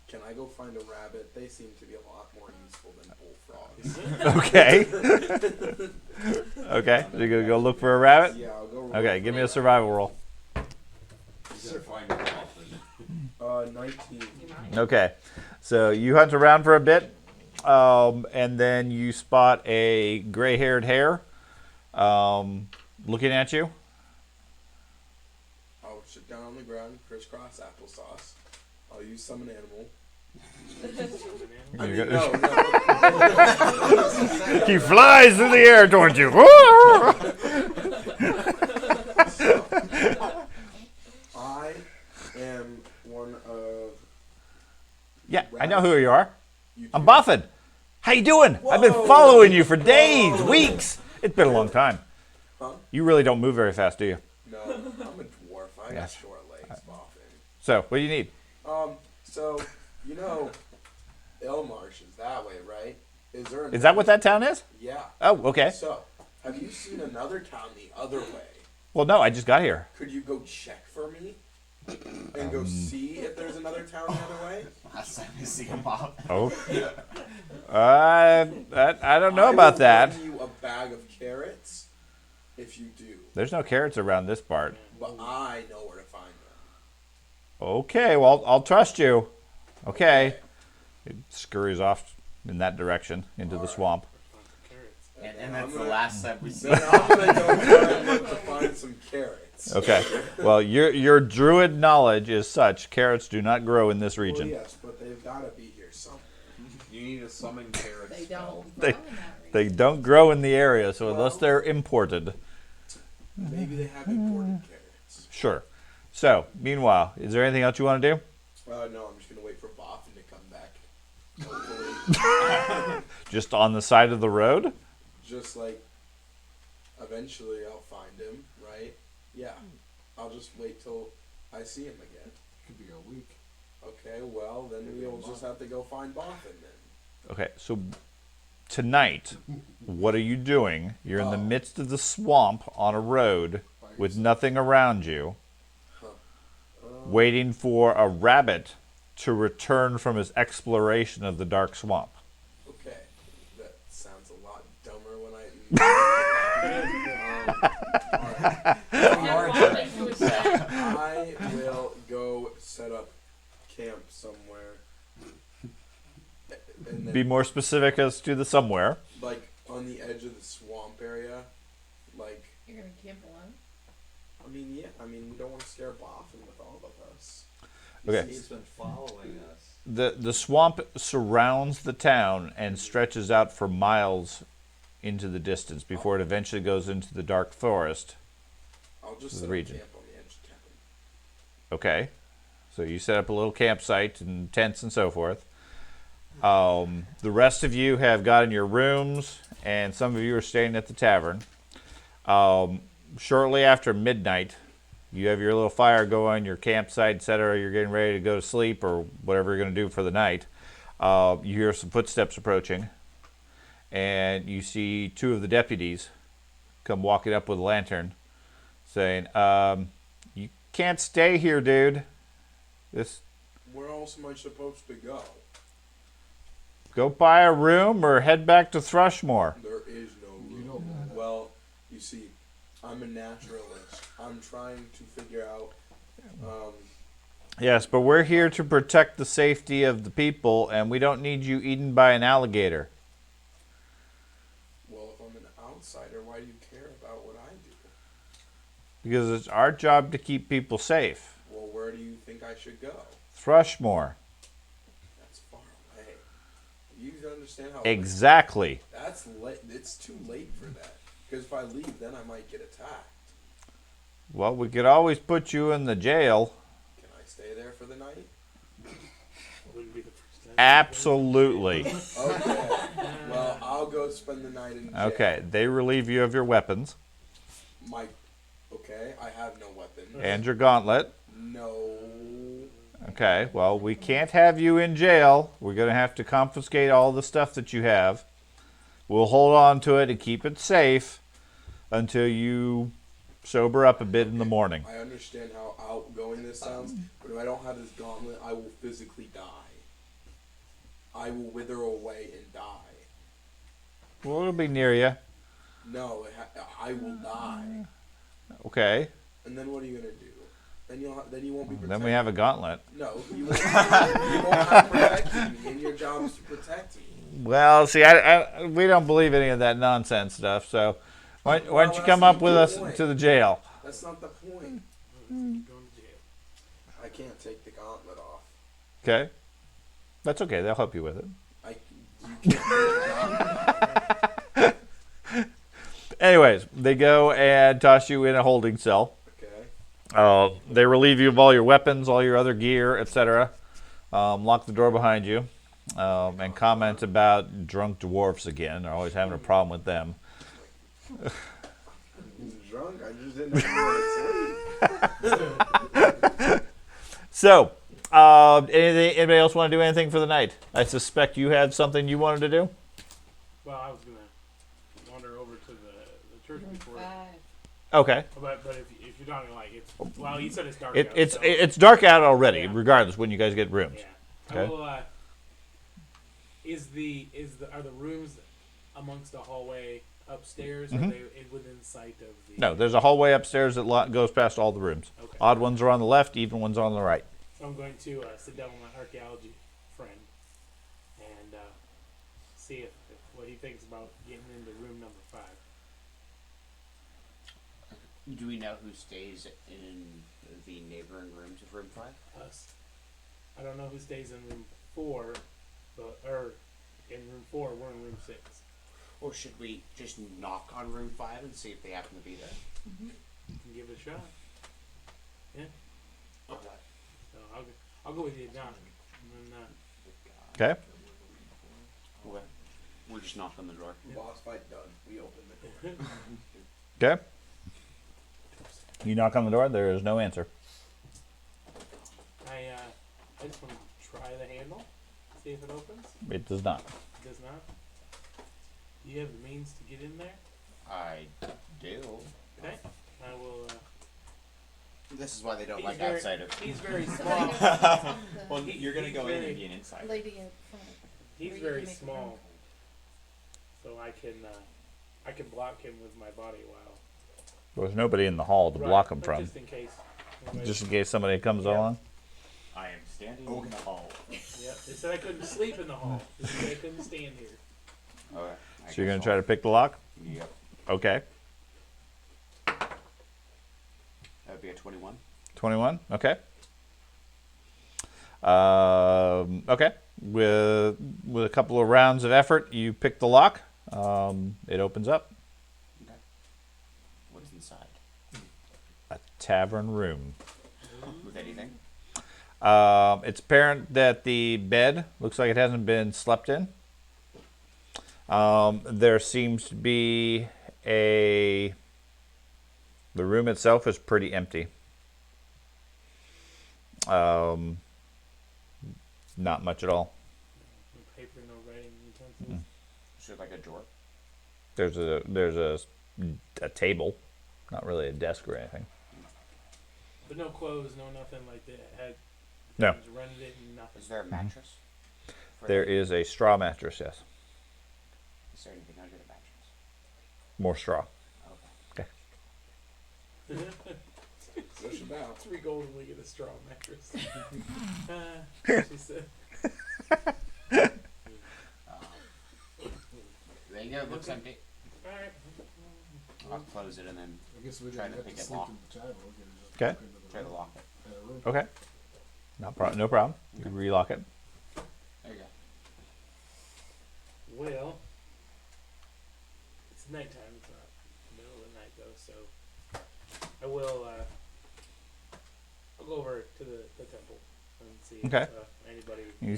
Can I go find a rabbit? They seem to be a lot more useful than bullfrogs. Okay. Okay. So you're gonna go look for a rabbit? Yeah, I'll go. Okay. Give me a survival roll. You gotta find it often. 19. Okay. So you hunt around for a bit, and then you spot a gray-haired hare looking at you. I'll sit down on the ground, crisscross applesauce. I'll use summon animal. I You're mean, gonna- no. He flies through the air towards you. I am one of. Yeah, I know who you are. You I'm two. Buffin. How you doing? I've been Whoa. following you for days, weeks. It's been a long time. Huh? You really don't move very fast, do you? No, I'm a dwarf. I got Yes. short legs, Boffin. So, what do you need? So, you know, Elmarsh is that way, right? Is there? Is that what that town is? Yeah. Oh, okay. So, have you seen another town the other way? Well, no, I just got here. Could you go check for me? And go see if there's another town the other way? Last time you see him off. Oh. I don't know about that. I will bring you a bag of carrots if you do. There's no carrots around this part. But I know where to find them. Okay, well, I'll trust you. Okay. It scurries off in that direction into the swamp. And that's the last time we see Then I'm gonna go try and look to find some carrots. Okay. Well, your druid knowledge is such carrots do not grow in this region. Well, yes, but they've got to be here somewhere. You need a summon carrot They spell. don't. They- grow in that They region. don't grow in the area, so unless Well- they're imported. Maybe they have imported carrots. Sure. So, meanwhile, is there anything else you want to do? No, I'm just gonna wait for Boffin to come back. Hopefully. Just on the side of the road? Just like, eventually I'll find him, right? Yeah. I'll just wait till I see him again. Could be a week. Okay, well, then we'll just have to go find Boffin then. Okay, so tonight, what are you doing? You're in the Oh. midst of the swamp on a road with nothing around you, waiting for a rabbit to return from his exploration of the dark swamp. Okay. That sounds a lot dumber when Never walked into a shed. I will go set up camp somewhere. And Be then, more specific as to the somewhere. like, on the edge of the swamp area. Like, You're gonna camp alone? we don't want to scare Boffin with all of us. Okay. He's been following us. The swamp surrounds the town and stretches out for miles into the distance before it eventually goes into the dark forest. I'll just The set region. up camp on the edge of town. Okay. So you set up a little campsite and tents and so forth. The rest of you have gotten your rooms, and some of you are staying at the tavern. Shortly after midnight, you have your little fire going, your campsite, etc. You're getting ready to go to sleep or whatever you're going to do for the night. You hear some footsteps approaching, and you see two of the deputies come walking up with a lantern, saying, "You can't stay here, dude. Where else am I supposed to go? Go buy a room or head back to Thrushmore." There is no room. Well, you see, I'm a naturalist. I'm trying to figure out. Yes, but we're here to protect the safety of the people, and we don't need you eaten by an alligator. Well, if I'm an outsider, why do you care about what I do? Because it's our job to keep people safe. Well, where do you think I should go? Thrushmore. That's far away. You understand how? Exactly. That's late. It's too late for that. Because if I leave, then I might get attacked. Well, we could always put you in the jail. Can I stay there for the night? Wouldn't be the first time. Absolutely. Okay. Well, I'll go spend the night in jail. Okay, they relieve you of your weapons Okay, I have no weapon. and your gauntlet. No. Okay, well, we can't have you in jail. We're going to have to confiscate all the stuff that you have. We'll hold on to it and keep it safe until you sober up a bit in the morning. I understand how outgoing this sounds, but if I don't have this gauntlet, I will physically die. I will wither away and die. Well, it'll be near you. No, I will die. Okay. And then what are you gonna do? Then you won't be protected. Then we have a gauntlet. No, you won't have protected me, and your job is to protect me. Well, see, we don't believe any of that nonsense stuff. So, why don't you come up with us to the jail? That's not the point. Going to jail. I can't take the gauntlet off. Okay. That's okay. They'll help you with it. You can't take the gauntlet. Anyways, they go and toss you in a holding cell. Okay. They relieve you of all your weapons, all your other gear, etc. Lock the door behind you, and comment about drunk dwarfs again. They're always having a problem with them. He's drunk. I just didn't know. So, anybody else want to do anything for the night? I suspect you had something you wanted to do. Well, I was gonna wander over to the church before. Okay. But if you're talking like it's well, you said it's dark. It's dark out already, Yeah. regardless when you guys get rooms. Yeah. Okay. I will, are the rooms amongst the hallway upstairs? Or are they within sight of the? No, there's a hallway upstairs that goes past all the rooms. Okay. Odd ones are on the left, even ones are on the right. So I'm going to sit down with my archaeology friend and see if what he thinks about getting into room number 5. Do we know who stays in the neighboring rooms of room 5? Us. I don't know who stays in room 4, or in room 4. We're in room 6. Or should we just knock on room 5 and see if they happen to be there? You can give it a shot. Yeah. Okay. So I'll go with you, John. And then, Okay. Okay. We'll just knock on the door. Boss fight done. We open the door. Okay. You knock on the door. There is no answer. I just want to try the handle, see if it opens. It does not. It does not. Do you have the means to get in there? I do. Okay. I will. This is why they don't He's like very- outsiders. He's very Somebody small. goes to Well, the you're gonna he's go in very- and be an insider. lady up front. He's Where you very can make a small, phone so I can block him with my body while. There's nobody in the hall to block them but from. Just in case. Just in case somebody comes Yeah. along. I am standing in the hall. Yep. They said I couldn't sleep in the hall. They said I couldn't stand here. Okay. So you're gonna try to pick the lock? Yep. Okay. That would be a 21. 21. Okay. Okay. With a couple of rounds of effort, you pick the lock. It opens up. Okay. What's inside? A tavern room. With anything? It's apparent that the bed looks like it hasn't been slept in. There seems to be the room itself is pretty empty. Not much at all. No paper, no writing utensils. Is there like a drawer? There's a table, not really a desk or anything. But no clothes, no nothing like that. Had No. just rented it and nothing. Is there a mattress? For There the- is a straw mattress, yes. Is there anything under the mattress? More straw. Okay. Push it out. 3 gold and we get a straw mattress. She said. There you go. Looks empty. Alright. I'll close it and then I guess we Try didn't to have pick to it sleep lock. in the tavern. We could just Okay. walk into the try to room. lock it. Room. Okay. No problem. You relock it. There you go. Well, it's nighttime. It's not middle of the night though, so I will. I'll go over to the temple and see Okay. if anybody. You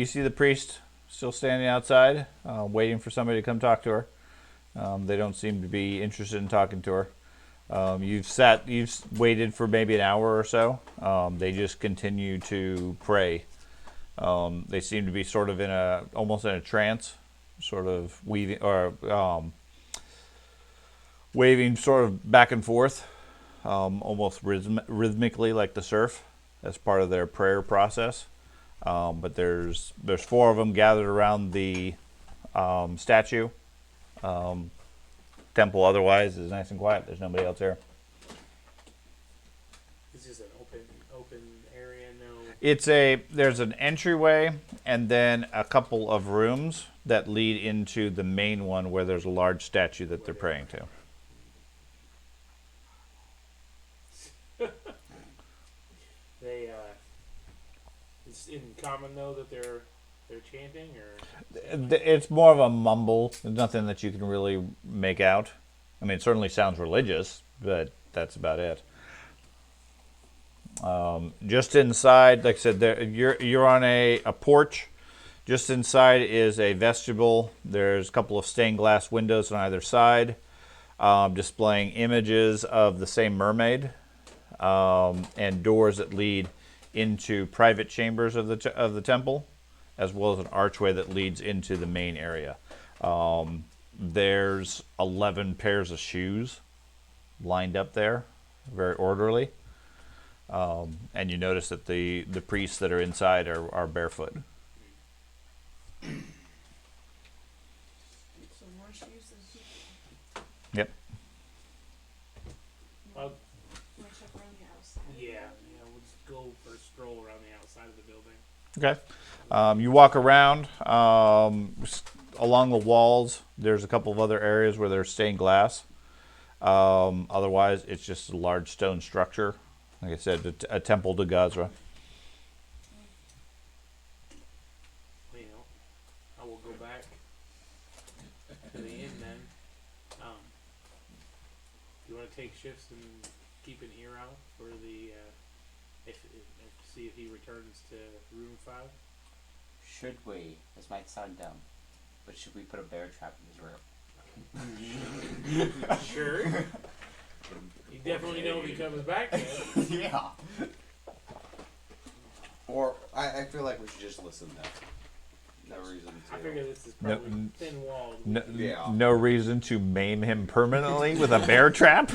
see the priest still standing outside, waiting for somebody to come talk to her. They don't seem to be interested in talking to her. You've waited for maybe an hour or so. They just continue to pray. They seem to be sort of almost in a trance, sort of waving sort of back and forth, almost rhythmically like the surf, as part of their prayer process. But there's 4 of them gathered around the statue. Temple otherwise is nice and quiet. There's nobody else there. It's just an open area. No. There's an entryway and then a couple of rooms that lead into the main one where there's a large statue that they're praying to. They it's in common though that they're chanting, or It's more of a mumble. There's nothing that you can really make out. I mean, it certainly sounds religious, but that's about it. Just inside, like I said, you're on a porch. Just inside is a vestibule. There's a couple of stained glass windows on either side, displaying images of the same mermaid, and doors that lead into private chambers of the temple, as well as an archway that leads into the main area. There's 11 pairs of shoes lined up there, very orderly. And you notice that the priests that are inside are barefoot. So more shoes than people. Yep. Well, Wanna check around the outside? yeah, we'll just go for a stroll around the outside of the building. Okay. You walk around along the walls. There's a couple of other areas where there's stained glass. Otherwise, it's just a large stone structure. Like I said, a temple to Gazra. I will go back to the inn then. Do you want to take shifts and keep an ear out for the if see if he returns to room 5? Should we? This might sound dumb, but should we put a bear trap in his room? Sure. You definitely know if he comes back then. Yeah. Or I feel like we should just listen then. No reason to. I figure this is probably thin walled. No reason to maim him permanently with a bear trap.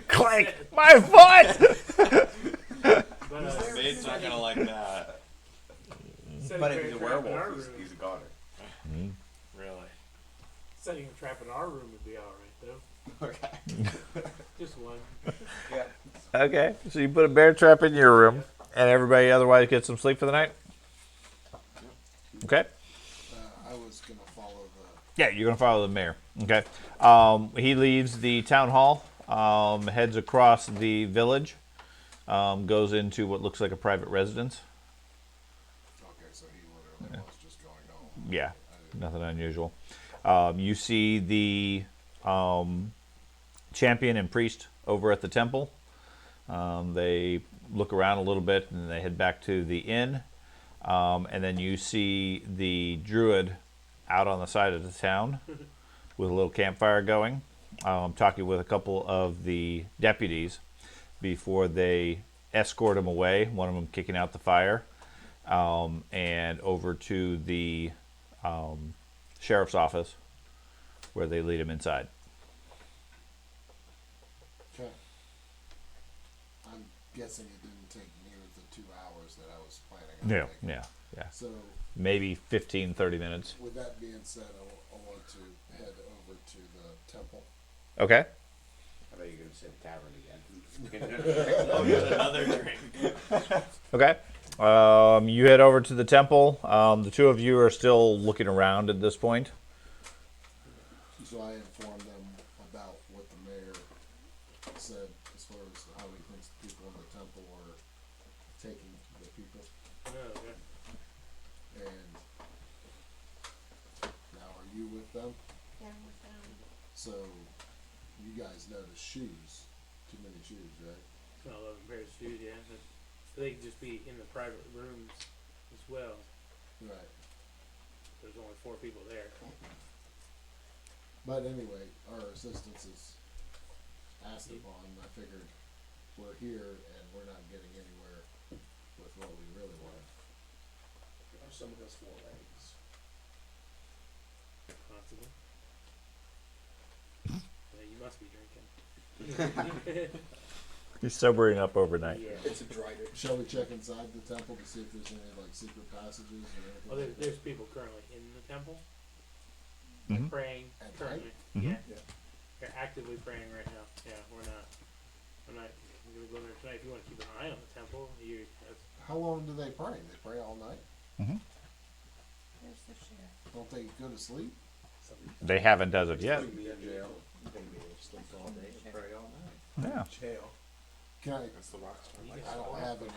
Clank! My foot! But, Maid's not gonna like that. But if he's a werewolf, he's a goner. Really? setting a trap in our room would be alright though. Okay. Just one. Yeah. Okay, so you put a bear trap in your room, and everybody otherwise gets some sleep for the night? Okay. I was gonna follow the. Yeah, you're going to follow the mayor. Okay. He leaves the town hall, heads across the village, goes into what looks like a private residence. Okay, so he literally was just going home. Yeah, nothing unusual. You see the champion and priest over at the temple. They look around a little bit and they head back to the inn. And then you see the druid out on the side of the town with a little campfire going, talking with a couple of the deputies before they escort him away, one of them kicking out the fire, and over to the sheriff's office where they lead him inside. Okay. I'm guessing it didn't take near the 2 hours that I was planning on taking. Yeah. So, Maybe 15, 30 minutes. with that being said, I want to head over to the temple. Okay. I bet you're going to say the tavern again. I'll get another drink. Okay. You head over to the temple. The two of you are still looking around at this point. So I informed them about what the mayor said as far as how he thinks the people in the temple are taking the people. Oh, okay. And now are you with them? Yeah, I'm with them. So you guys notice shoes. Too many shoes, right? Well, 11 pairs of shoes, yeah. But they could just be in the private rooms as well. Right. There's only 4 people there. But anyway, our assistance is asked upon. I figured we're here and we're not getting anywhere with what we really want. Are some of us 4 legs? Possibly. Yeah, you must be drinking. He's sobering up overnight. Yeah. It's a dry day. Shall we check inside the temple to see if there's any like secret passages or anything? Well, like there's that? people currently in the temple, Mhm. praying At currently. Mhm. Yeah. Yeah. They're actively praying right now. Yeah, we're not gonna go in there tonight. If you want to keep an eye on the temple, that's How long do they pray? They pray all night. There's the sheriff. Don't they go to sleep? They haven't as of yet. Putting me in jail. You can be able to sleep all day and pray all night. Yeah. Jail. Can I? That's the rocks. I don't have any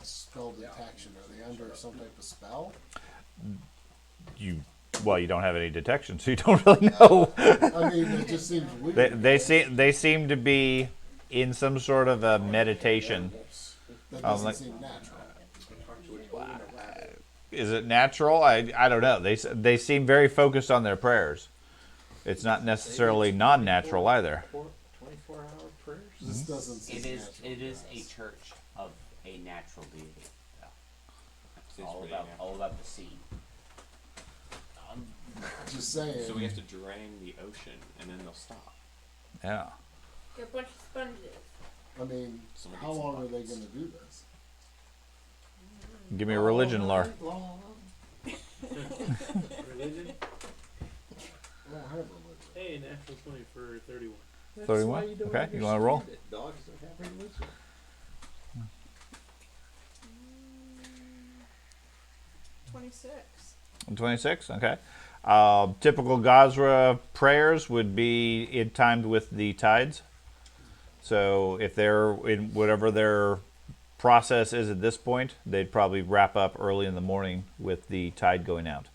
spell detection. Are they under some type of spell? You don't have any detection, so you don't really know. I mean, it just seems weird. They seem to be in some sort of a meditation. That doesn't like- seem natural. Is it natural? I don't know. They seem very focused on their prayers. It's not necessarily non-natural either. 24-hour prayers. This doesn't seem It is. natural. It is to a us. church of a natural deity. though. It's Seems all pretty about natural. all about the sea. Just saying. So we have to drain the ocean, and then they'll stop. Yeah. Get a bunch of sponges. I mean, Someone how gets some long are they buckets. going to do this? Give me a religion, Lar. religion. I don't have religion. Hey, natural 20 for 31. 31? Okay, you wanna roll? Dogs don't have religion. 26. 26. Okay. Typical Gazra prayers would be timed with the tides. So if they're in whatever their process is at this point, they'd probably wrap up early in the morning with the tide going out.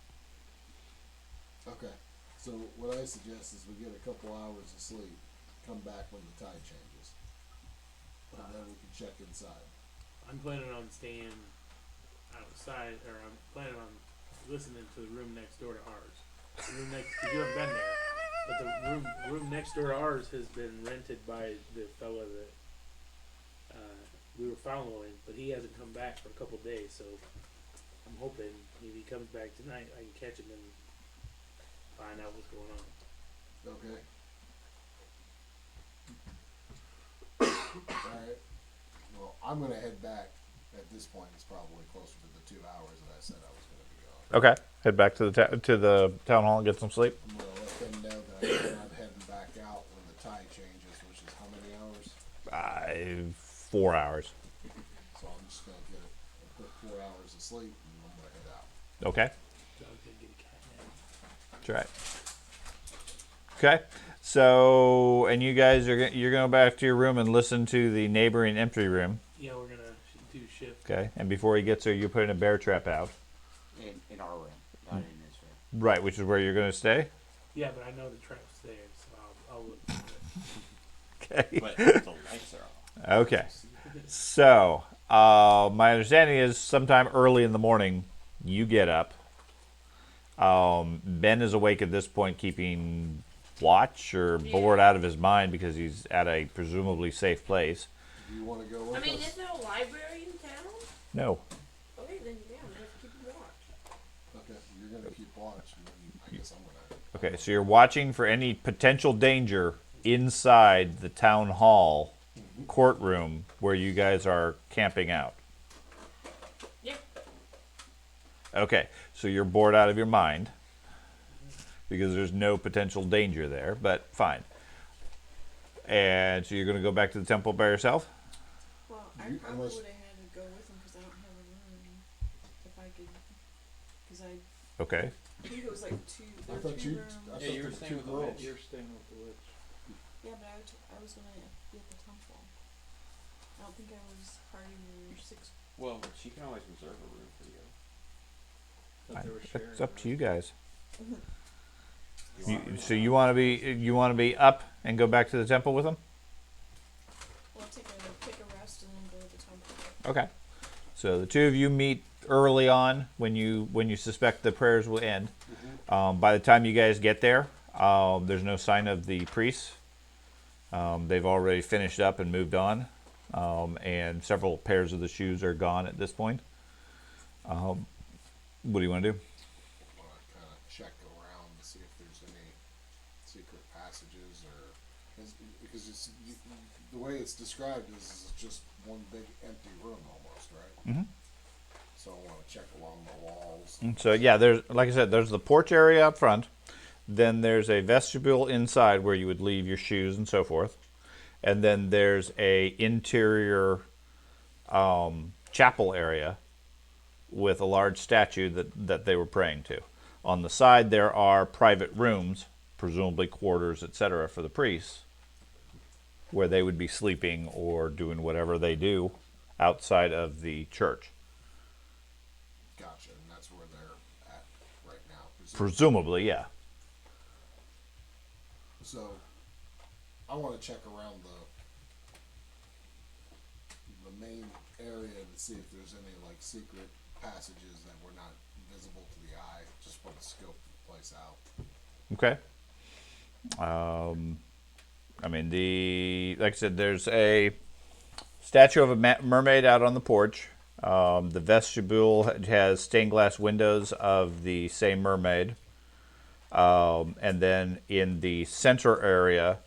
Okay. So what I suggest is we get a couple hours of sleep, come back when the tide changes, and then we can check inside. I'm planning on staying outside, or I'm planning on listening to the room next door to ours. The room next, cause you haven't been there, but the room next door to ours has been rented by the fella that we were following, but he hasn't come back for a couple days. So I'm hoping if he comes back tonight, I can catch him and find out what's going on. Okay. Alright. Well, I'm gonna head back. At this point, it's probably closer to the 2 hours that I said I was gonna be gone. Okay. Head back to the town hall and get some sleep. I'm gonna let them know that I'm heading back out when the tide changes, which is how many hours? 4 hours. So I'm just gonna get a quick 4 hours of sleep and I'm gonna head out. Okay. Dog's gonna get a cat nap. That's right. Okay. So, and you guys you're going back to your room and listen to the neighboring empty room. Yeah, we're gonna do shift. Okay. And before he gets there, you're putting a bear trap out. In our room, not in his room. Right, which is where you're going to stay. Yeah, but I know the trap's there, so I'll look for it. Okay. But the lights are off. Okay. So, my understanding is sometime early in the morning, you get up. Ben is awake at this point, keeping watch or bored out of his mind because he's at a presumably safe place. Do you wanna go with I mean, us? is there a library in town? No. Okay, then yeah, we have to keep a watch. Okay, you're gonna keep watch and then I guess I'm gonna. Okay, so you're watching for any potential danger inside the town hall courtroom where you guys are camping out. Yep. Okay, so you're bored out of your mind because there's no potential danger there, but fine. And so you're going to go back to the temple by yourself? Well, I You- probably unless- would have had to go with him because I don't have a room. If I could, because Okay. I think it was like two. I There were thought two you. rooms. I Yeah, thought you there were were staying two with the girls. witch. You're staying with the witch. Yeah, but I was gonna be at the temple. I don't think I was part of your six. Well, she can always reserve a room for you. Thought they were sharing It's up a to room. you guys. want So you want to be up and go back to the temple with them? Well, take a rest and then go to the temple. Okay. So the two of you meet early on when you suspect the prayers will end. By the time you guys get there, there's no sign of the priests. They've already finished up and moved on, and several pairs of the shoes are gone at this point. What do you want to do? I want to kind of check around to see if there's any secret passages or because the way it's described is just one big empty room almost, right? Mm-hmm. So I want to check along the walls. And so yeah, there's, like I said, there's the porch area up front. Then there's a vestibule inside where you would leave your shoes and so forth. And then there's a interior chapel area with a large statue that they were praying to. On the side there are private rooms, presumably quarters, etc., for the priests, where they would be sleeping or doing whatever they do outside of the church. Gotcha, and that's where they're at right now. Presumably, yeah. So I want to check around the main area to see if there's any like secret passages that were not visible to the eye. Just want to scope the place out. Okay. I mean, like I said, there's a statue of a mermaid out on the porch. The vestibule has stained glass windows of the same mermaid. And then in the center area,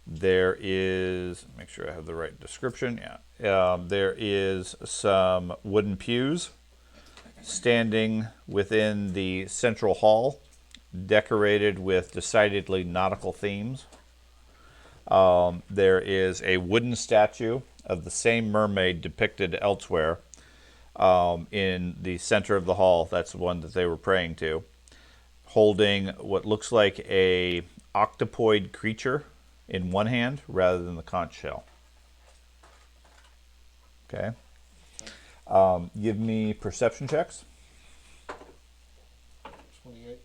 there is, make sure I have the right description. Yeah. There is some wooden pews standing within the central hall, decorated with decidedly nautical themes. There is a wooden statue of the same mermaid depicted elsewhere in the center of the hall. That's the one that they were praying to, holding what looks like a octopoid creature in one hand rather than the conch shell. Okay. Give me perception checks. 28.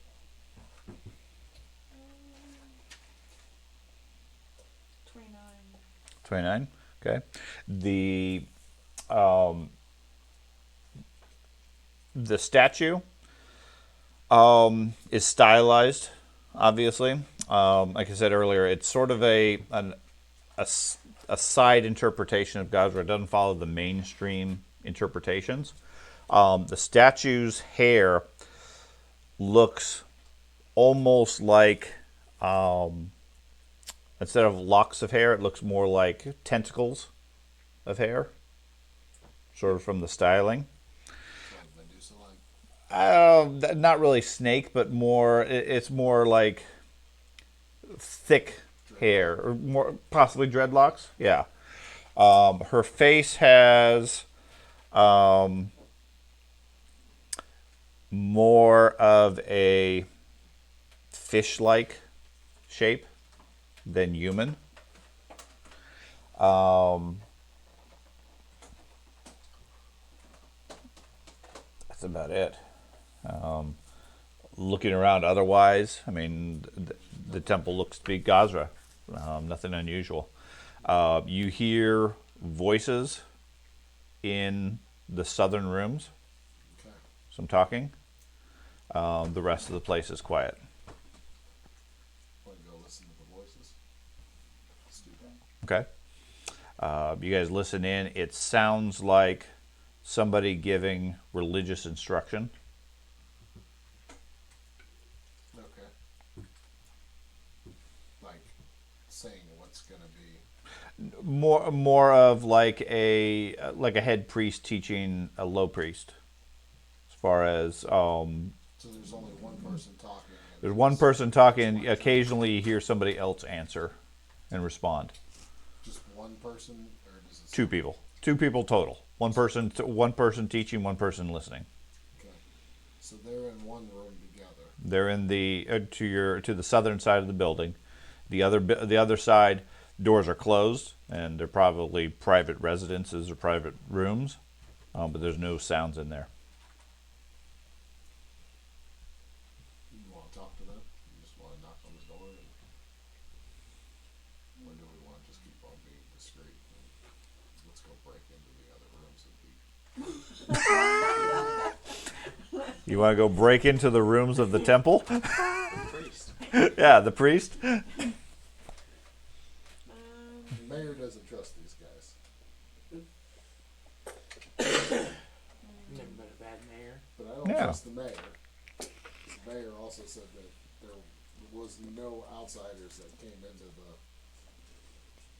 29. Okay. The statue is stylized, obviously. Like I said earlier, it's sort of a side interpretation of Gazra. It doesn't follow the mainstream interpretations. The statue's hair looks almost like, instead of locks of hair, it looks more like tentacles of hair, sort of from the styling. Not really snake, but more. It's more like thick hair, or more possibly dreadlocks. Yeah. Her face has more of a fish-like shape than human. That's about it. Looking around otherwise, I mean, the temple looks to be Gazra. Nothing unusual. You hear voices in the southern rooms. Okay. Some talking. The rest of the place is quiet. Want to go listen to the voices? Let's do that. Okay. You guys listen in. It sounds like somebody giving religious instruction. Okay. Like saying what's going to be More of like a head priest teaching a low priest. As far as so there's only one person talking. there's one person talking. Occasionally, you hear somebody else answer and respond. Just one person, or does it? Two people. Two people total. One person teaching, one person listening. Okay. So they're in one room together. They're in the to the southern side of the building. The other side, doors are closed, and they're probably private residences or private rooms, but there's no sounds in there. You want to talk to them? You just want to knock on the door? Or do we want to just keep on being discreet? Let's go break into the other rooms and be... You want to go break into the rooms of the temple? Priest. Yeah, the priest. The mayor doesn't trust these guys. Never been a bad mayor. But I don't trust the mayor. The mayor also said that there was no outsiders that came into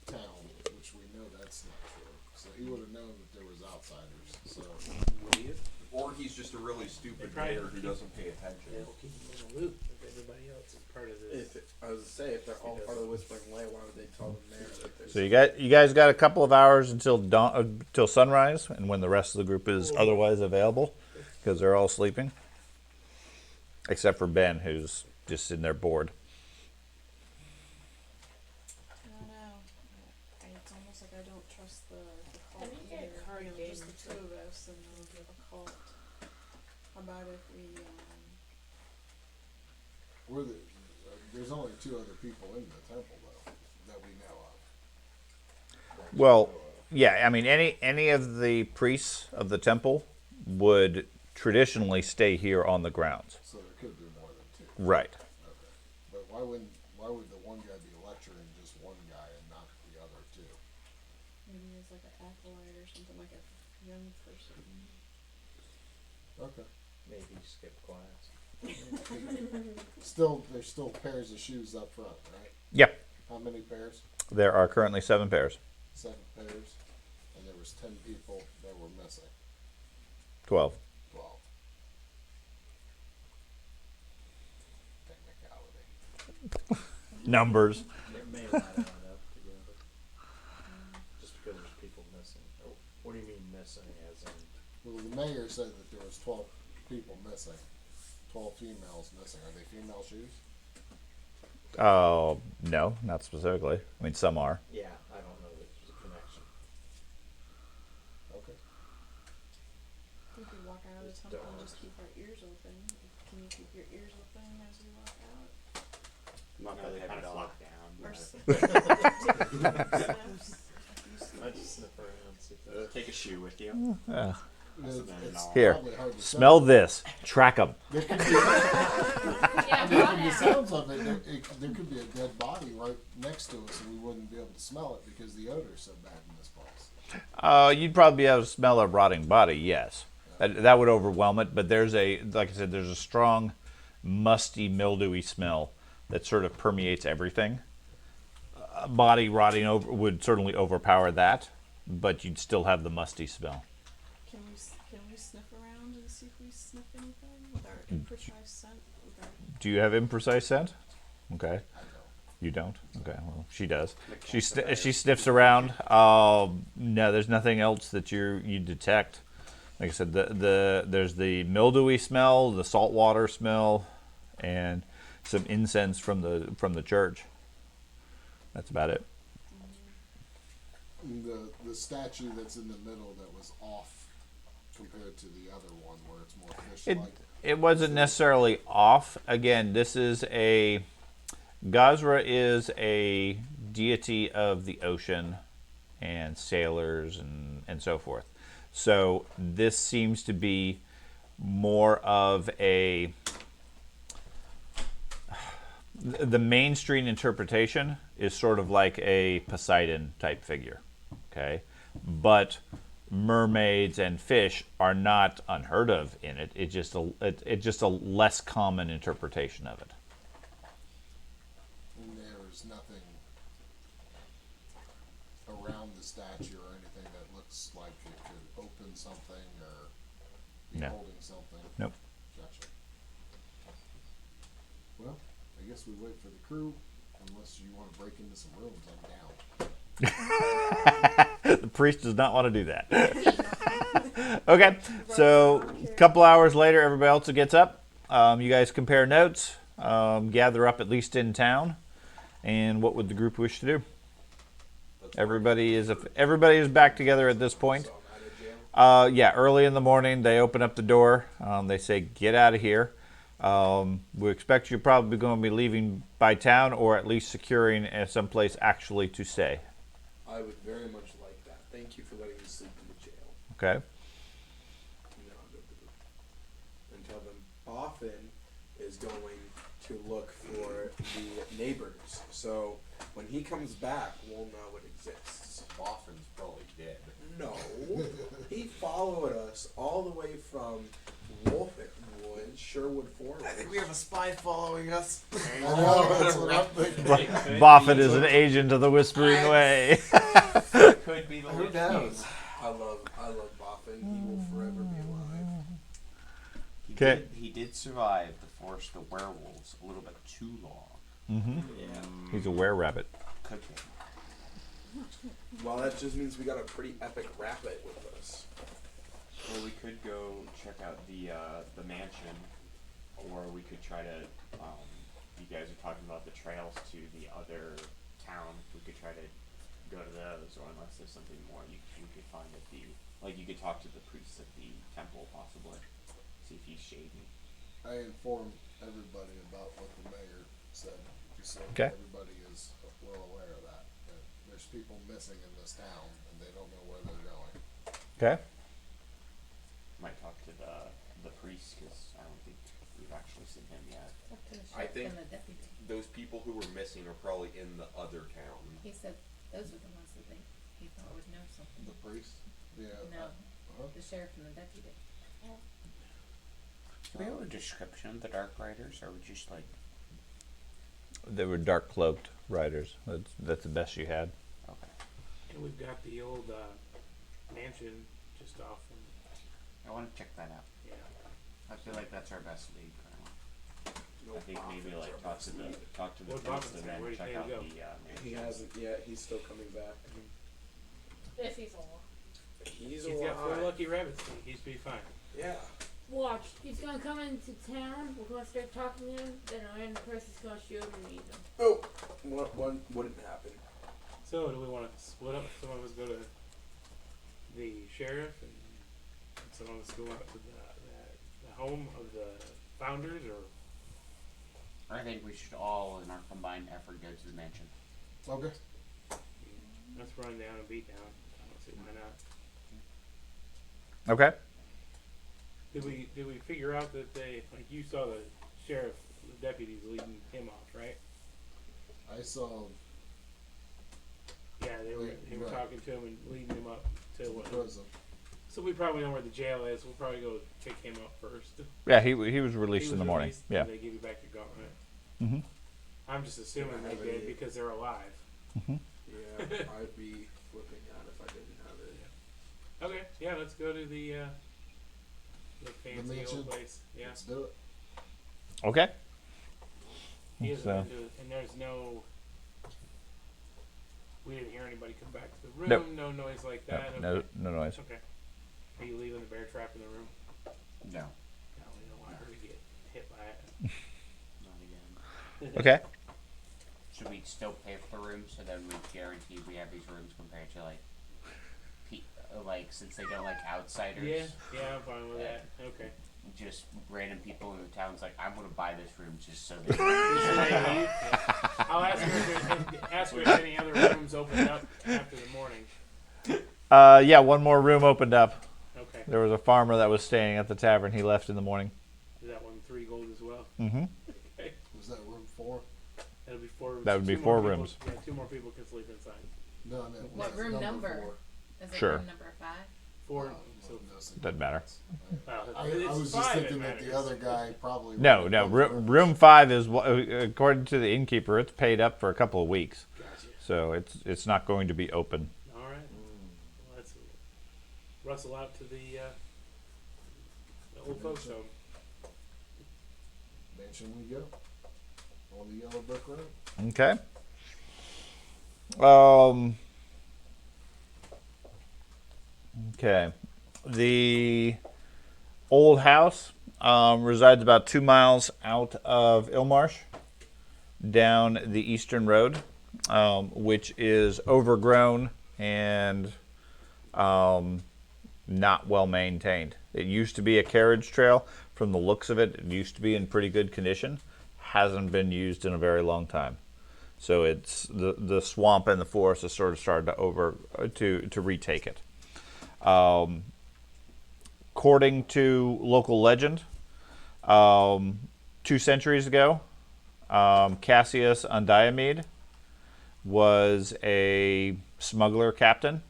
the town, which which we know that's not true. So he would have known that there was outsiders. So Or he's just a really stupid They mayor probably who doesn't pay attention. They'll keep them in the loop if everybody else is part of this. I was to say, if they're all part of the Whispering Way, why would they tell them there that there's... So you guys got a couple of hours until dawn, till sunrise, and when the rest of the group is otherwise available, because they're all sleeping, except for Ben, who's just sitting there bored. I don't know. It's almost like I don't trust the cult I think either. that card You know, game just the too. two of us and the cult. How about if we, we're the, there's only 2 other people in the temple though that we know of. Well, yeah, I mean, any of the priests of the temple would traditionally stay here on the grounds. So there could be more than 2. Right. Okay. But why would the one guy be lecturing just one guy and not the other 2? maybe as like an acolyte or something, like a young person. Okay. Maybe skip class. Still, there's still pairs of shoes up front, right? Yep. How many pairs? There are currently 7 pairs. 7 pairs. And there was 10 people that were missing. 12. 12. Technicality. Numbers. It may not add up together. Just because there's people missing. Oh, what do you mean missing as in? Well, the mayor said that there was 12 people missing. 12 females missing. Are they female shoes? Oh, no, not specifically. I mean, some are. Yeah, I don't know that there's a connection. Okay. We could walk out of the temple and just keep our ears open. Can you keep your ears open as we walk out? Not No, really they kind kinda of lock locked down. Or I just sniff around, see if there's Take a shoe with you. It's Here. probably hard to Smell tell. this. Track them. There could be, Yeah, from the wow. sounds of it, there could be a dead body right next to us and we wouldn't be able to smell it because the odor's so bad in this place. You'd probably be able to smell a rotting body, yes. That would overwhelm it, but there's like I said, there's a strong, musty, mildewy smell that sort of permeates everything. A body rotting would certainly overpower that, but you'd still have the musty smell. Can we sniff around and see if we sniff anything with our imprecise scent? With our Do you have imprecise scent? Okay. You don't? Okay, well, she does. She sniffs around. No, there's nothing else that you detect. Like I said, there's the mildewy smell, the salt water smell, and some incense from the church. That's about it. The statue that's in the middle that was off compared to the other one where it's more fish-like. It wasn't necessarily off. Again, Gazra is a deity of the ocean and sailors and so forth. So this seems to be more of the mainstream interpretation is sort of like a Poseidon type figure, okay? But mermaids and fish are not unheard of in it. It's just a less common interpretation of it. And there's nothing around the statue or anything that looks like it could open something or be No. holding something. Nope. Gotcha. Well, I guess we wait for the crew. Unless you want to break into some rooms, I'm down. The priest does not want to do that. Okay, so a couple hours later, everybody else gets up. You guys compare notes, gather up at least in town, and what would the group wish to do? Everybody is back together at this point. Yeah, early in the morning, they open up the door. They say, "Get out of here." We expect you're probably going to be leaving by town, or at least securing some place actually to stay. I would very much like that. Thank you for letting me sleep in the jail. Okay. And tell them Boffin is going to look for the neighbors. So when he comes back, we'll know it exists. Boffin's probably dead. No. He followed us all the way from Wolfwood, Sherwood Forest. I think we have a spy following us. I know, that's what I'm thinking. Boffin is an agent of the Whispering Way. knows? I love Boffin. He will forever be alive. Okay. He did survive the Forest of the Werewolves a little bit too long. Mm-hmm. Yeah. He's a were-rabbit. Cooking. Well, that just means we got a pretty epic rabbit with us. Well, we could go check out the mansion, or we could try to. You guys are talking about the trails to the other town. We could try to go to those, or unless there's something more we could find at the. Like you could talk to the priests at the temple, possibly. See if he's shady. I informed everybody about what the mayor said, just so Okay. everybody is well aware of that. That there's people missing in this town, and they don't know where they're going. Okay. Might talk to the priest because I don't think we've actually seen him yet. Up to the I sheriff think and the deputy. those people who were missing are probably in the other town. He said those were the ones that he thought would know something. The priest? Yeah. No, Huh? the sheriff and the deputy. Do we have a description of the Dark Riders, or just like? They were dark cloaked riders. That's the best you had. Okay. And we've got the old mansion just off. I want to check that out. Yeah. I feel like that's our best lead currently. I think maybe Boffin's like our talk best to the lead. What priest Bobbins and said, then where do you check think out to go? the He mansion. hasn't yet. He's still coming back. If he's alive. He's He's got 4 alive. lucky rabbits. He's be fine. Yeah. Watch, he's gonna come into town, we're gonna start talking to him, then a random person's gonna shoot him and eat him. Oh, what wouldn't happen? So, do we want to split up? Some of us go to the sheriff, and some of us go out to the home of the founders, or I think we should all, in our combined effort, go to the mansion. Okay. let's run down and beat down. I don't see why not. Okay. Did we figure out that they, like, you saw the sheriff, the deputies leading him off, right? I saw. Yeah, they were Right. talking to him and leading him up to The what. prison. So we probably know where the jail is. We'll probably go pick him up first. Yeah, he was He released in was the morning. released, Yeah. and they give you back your gauntlet. Mm-hmm. I'm just assuming they did because they're alive. Mm-hmm. Yeah, I'd be flipping out if I didn't have it. Okay, yeah, let's go to the fancy mansion? old place. Yeah. Let's do it. Okay. He hasn't So- been to it, and there's no. We didn't hear anybody come back to the room. Nope. No noise like No, that. no, Okay. no noise. Okay. Are you leaving the bear trap in the room? No, No, we don't want her to get hit by it. not again. Okay. Should we still pay for the room so then we guarantee we have these rooms compared to like, like since they don't like outsiders? Yeah, I'm fine with that. Okay. Just random people in the town's like, I'm gonna buy this room just so that. I'll ask her if any other rooms opened up after the morning. Yeah, one more room opened up. Okay. There was a farmer that was staying at the tavern. He left in the morning. Is that one 3 gold as well? Mm-hmm. Okay. Was that room 4? That'll be 4 rooms. That would be 2 4 more people- rooms. Yeah, 2 more people can sleep inside. No, no. What was room number? 4? Is it Sure. room number 5? 4. Oh, So no, so- Doesn't matter. I it's was just 5 thinking that the other guy probably. No, went no. to both rooms. Room 5 is, according to the innkeeper, it's paid up for a couple of weeks, Gotcha. so it's not going to be open. All right. Well, let's rustle out to the old folks home. Mansion we go. On the yellow brick road. Okay. Okay. The old house resides about 2 miles out of Ilmarsh, down the eastern road, which is overgrown and not well maintained. It used to be a carriage trail. From the looks of it, it used to be in pretty good condition. Hasn't been used in a very long time. So it's the swamp and the forest has sort of started to retake it. According to local legend, 2 centuries ago, Cassius Undiamede was a smuggler captain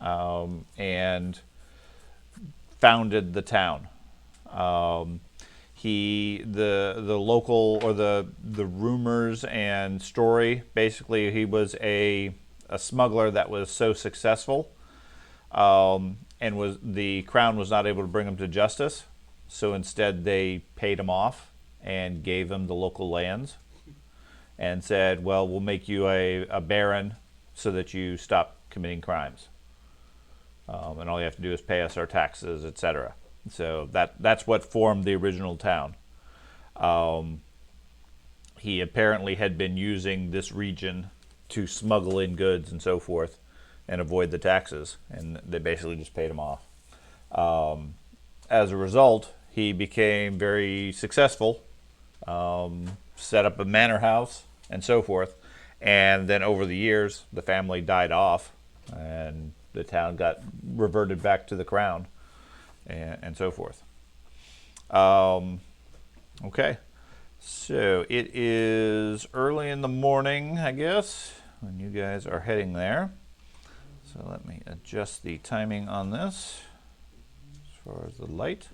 and founded the town. The local, or the rumors and story, basically he was a smuggler that was so successful and the crown was not able to bring him to justice, so instead they paid him off and gave him the local lands, and said, "Well, we'll make you a baron so that you stop committing crimes, and all you have to do is pay us our taxes, etc." So that's what formed the original town. He apparently had been using this region to smuggle in goods and so forth and avoid the taxes, and they basically just paid him off. As a result, he became very successful, set up a manor house and so forth, and then over the years the family died off and the town got reverted back to the crown and so forth. Okay, so it is early in the morning, I guess, when you guys are heading there. So let me adjust the timing on this as far as the light.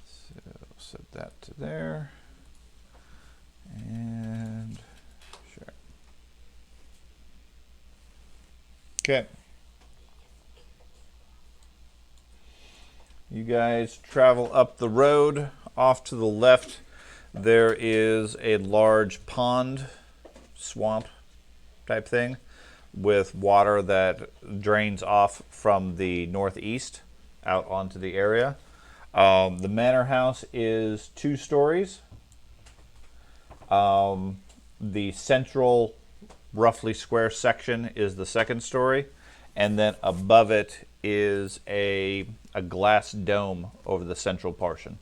So set that to there. And sure. Okay. You guys travel up the road. Off to the left, there is a large pond, swamp type thing, with water that drains off from the northeast out onto the area. The manor house is 2 stories. The central, roughly square section is the 2nd story, and then above it is a glass dome over the central portion.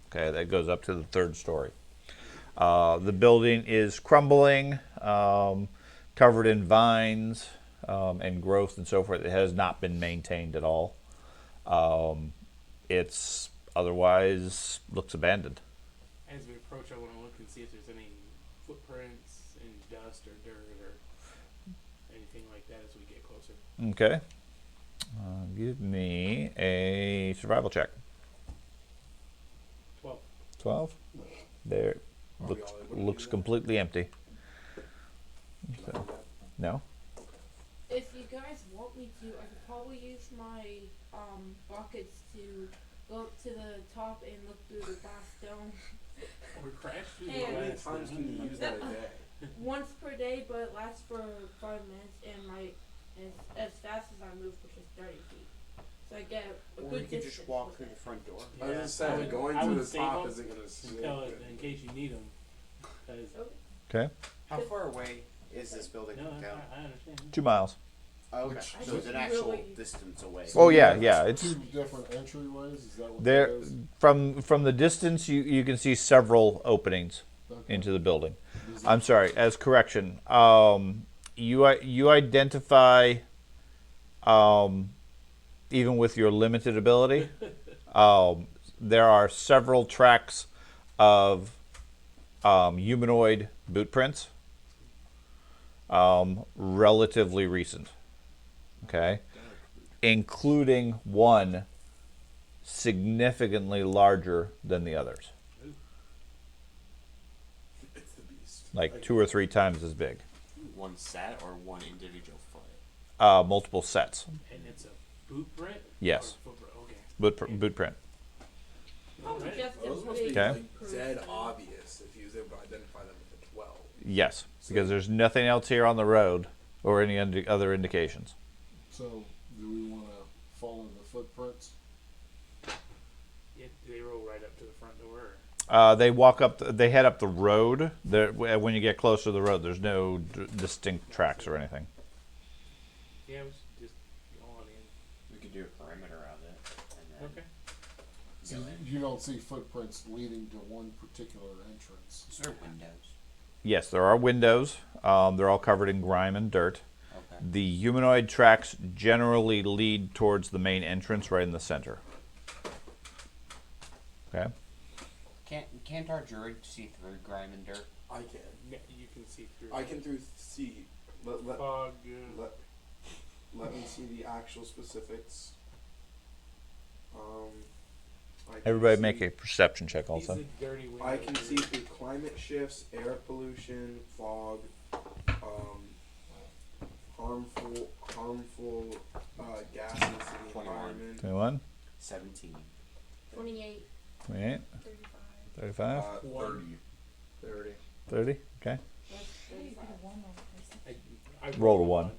Okay, that goes up to the 3rd story. The building is crumbling, covered in vines and growth and so forth. It has not been maintained at all. It's otherwise looks abandoned. As we approach, I want to look and see if there's any footprints in dust or dirt or anything like that as we get closer. Okay. Give me a survival check. 12. 12? There. Looks completely empty. So, no? If you guys want me to, I could probably use my buckets to go up to the top and look through the glass dome. Or crash through And- the How many glass. times can you use that a day? Once per day, but it lasts for 5 minutes, and as fast as I move, which is 30 feet. So I get a Or good we could distance just walk with through it. the front door. I was just saying, would- going I to would the save top them isn't gonna save until it. in case you need them. Because Okay. How far away is this building no, from town? I understand. 2 miles. Oh, okay. Which- So it's an actual distance away. Oh, yeah, you yeah, have it's- 2 different entryways. Is that what There, that is? from the distance, you can see several openings Okay. into the building. Is it- I'm sorry. As correction, you identify, even with your limited ability, there are several tracks of humanoid boot prints, relatively recent. Okay, including one significantly larger than the others, It's the beast. like 2 or 3 times as big. One set or one individual foot? Multiple sets. And it's a boot print? Yes. Or footprint? Okay. Boot print. Probably Alright. just a Those must be big Okay. like dead obvious if he was able to identify them with the 12. Yes, because there's nothing else here on the road or any other indications. So, do we want to follow the footprints? Yeah, do they roll right up to the front door? Or? They walk up. They head up the road. When you get close to the road, there's no distinct tracks or anything. Yeah, we should just go on in. We could do a perimeter of it. And then Okay. So go in. you don't see footprints leading to one particular entrance. Is there windows? Yes, there are windows. They're all covered in grime and dirt. Okay. The humanoid tracks generally lead towards the main entrance, right in the center. Okay. Can't our druid see through grime and dirt? I can. Yeah, you can see through. I can see. Let, Fog. let, let me see the actual specifics. I can Everybody see- make a perception check These also. are dirty windows. I can see through climate shifts, air pollution, fog, harmful gases in the 21. environment. 21, 17. 28. 28, 35, 30. 30. 30. Okay. That's Hey, you 35. could have won all the person. I Roll a rolled one.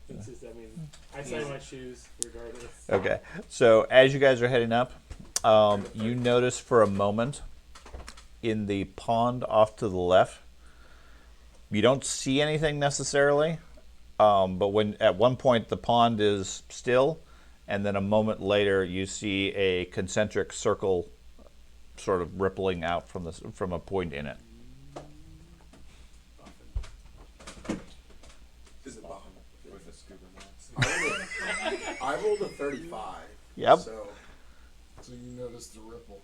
It's just, I mean, I say my shoes regardless. Okay. So as you guys are heading up, you notice for a moment in the pond off to the left, you don't see anything necessarily, but when at one point the pond is still, and then a moment later you see a concentric circle sort of rippling out from a point in it. Is it Bob? With a scuba mask. I rolled a 35. Yep. So So you notice the ripple.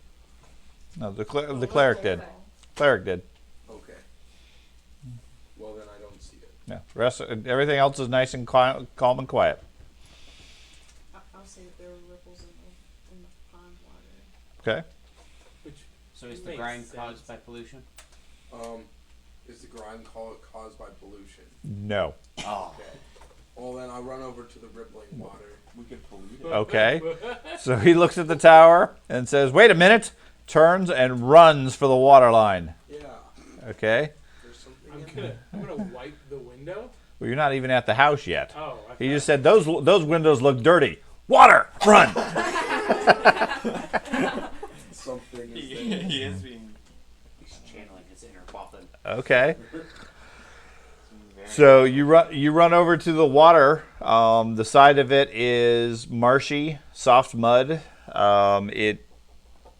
No, the cleric did. Cleric did. okay. Well then I don't see it. Yeah. The rest, everything else is nice and calm and quiet. I'll say that there were ripples in the pond water. Okay. Which So is the makes grind sense. caused by pollution? Is the grind caused by pollution? No. Oh. Okay. Well then I'll run over to the rippling water. We could pollute it. Okay. So he looks at the tower and says, "Wait a minute." Turns and runs for the water line. Yeah. Okay. There's something I'm gonna wipe the window. Well, you're not even at the house yet. Oh, I He thought- just said those windows look dirty. Water, run. something is there. He is being He's channeling his inner Bothan. Okay. very. So you run over to the water. The side of it is marshy, soft mud.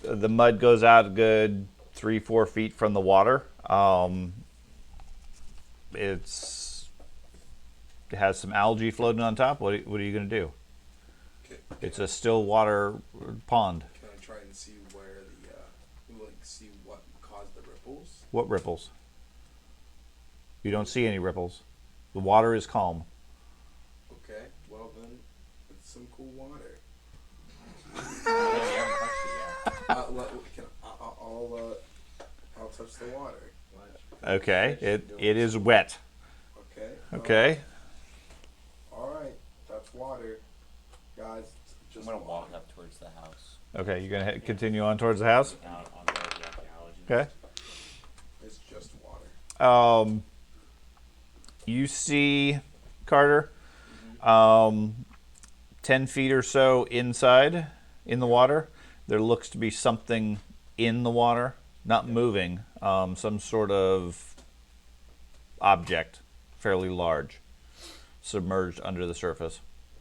The mud goes out a good 3-4 feet from the water. It has some algae floating on top. What are you going to do? It's a still water pond. Can I try and see where see what caused the ripples? What ripples? You don't see any ripples. The water is calm. Okay. Well then, it's some cool water. I'll touch the water. Okay. It is wet. Okay. Okay. All right. That's water, guys. I'm Just gonna water. walk up towards the house. Okay. You're gonna continue on towards the house. Out on the archaeology. Okay. It's just water. You see, Carter, 10 feet or so inside in the water, there looks to be something in the water, not moving, some sort of object, fairly large, submerged under the surface.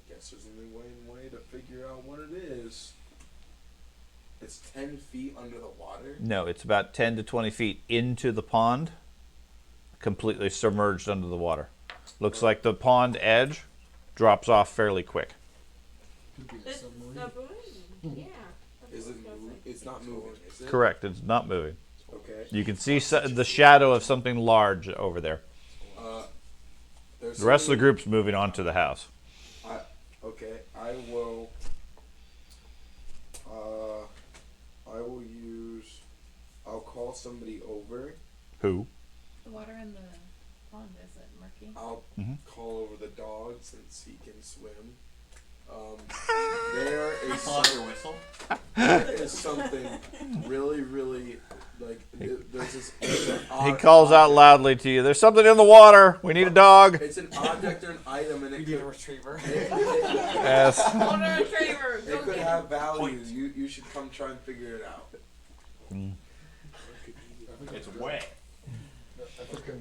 I guess there's only one way to figure out what it is. It's 10 feet under the water. No, it's about 10 to 20 feet into the pond, completely submerged under the water. Looks like the pond edge drops off fairly quick. Could be a It's submarine. the balloon. Yeah. that's Is what it I was moving? gonna say. It's not moving, is it? Correct, it's not moving. Okay. You can see the shadow of something large over there. There's The rest of the something- group's moving on to the house. Okay, I will. I will use. I'll call somebody over. Who? The water in the pond is it murky? I'll Mhm. call over the dog since he can swim. There is Whistle. there is something really, really like. There's this. There's an He odd calls out object. loudly to you, "There's something in the water. We need a dog." It's an object or an item, and it could. retriever. Yes. Golden retriever. It Go could get have value. You should come try and figure it out. It's wet.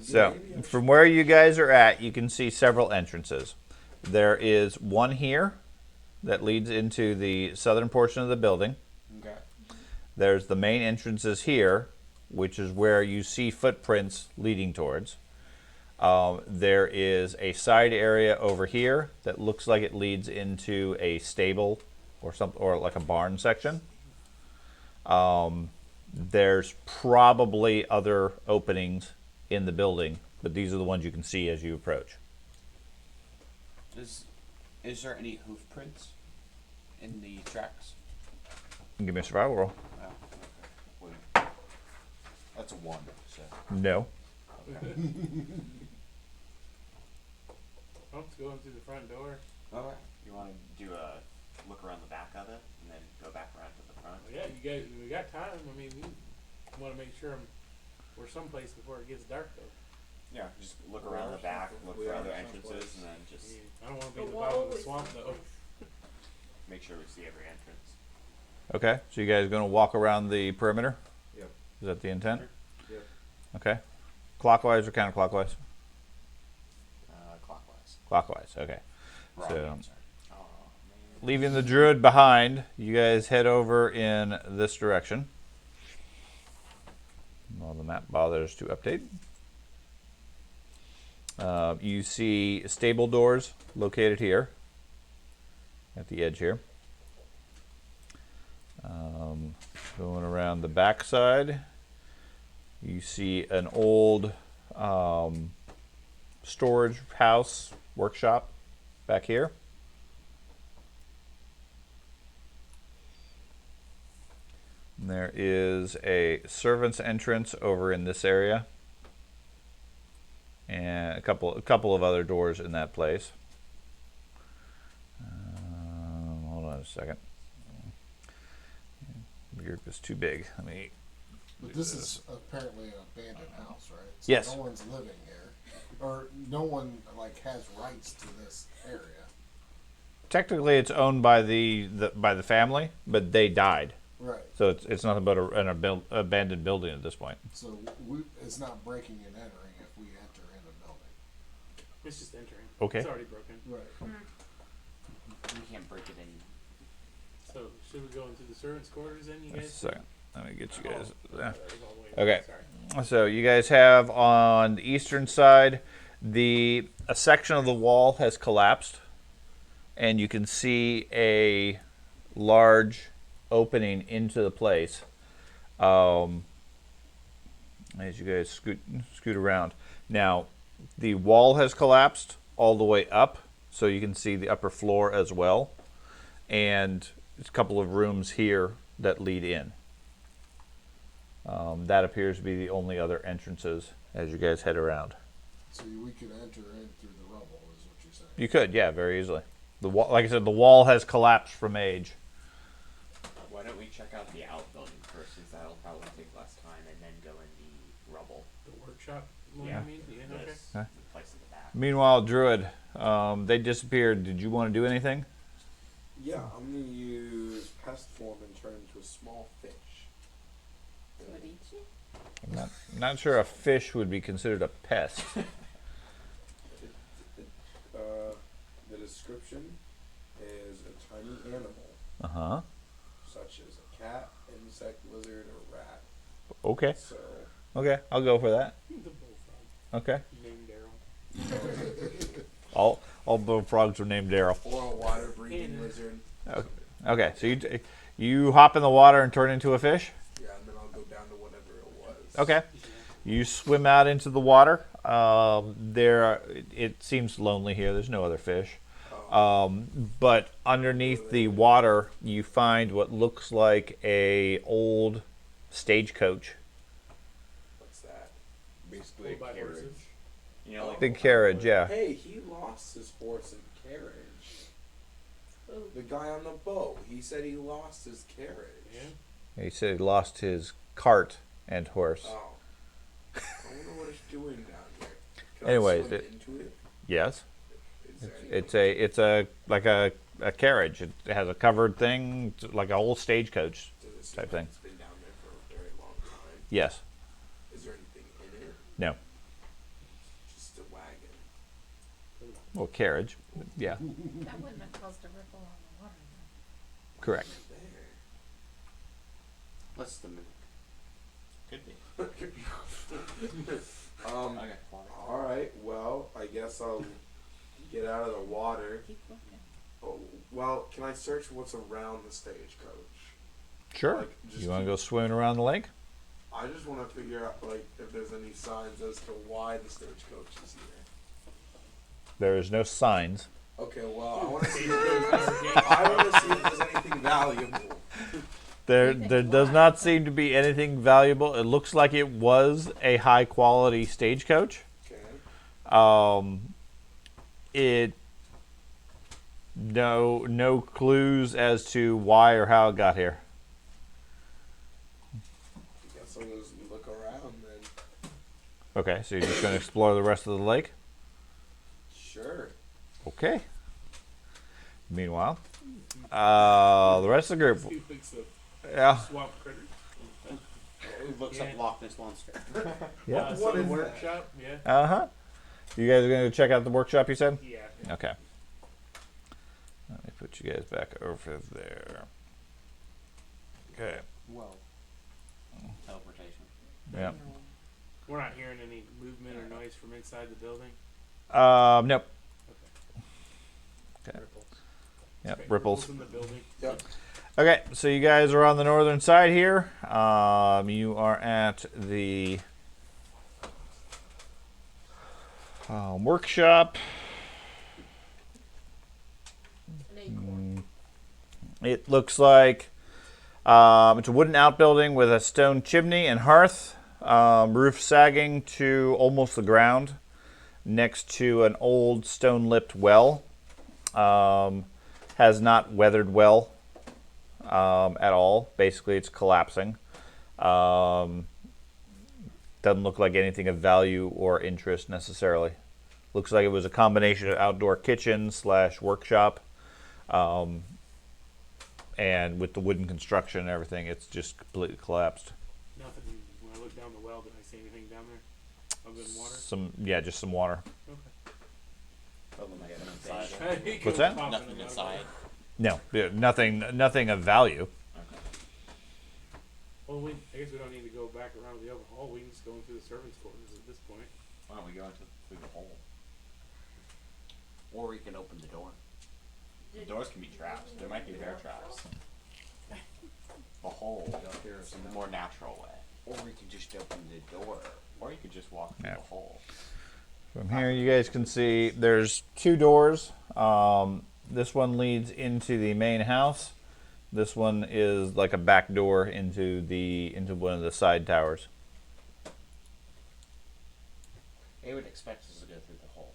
So, from where you guys are at, you can see several entrances. There is one here that leads into the southern portion of the building. Okay. There's the main entrances here, which is where you see footprints leading towards. There is a side area over here that looks like it leads into a stable or like a barn section. There's probably other openings in the building, but these are the ones you can see as you approach. Is there any hoof prints in the tracks? Give me a survival roll. That's a 1. So. No. Okay. Let's go in through the front door. Alright. You want to do a look around the back of it and then go back around to the front? Oh, yeah, you guys, we got time. I mean, we want to make sure we're someplace before it gets dark, though. Yeah, just look around the back, look for other entrances, and then just I don't want to be But in the we'll bottom of the always swamp, have though. place. make sure we see every entrance. Okay, so you guys going to walk around the perimeter? Yep. Is that the intent? Yep. Okay. Clockwise or counterclockwise? Clockwise. Clockwise, okay. Wrong So, answer. Oh, man. leaving the druid behind, you guys head over in this direction. While the map bothers to update. You see stable doors located here, at the edge here. Going around the back side, you see an old storage house, workshop back here. And there is a servant's entrance over in this area, and a couple of other doors in that place. Hold on a second. The group is too big. Let me. But this is apparently an abandoned house, right? So Yes. no one's living here, or no one like has rights to this area. Technically, it's owned by the family, but they died, Right. so it's nothing but an abandoned building at this point. So it's not breaking and entering if we enter in a building. It's just entering. Okay. It's already broken. Right. We can't break it in. So, should we go into the servants' quarters then, you Just a guys? second. Let me get you guys. That was all the way Okay. Sorry. So you guys have on the eastern side, a section of the wall has collapsed, and you can see a large opening into the place. As you guys scoot around, now the wall has collapsed all the way up, so you can see the upper floor as well, and there's a couple of rooms here that lead in. That appears to be the only other entrances as you guys head around. So we could enter in through the rubble, is what you're saying. You could, yeah, very easily. The wall, like I said, the wall has collapsed from age. Why don't we check out the outbuilding first, since that'll probably take less time, and then go in the rubble. The workshop, what Yeah. do you mean? Yeah, okay. This, Okay. the place in the back. Meanwhile, Druid, they disappeared. Did you want to do anything? Yeah, I'm gonna use pest form and turn into a small fish. So it eats you? I'm not sure a fish would be considered a pest. The description is a tiny animal, Uh-huh. such as a cat, insect, lizard, or rat. Okay. So, Okay, I'll go for that. The bullfrog. Okay. Named Daryl. All bullfrogs are named Daryl. or a water-breathing And- lizard. Okay, so you hop in the water and turn into a fish? Yeah, and then I'll go down to whatever it was. Okay. You swim out into the water. It seems lonely here. There's no other fish. But underneath the water, you find what looks like a old stagecoach. What's that? Basically a Pulled by carriage. horses. You know, like Big carriage, yeah. Hey, he lost his horse and carriage. Oh, The guy on the boat, he said he lost his carriage. Yeah. He said he lost his cart and horse. Oh. I wonder what it's doing down here. Can Anyways, I swim it- into it? Yes. Is there any- It's a like a carriage. It has a covered thing, like a whole stagecoach. Does it seem type like thing. It's been down there for a very long time. Yes. Is there anything in it? No. Just a wagon. Well, carriage. Yeah. That wouldn't have caused a ripple on the water. Correct. There. What's the move? could be. Um. Okay, water. All right. Well, I guess I'll get out of the water. Keep looking. Oh, well, can I search what's around the stagecoach? Sure. Like, just You want to keep- go swimming around the lake? I just want to figure out like if there's any signs as to why the stagecoach is here. There is no signs. Okay. Well, I want to see if there's anything valuable. There does not seem to be anything valuable. It looks like it was a high quality stagecoach. Okay. It no clues as to why or how it got here. I guess I'll just look around then. Okay, so you're just going to explore the rest of the lake? Sure. Okay. Meanwhile, the rest of the group. He thinks of Yeah. swamp critter. Who looks Yeah. up Loch Ness Monster? Yeah. So What the is that? workshop? Yeah. Uh-huh. You guys are going to check out the workshop, you said? Yeah. Okay. Let me put you guys back over there. Okay. Well, Teleportation. Yeah. We're not hearing any movement or noise from inside the building. Nope. Okay. Ripples. Yep, Okay, ripples. in the building. Yep. Okay, so you guys are on the northern side here. You are at the workshop. An acorn. It looks like it's a wooden outbuilding with a stone chimney and hearth, roof sagging to almost the ground, next to an old stone-lipped well. Has not weathered well at all. Basically, it's collapsing. Doesn't look like anything of value or interest necessarily. Looks like it was a combination of outdoor kitchen / workshop. And with the wooden construction and everything, it's just completely collapsed. Nothing. When I looked down the well, did I see anything down there other than water? Just some water. Okay. Other than like an inside. Hey, What's go that? popping Nothing out of inside. No, nothing of value. Okay. Well, I guess we don't need to go back around the other hall. We can just go into the servants' quarters at this point. Why don't we go through the hole? Or we can open the door. The doors can be traps. There might be bear traps. The hole is the more natural way. Or we can just open the door. Or you could just walk through Yeah. the hole. From here, you guys can see there's 2 doors. This one leads into the main house. This one is like a back door into one of the side towers. They would expect us to go through the hole.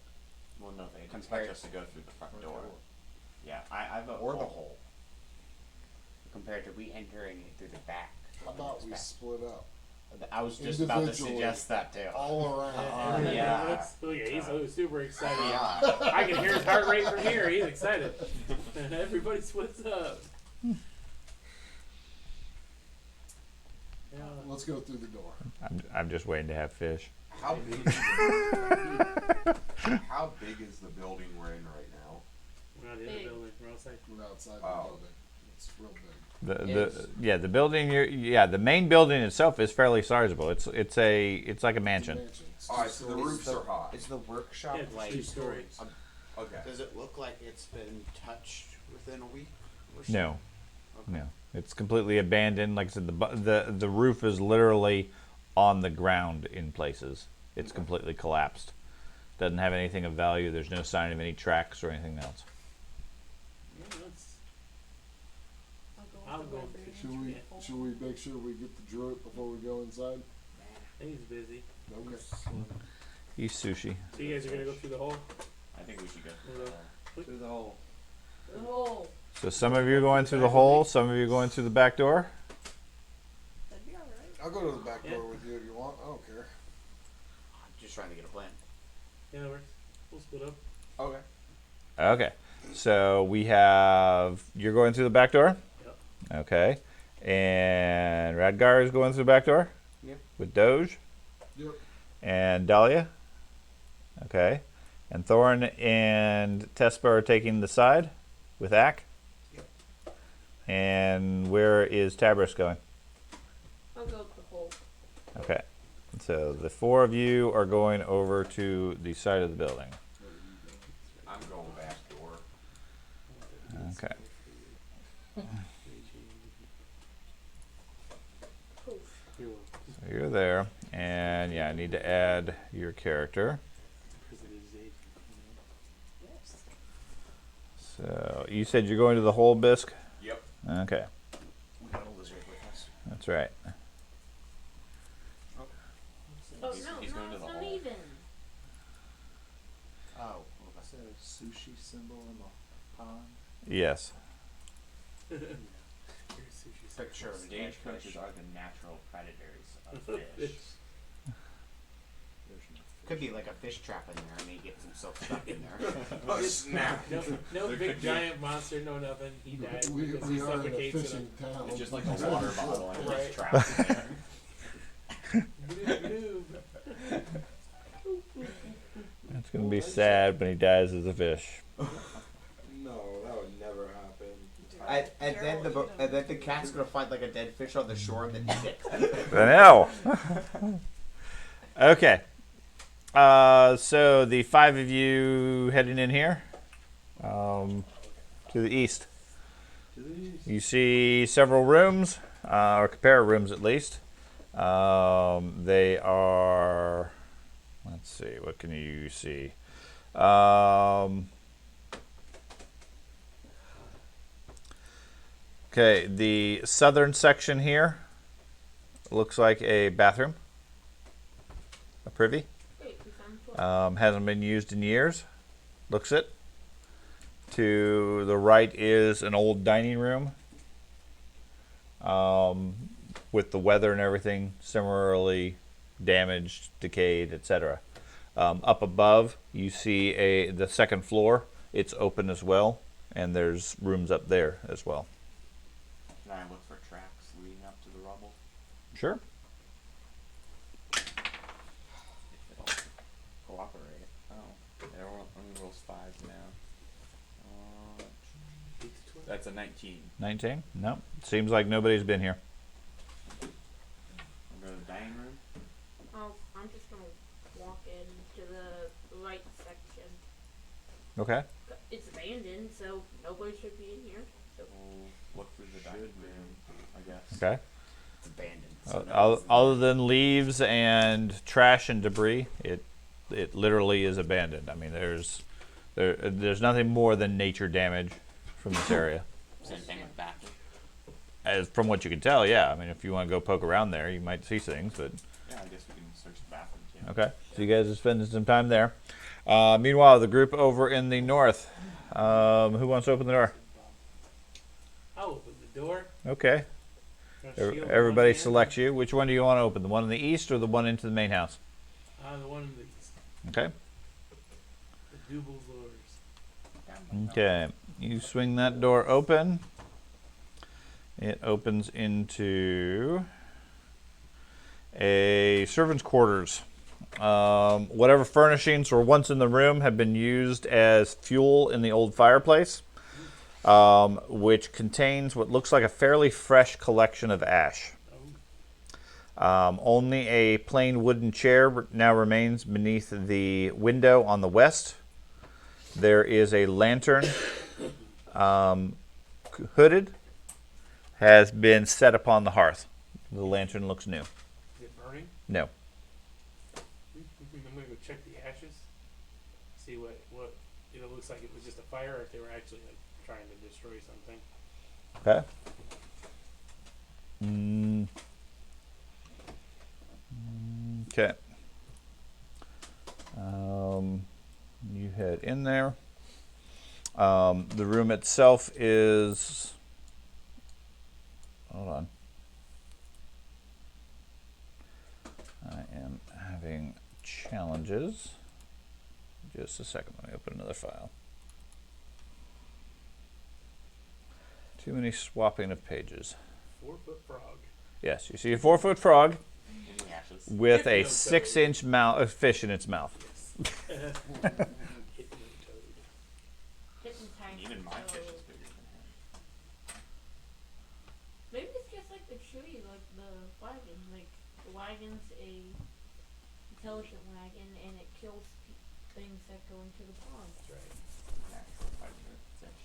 Well, no, they expect us to go through the front door. Yeah, I vote Or the hole. hole. Compared to we entering it through the back. How about we split up? I was just about to Individually. suggest that too. All around. Everybody yeah. looks- Look at he's super excited. Yeah. I can hear his heart rate from here. He's excited. Everybody splits up. Yeah. Let's go through the door. I'm just waiting to have fish. How big? How big is the building we're in right now? We're not in the Big. building. We're outside. We're outside Oh. the building. It's real big. The building the main building itself is fairly sizable. It's like a It's a mansion. mansion. It's Alright, two so the stories. roofs are high. is the workshop Yeah, it's like? 2 stories. Okay. Does it look like it's been touched within a week? Or so? No, Okay. no, it's completely abandoned. Like I said, the roof is literally on the ground in places. It's completely collapsed. Doesn't have anything of value. There's no sign of any tracks or anything else. Yeah, that's, I'll I'll go go. with the library. Should we make sure we get the druid before we go inside? He's busy. Okay. He's sushi. So you guys are gonna go through the hole? I think we should go through We'll the go. hole. Through the hole. Oh, So some of you are going through the hole. Some of you are going through the back door. that'd be alright. I'll go to the back Yeah. door with you if you want. I don't care. I'm just trying to get a plan. Yeah, that works. We'll split up. Okay. Okay. So you're going through the back door? Yep. Okay. And Radgar is going through the back door? Yep. With Doge? Yep. And Dahlia? Okay. And Thorn and Tespa are taking the side with Ack? Yep. And where is Tabris going? I'll go with the hole. Okay. So the 4 of you are going over to the side of the building. I'm going back door. Okay. Poof. You're welcome. So you're there. And yeah, I need to add your character. Because it is age. Yes. So you said you're going to the hole, Bisque? Yep. Okay. We got all this right That's right. Oh He's no, going to it's the not hall. even. Oh, is that a sushi symbol in the pond? Yes. Here's sushi Picture of a dead Stagecoaches fish. are the natural predators of fish. There's no Could be like a fish trap in there, and he gets himself stuck in there. Oh, snap. No big giant monster, no nothing. He dies We because he are in a suffocates in fishing town. It's just like a water bottle and Right. it's trapped in there. Gloob, It's going to be sad when he dies as a fish. No, that would never happen. And then the cat's gonna find like a dead fish on the shore and then eat it. I know. Okay. So the 5 of you heading in here to the east. You see several rooms, or a pair of rooms at least. They are. Let's see. What can you see? Okay, the southern section here looks like a bathroom, a privy. Wait, we found 12. Hasn't been used in years. Looks it. To the right is an old dining room with the weather and everything similarly damaged, decayed, etc. Up above, you see the second floor. It's open as well, and there's rooms up there as well. Can I look for tracks leading up to the rubble? Sure. If it'll cooperate. Oh, there only rolls 5s now. That's a 19. 19? No. Seems like nobody's been here. I'll go to the dining room. Oh, I'm just gonna walk into the right section. Okay. It's abandoned, so nobody should be in here. So We'll look through the dining room, I guess. Okay. It's abandoned. So Other than leaves and trash and debris, it literally is abandoned. I mean, there's nothing more than nature damage from this area. Same thing with bathroom. As from what you can tell, yeah. I mean, if you want to go poke around there, you might see things. But Yeah, I guess we can search the bathroom too. okay, so you guys are spending some time there. Meanwhile, the group over in the north, who wants to open the door? I'll open the door. Okay. Got a shield in Everybody one hand. selects you. Which one do you want to open? The one in the east or the one into the main house? The one in the east. Okay. The Duble's Lures. Okay. You swing that door open. It opens into a servant's quarters. Whatever furnishings were once in the room have been used as fuel in the old fireplace, which contains what looks like a fairly fresh collection of ash. Only a plain wooden chair now remains beneath the window on the west. There is a lantern, hooded, has been set upon the hearth. The lantern looks new. Is it burning? No. I'm gonna go check the ashes. See what it looks like. It was just a fire, or if they were actually like trying to destroy something. Okay. Okay. You head in there. The room itself is. Hold on. I am having challenges. Just a second. Let me open another file. Too many swapping of pages. 4-foot frog. Yes, you see a 4-foot frog In the ashes. with a Hypnotoad. 6-inch fish in its mouth. Hypnotoad. hypnotized. Even my so fish is bigger than him. maybe it's just like the tree, like the wagon. Like the wagon's a intelligent wagon, and it kills things that go into the pond. That's right. Natural predator fish.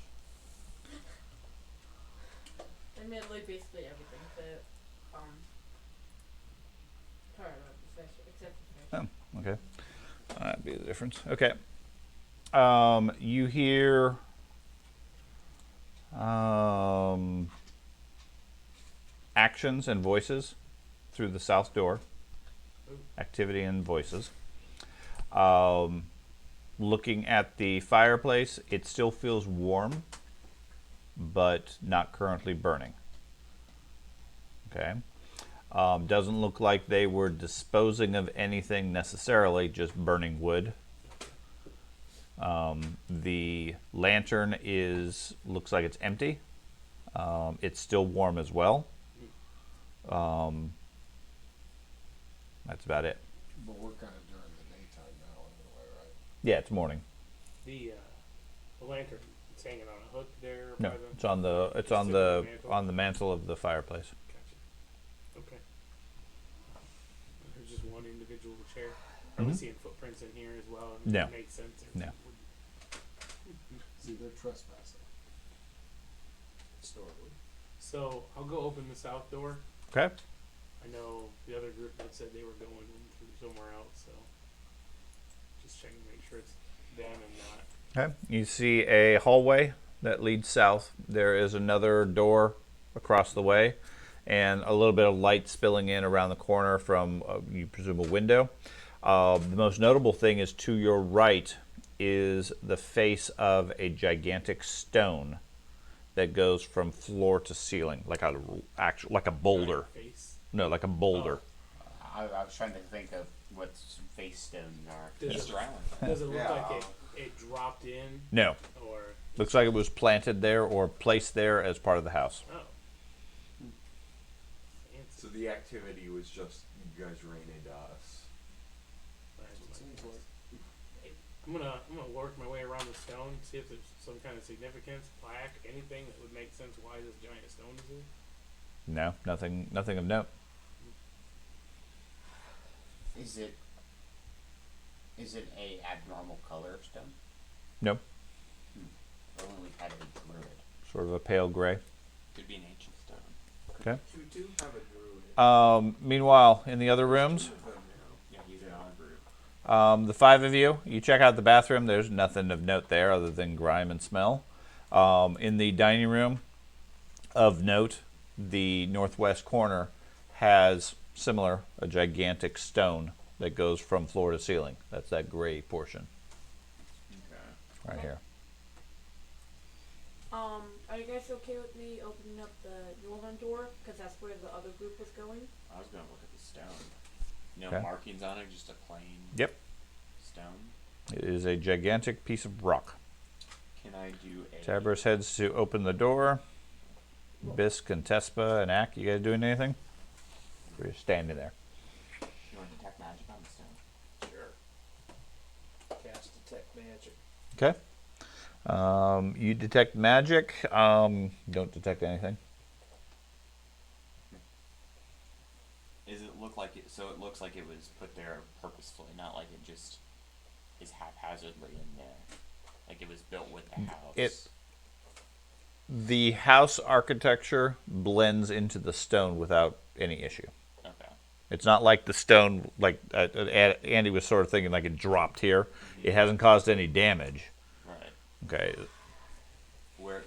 They made like basically everything to part of the fish, except the fish. Oh, okay. That'd be the difference. Okay. You hear actions and voices through the south door. Activity and voices. Looking at the fireplace, it still feels warm, but not currently burning. Okay. Doesn't look like they were disposing of anything necessarily, just burning wood. The lantern looks like it's empty. It's still warm as well. That's about it. But we're kind of during the daytime now anyway, right? Yeah, it's morning. The lantern, it's hanging on a hook there. No, by the, it's on the mantle? on the mantle of the fireplace. Gotcha. Okay. There's just one individual chair. Are we seeing footprints in here as well? No. It makes sense. No. See, they're trespassing. Historically. So I'll go open the south door. Okay. I know the other group that said they were going through somewhere else, so just checking to make sure it's them and not. Okay. You see a hallway that leads south. There is another door across the way, and a little bit of light spilling in around the corner from, you presume, a window. The most notable thing is to your right is the face of a gigantic stone that goes from floor to ceiling, like a boulder. Face. No, like a boulder. I was trying to think of what face stones are. Does Mr. Allen. Does it look Yeah. like it dropped in, No. or Looks like it was planted there or placed there as part of the house. oh? So the activity was just you guys ran into us. I'm gonna work my way around the stone, see if there's some kind of significance, plaque, anything that would make sense why this giant stone is here. No, nothing of note. Is it a abnormal color of stone? No. Or when we've had a druid? Sort of a pale gray. Could be an ancient stone. Okay. You do have a druid. Meanwhile, in the other rooms, Two of them now. Yeah, he's in our group. the five of you check out the bathroom. There's nothing of note there other than grime and smell. In the dining room, of note, the northwest corner has a gigantic stone that goes from floor to ceiling. That's that gray portion Okay. right here. Are you guys okay with me opening up the northern door? Because that's where the other group was going. I was gonna look at the stone. No Okay. markings on it, just a plain Yep. stone. It is a gigantic piece of rock. Can I do a Tabers heads to open the door. Bisk and Tespa and Ak, you guys doing anything? We're standing there. You want to detect magic on the stone? Sure. Cast detect magic. Okay. You detect magic. Don't detect anything. Is it look like it? So it looks like it was put there purposefully, not like it just is haphazardly in there. Like it was built with the house. The house architecture blends into the stone without any issue. Okay. It's not like the stone, like Andy was sort of thinking, like it dropped here. It hasn't caused any damage. Right. Okay. Where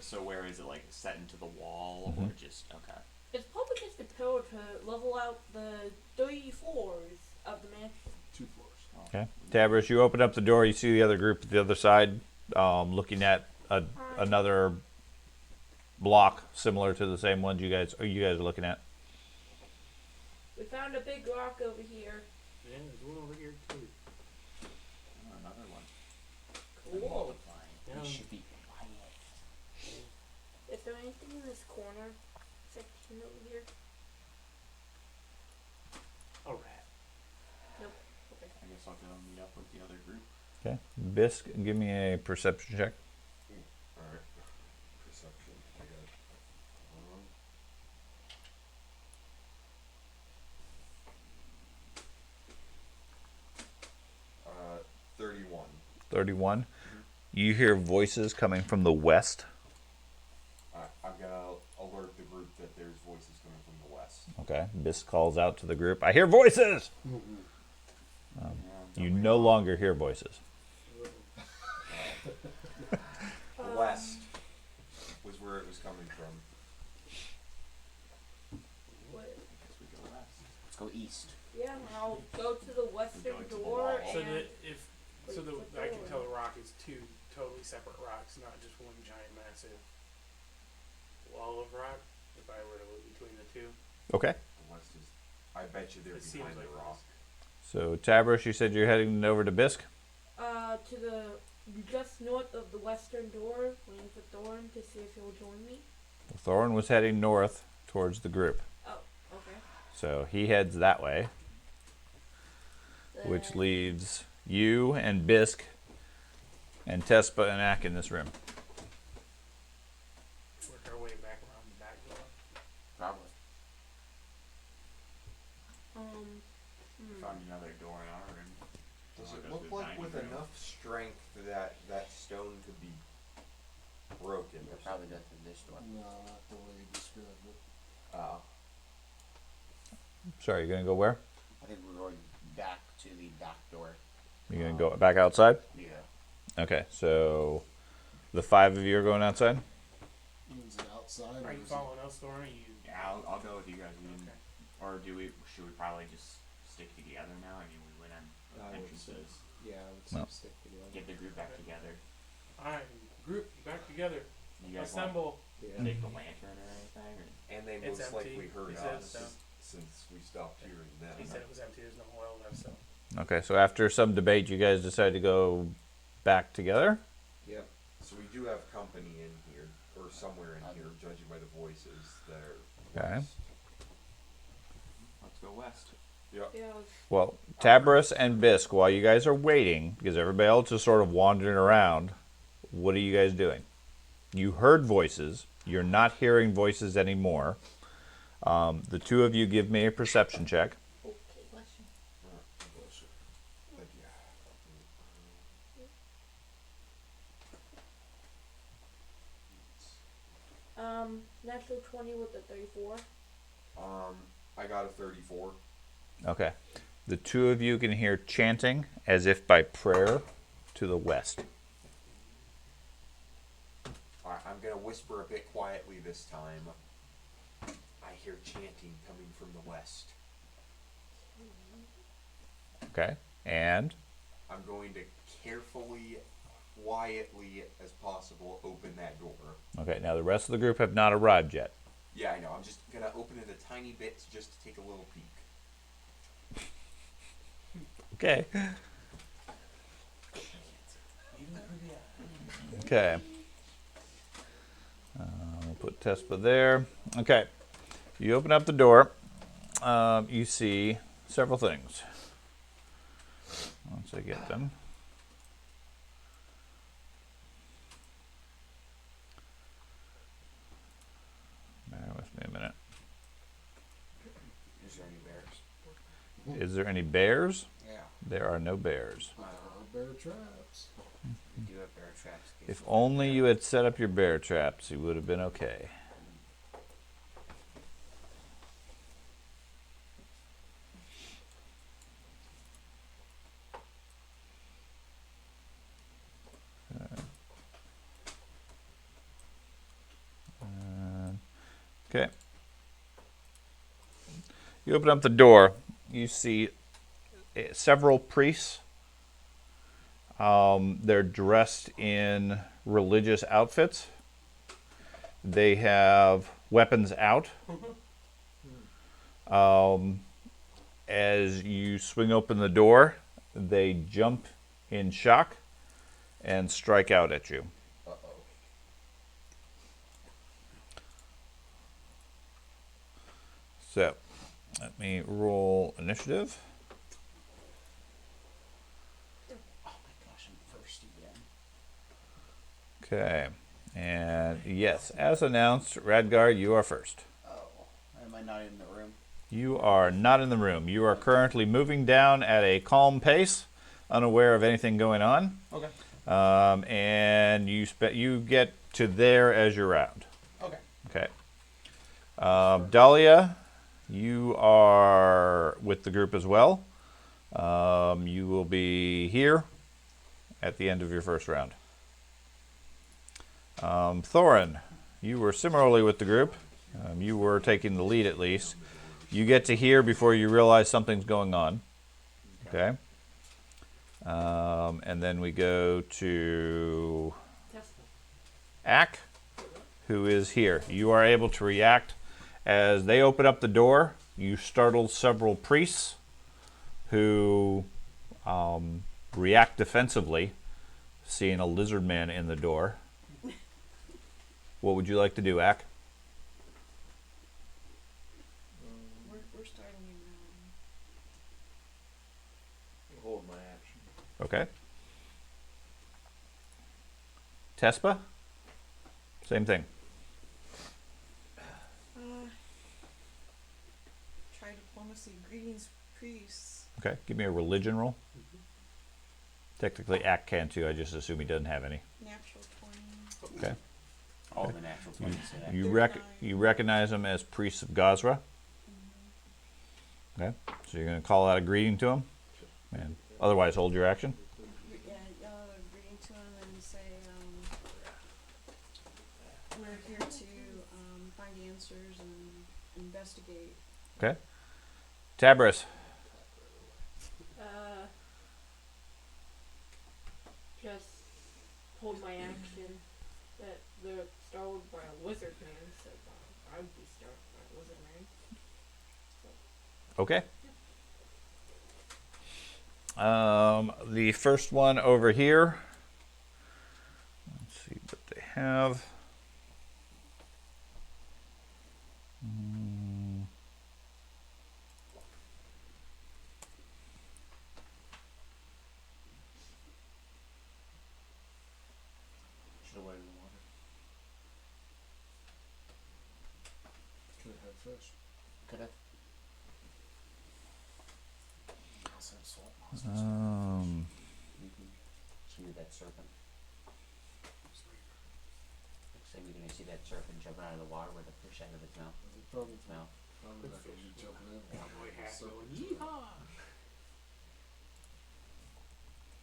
is it, like set into the wall or just okay? It's probably just a pillar to level out the 3 floors of the mansion. 2 floors. Okay. Tabers, you open up the door. You see the other group at the other side, looking at another block similar to the same ones you guys are looking at. We found a big rock over here. Yeah, there's one over here too. Oh, another one. Cool. Yeah. We should be quiet. Is there anything in this corner section over here? A rat. Nope. Okay. I guess I'll go meet up with the other group. Okay. Bisk, give me a perception check. Alright. Perception. I got it. 31. 31. You hear voices coming from the west. I'm gonna alert the group that there's voices coming from the west. Okay. Bisk calls out to the group, I hear voices! You no longer hear voices. The west was where it was coming from. go east. Yeah, I'll go to the western Go to the door wall. So and I can tell the rock is two totally separate rocks, not just one giant massive wall of rock. If I were to look between the two, Okay. The west is. I bet you they're it seems behind like the rock. So Tabris, you said you're heading over to Bisk. to the just north of the western door, waiting for Thorn to see if he'll join me. Thorin was heading north towards the group. Oh, okay. So he heads that way, which Then- leaves you and Bisk and Tespa and Ak in this room. work our way back around the back door. Probably. Found another door in our room. Does Wanna it go look through the like dining with room? enough strength that that stone could be broken? We'll or probably go something? through this door. No, not the way you described it. Oh. Sorry, you're gonna go where? I think we're going back to the back door. You're gonna go back outside? Yeah. Okay, so the 5 of you are going outside? Is it outside? Are or you is it- following us, Thorn? Or you? Yeah, I'll go with you guys. We didn't- Okay. Or should we probably just stick together now? I mean, we went on I would entrances. Yeah, I would No. stick together. Get the group back together. All right, group back together. You guys want Assemble. Yeah. to take the lantern or anything? Or? And they It's most empty. likely heard He said us so. since we stopped hearing them. He said it was empty. There's no oil left. So Okay, so after some debate, you guys decide to go back together? Yep. So we do have company in here, or somewhere in here, judging by the voices that are. Okay. west. Let's go west. Yep. Yeah. Well, Tabris and Bisk, while you guys are waiting, because everybody else is sort of wandering around, what are you guys doing? You heard voices. You're not hearing voices anymore. The 2 of you give me a perception check. Okay. Bless you. Bless you. Thank you. Natural 20 with the 34. I got a 34. Okay. The 2 of you can hear chanting as if by prayer to the west. Alright, I'm gonna whisper a bit quietly this time. I hear chanting coming from the west. Okay. And I'm going to carefully, quietly as possible open that door. okay, now the rest of the group have not arrived yet. Yeah, I know. I'm just gonna open it a tiny bit just to take a little peek. Okay. Okay. We'll put Tespa there. Okay. You open up the door. You see several things. Once I get them. Bear with me a minute. Is there any bears? Is there any bears? Yeah. There are no bears. There are bear traps. We do have bear traps. If only you had set up your bear traps, you would have been okay. Okay. You open up the door. You see several priests. They're dressed in religious outfits. They have weapons out. As you swing open the door, they jump in shock and strike out at you. Uh-oh. So, let me roll initiative. Oh my gosh, I'm first again. Okay. And yes, as announced, Radgar, you are first. Oh, am I not in the room? You are not in the room. You are currently moving down at a calm pace, unaware of anything going on. Okay. And you get to there as your round. Okay. Okay. Dahlia, you are with the group as well. You will be here at the end of your first round. Thorin, you were similarly with the group. You were taking the lead at least. You get to here before you realize something's going on. Okay. And then we go to Ack, who is here. You are able to react as they open up the door. You startle several priests who react defensively, seeing a lizard man in the door. What would you like to do, Ack? We're starting in Hold my action. Okay. Tespa? Same thing. try diplomacy. Greetings, priests. Okay, give me a religion roll. Technically, Ack can too. I just assume he doesn't have any. Natural 20. Okay. All the natural 20s today. You recognize him as priests of Gazra. Okay, so you're going to call out a greeting to him, and otherwise hold your action. Yeah, greeting to him and say, we're here to find answers and investigate. Okay. Tabris. Just hold my action that they're startled by a lizard man, so I would be startled by a lizard man. Okay. The first one over here. Let's see what they have. Should have waited in the water. Could have had fish. Could have. Also have salt. See that serpent. Next thing you're gonna see that serpent jumping out of the water with a fish out of its mouth. Probably Mouth. not gonna be jumping in. Cowboy hat So- going, yeehaw!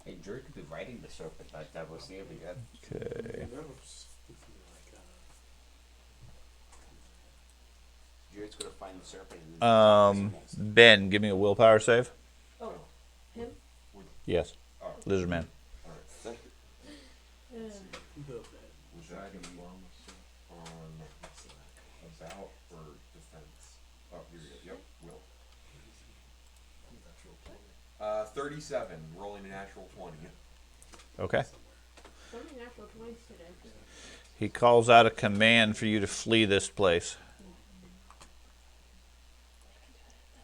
Hey, Drew could be riding the serpent like that was near me. That Okay. Drew's gonna find the serpent. Ben, give me a willpower save. Oh, him? Yes. Lizard man. Was that diplomacy on about or defense? Oh, here we go. Yep, will. Natural 20. 37, rolling a natural 20. Okay. So many natural 20s today. He calls out a command for you to flee this place.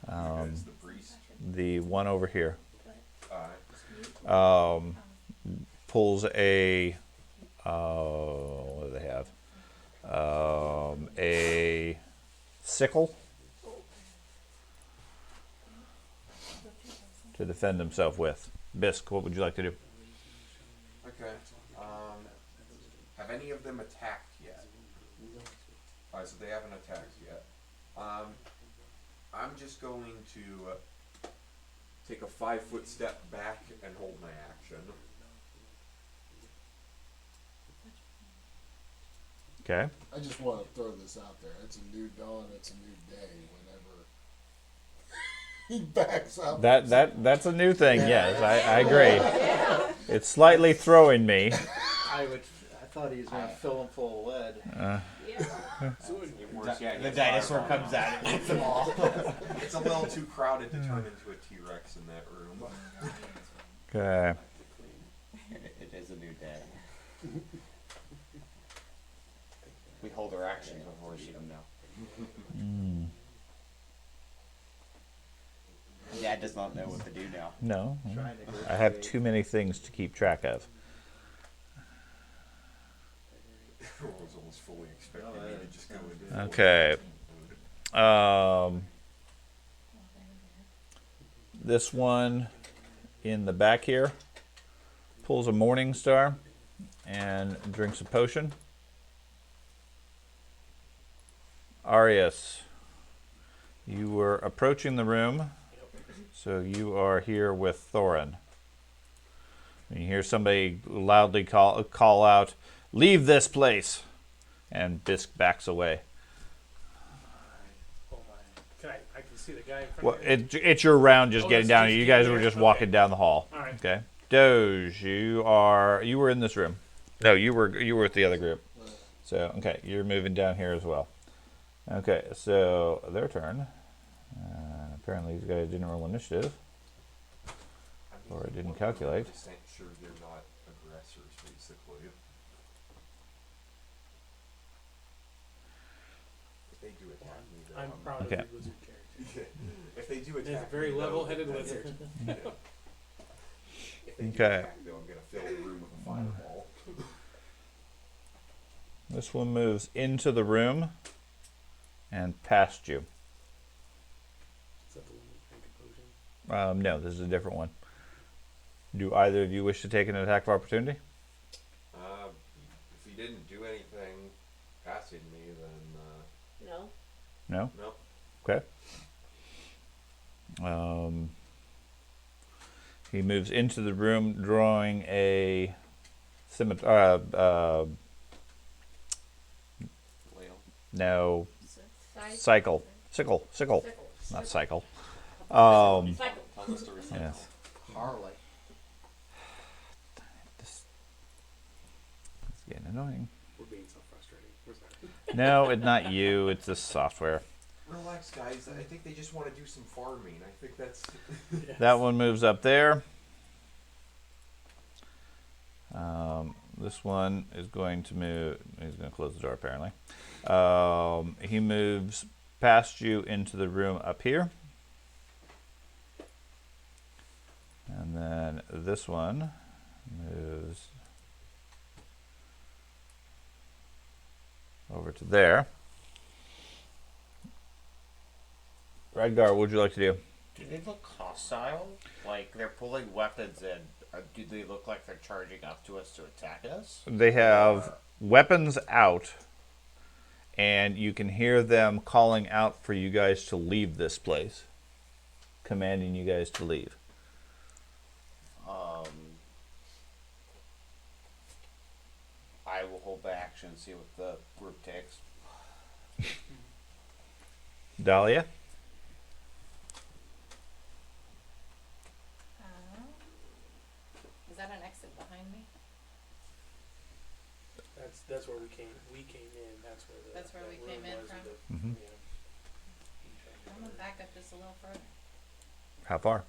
That's the priest. The one over here Alright. pulls a what do they have? A sickle to defend himself with. Bisk, what would you like to do? Okay. Have any of them attacked yet? Alright, so they haven't attacked yet. I'm just going to take a 5-foot step back and hold my action. Okay. I just want to throw this out there. It's a new dawn. It's a new day. Whenever he backs up. That's a new thing. Yes, I agree. It's slightly throwing me. I thought he was gonna fill him full of lead. The dinosaur comes out and hits them all. It's a little too crowded to turn into a T-Rex in that room. Okay. It is a new day. We hold our actions before we shoot them now. Dad does not know what to do now. No, I have too many things to keep track of. I was almost fully expecting me to just go into Okay. This one in the back here pulls a Morning Star and drinks a potion. Arius, you were approaching the room, so you are here with Thorin. And you hear somebody loudly call out, "Leave this place!" And Bisk backs away. Oh my. I can see the guy in front Well, of me. it's your round just Oh, getting that's down. just You you guys there? were just Okay. walking down the hall. All right. Okay. Doge, you were in this room. No, you were with the other group. So okay, you're moving down here as well. Okay, so their turn. Apparently these guys didn't roll initiative. Or it didn't calculate. 100% sure they're not aggressors, basically. If they do attack me, though, I'm proud Okay. of the wizard character. If they do He's attack a very me, though, level-headed that's- wizard. yeah. If they do Okay. attack, though, I'm gonna fill the room with a fireball. This one moves into the room and past you. Is that the one that drank a potion? No, this is a different one. Do either of you wish to take an attack of opportunity? If he didn't do anything passing me, then No. No? no. Okay. He moves into the room drawing a scimitar. Flail. No, Side. sickle. Sickle. Sickle. Not cycle. Cycle. Tell the story. Yes. Harley. This, it's getting annoying. We're being so frustrating. Where's that? No, it's not you. It's the software. Relax, guys. I think they just want to do some farming. I think that's. That one moves up there. This one is going to move. He's going to close the door, apparently. He moves past you into the room up here. And then this one moves over to there. Radgar, what would you like to do? Do they look hostile? Like they're pulling weapons and do they look like they're charging up to us to attack us? They have weapons out, and you can hear them calling out for you guys to leave this place, commanding you guys to leave. I will hold my action and see what the group takes. Dahlia? Is that an exit behind me? That's where we came. We came in. That's where the. That's where that we room came in was from? with Mhm. I'm gonna back up just a little further. How far?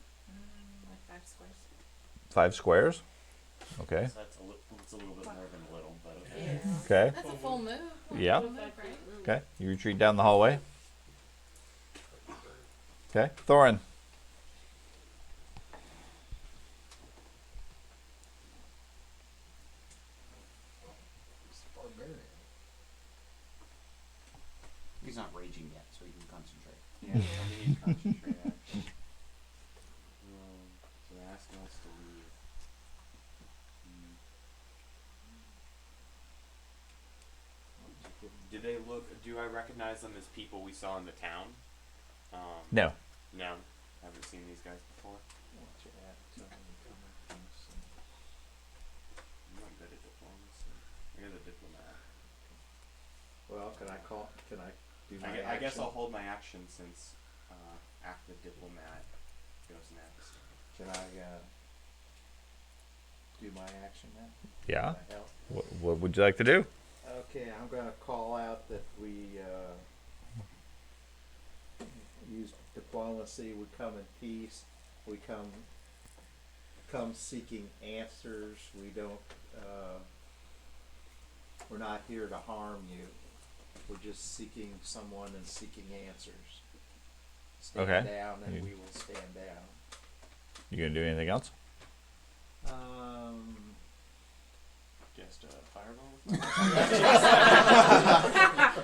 Like 5 squares. 5 squares? Okay. So that's a little bit more than a little, but okay. Yeah. Okay. That's a full move. Yeah. Full move, right? Okay. You retreat down the hallway. Okay. Thorin. Barbarian. He's not raging yet, so he can concentrate. Yeah, we need to concentrate actually. So they're asking us to leave. Do I recognize them as people we saw in the town? No. No. Haven't seen these guys before. Watch it out. So I'm I'm not good at diplomacy. You're the diplomat. Well, can I do my I guess action? I'll hold my action since after the diplomat goes next. Can I do my action now? Yeah. Can I help? What would you like to do? Okay, I'm going to call out that we use diplomacy. We come in peace. We come seeking answers. We don't. We're not here to harm you. We're just seeking someone and seeking answers. Stand Okay. down, and You- we will stand down. You gonna do anything else? Just fireball.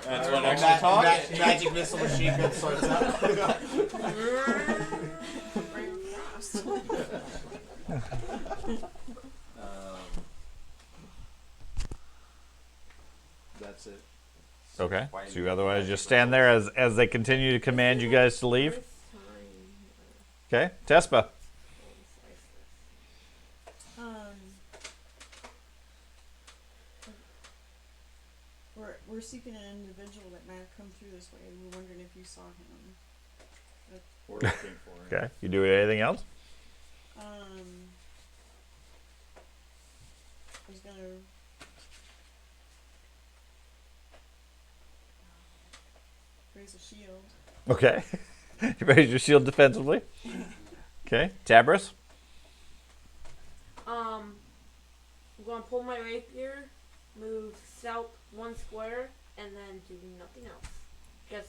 That's what extra talk. Magic missile machine gun sorts out. That's it. Okay. Why- So you otherwise just stand there as they continue to command you guys to leave? Okay. Tespa. We're seeking an individual that might have come through this way. We're wondering if you saw him. we're looking for. Okay. You doing anything else? I was gonna. Raise a shield. Okay. You raise your shield defensively. Okay. Tabris. I'm gonna pull my rapier, move south 1 square, and then do nothing else. Just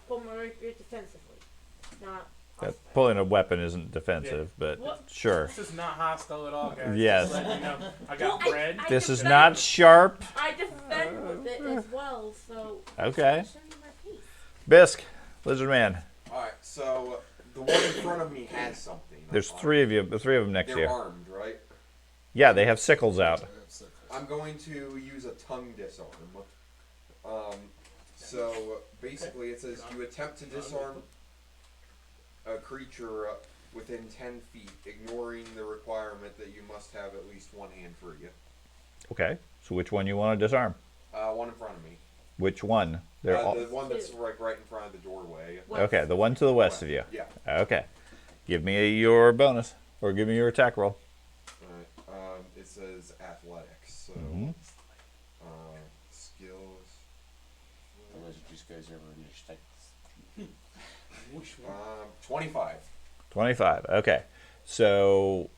pull my rapier defensively, not. Pulling a weapon isn't defensive, but What? sure. This is not hostile at all, guys. Yes. Just letting you know, I got Well, bread. I This is defend- not sharp. I defend with it as well, so. Okay. Show me my piece. Bisque, Lizard Man. Alright, so the one in front of me has something. There's three of you. The three of them next to They're you. armed, right? Yeah, they have sickles out. I have sickles. I'm going to use a tongue disarm. So basically it says you attempt to disarm a creature within 10 feet, ignoring the requirement that you must have at least one hand free. Okay. So which one you want to disarm? One in front of me. Which one? They're all. The one that's right in front of the doorway. Okay, the one to the west of you. Yeah. Okay. Give me your bonus, or give me your attack roll. Alright. It says athletics. So Mhm. skills. The lizard just goes over and just like. 25. 25. Okay. So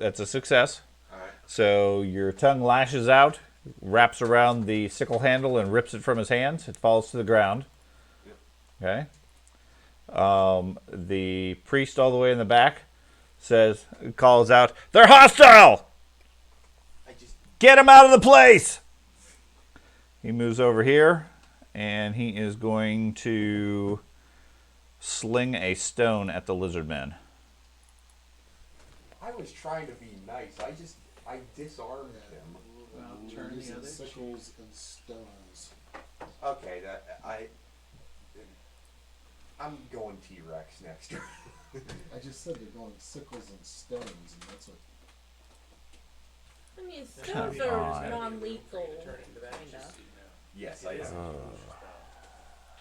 that's a success. Alright. So your tongue lashes out, wraps around the sickle handle, and rips it from his hands. It falls to the ground. Yep. Okay. The priest all the way in the back calls out, "They're hostile! Get them out of the place!" He moves over here, and he is going to sling a stone at the lizard man. I was trying to be nice. I disarmed him. Well, turn the Using other sickles and stones. Okay, I'm going T-Rex next. I just said they're going sickles and stones, and that's what. I mean, Come stones are on. non-lethal. Turn into that, Kinda. just so you know. Yes, It I is know.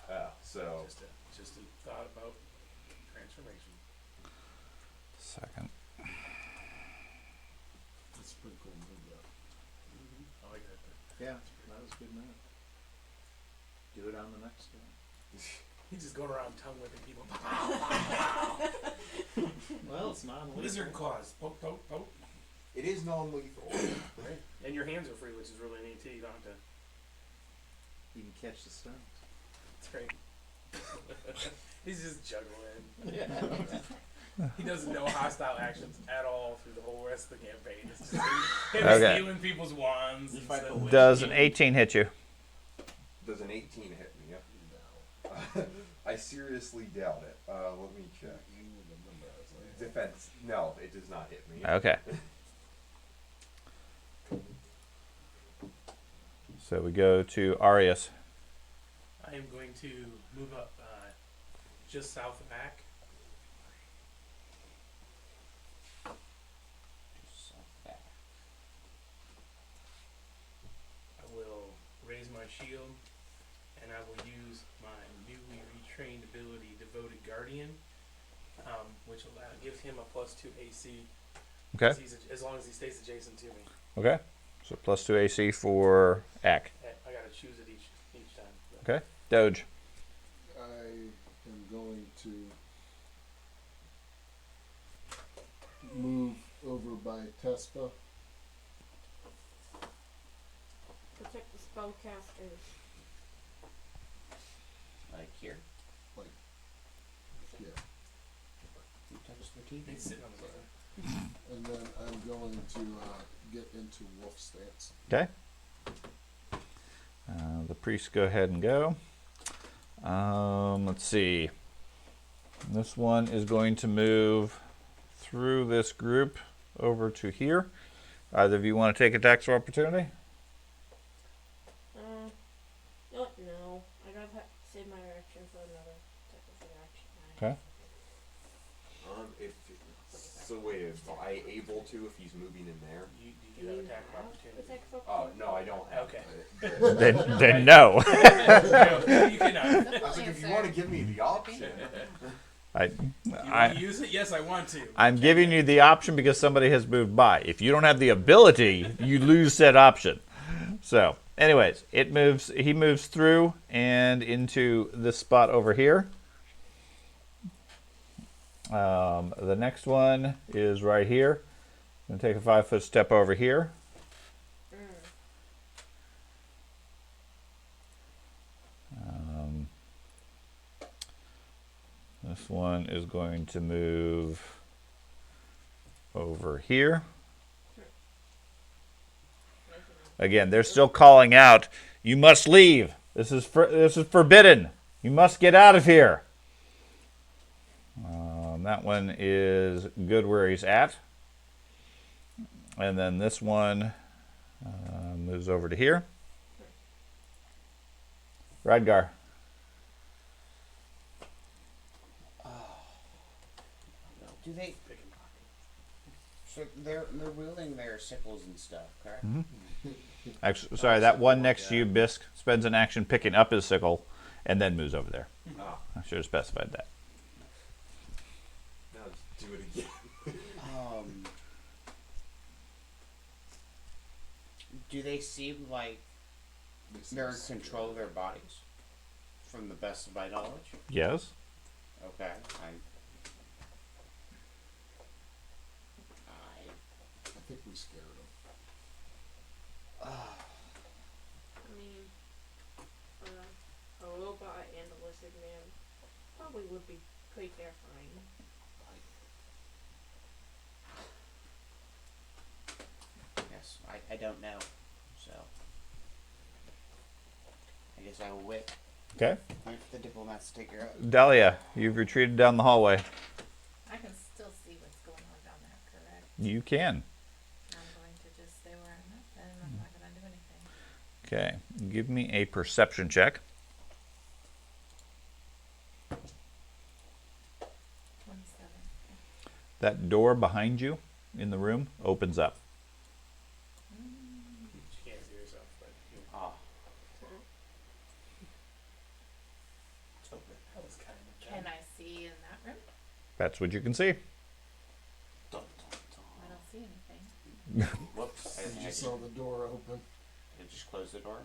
a So just a thought about transformation. Second. It's pretty cool move though. I like that. Yeah, that was a good move. Do it on the next one. He's just going around tongue whipping people. Well, it's not Lizard claws. Poke, poke, poke. it is non-lethal. Right. And your hands are free, which is really neat too. You don't have to. You can catch the stones. That's right. He's just juggling. He doesn't know hostile actions at all through the whole rest of the campaign. It's just him Okay. stealing people's wands. And stuff. Does an 18 hit you? Does an 18 hit me? No. I seriously doubt it. Let me check. You would remember I was like, Defense. No, it does not hit me. Okay. So we go to Arius. I am going to move up just south of Mac. I will raise my shield, and I will use my newly retrained ability, Devoted Guardian, which gives him a +2 AC. Okay. As long as he stays adjacent to me. Okay. So +2 AC for Ack. I gotta choose it each time. Okay. Doge. I am going to move over by Tespa. Protect the spellcasters. Like here. Yeah. You touch the TV. He's sitting on the button. And then I'm going to get into wolf stance. Okay. The priests go ahead and go. Let's see. This one is going to move through this group over to here. Either of you want to take attacks of opportunity? No. I gotta save my reaction for another type of reaction. Okay. Am I able to if he's moving in there? You have attack of opportunity. Attack of Oh, no, I don't have Okay. it. Then no. No, you cannot. I was like, if you want to give me the option. I, You want I, to use it? Yes, I want to. I'm giving you the option because somebody has moved by. If you don't have the ability, you lose said option. So, anyways, it moves. He moves through and into this spot over here. The next one is right here. I'm gonna take a 5-foot step over here. This one is going to move over here. Again, they're still calling out, "You must leave. This is forbidden. You must get out of here." That one is good where he's at. And then this one moves over to here. Radgar. Do they? So they're wielding their sickles and stuff, correct? Actually, sorry, that one next to you, Bisk, spends an action picking up his sickle and then moves over there. I should have specified that. Now just do it again. Do they seem like they're in control of their bodies? From the best of my knowledge. Yes. Okay. I think we scared him. I mean, a robot and a lizard man probably would be pretty terrifying. Yes, I don't know, so I guess I will wait. Okay. Wait for the diplomats to take care of it. Dahlia, you've retreated down the hallway. I can still see what's going on down there, correct? You can. I'm going to just stay where I'm at, and I'm not going to do anything. Okay. Give me a perception check. 27. That door behind you in the room opens up. She can't see herself, but you Ah, it's open. That was kind of Can I see in that room? That's what you can see. dun, dun, I dun. don't see anything. Whoops! You just saw the door open. I just closed the door.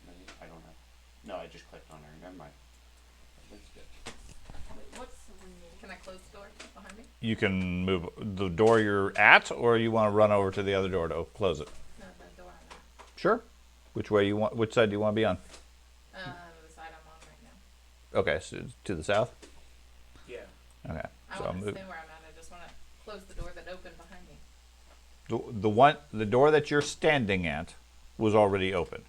Maybe I don't know. No, I just clicked on her. Never mind. That's good. Wait, what's the window? Can I close the door behind me? You can move the door you're at, or you want to run over to the other door to close it. No, the door I'm at. Sure. Which way you want? Which side do you want to be on? The side I'm on right now. Okay, so to the south. Yeah. Okay, I so I'll want to move. stay where I'm at. I just want to close the door that opened behind me. The door that you're standing at was already open.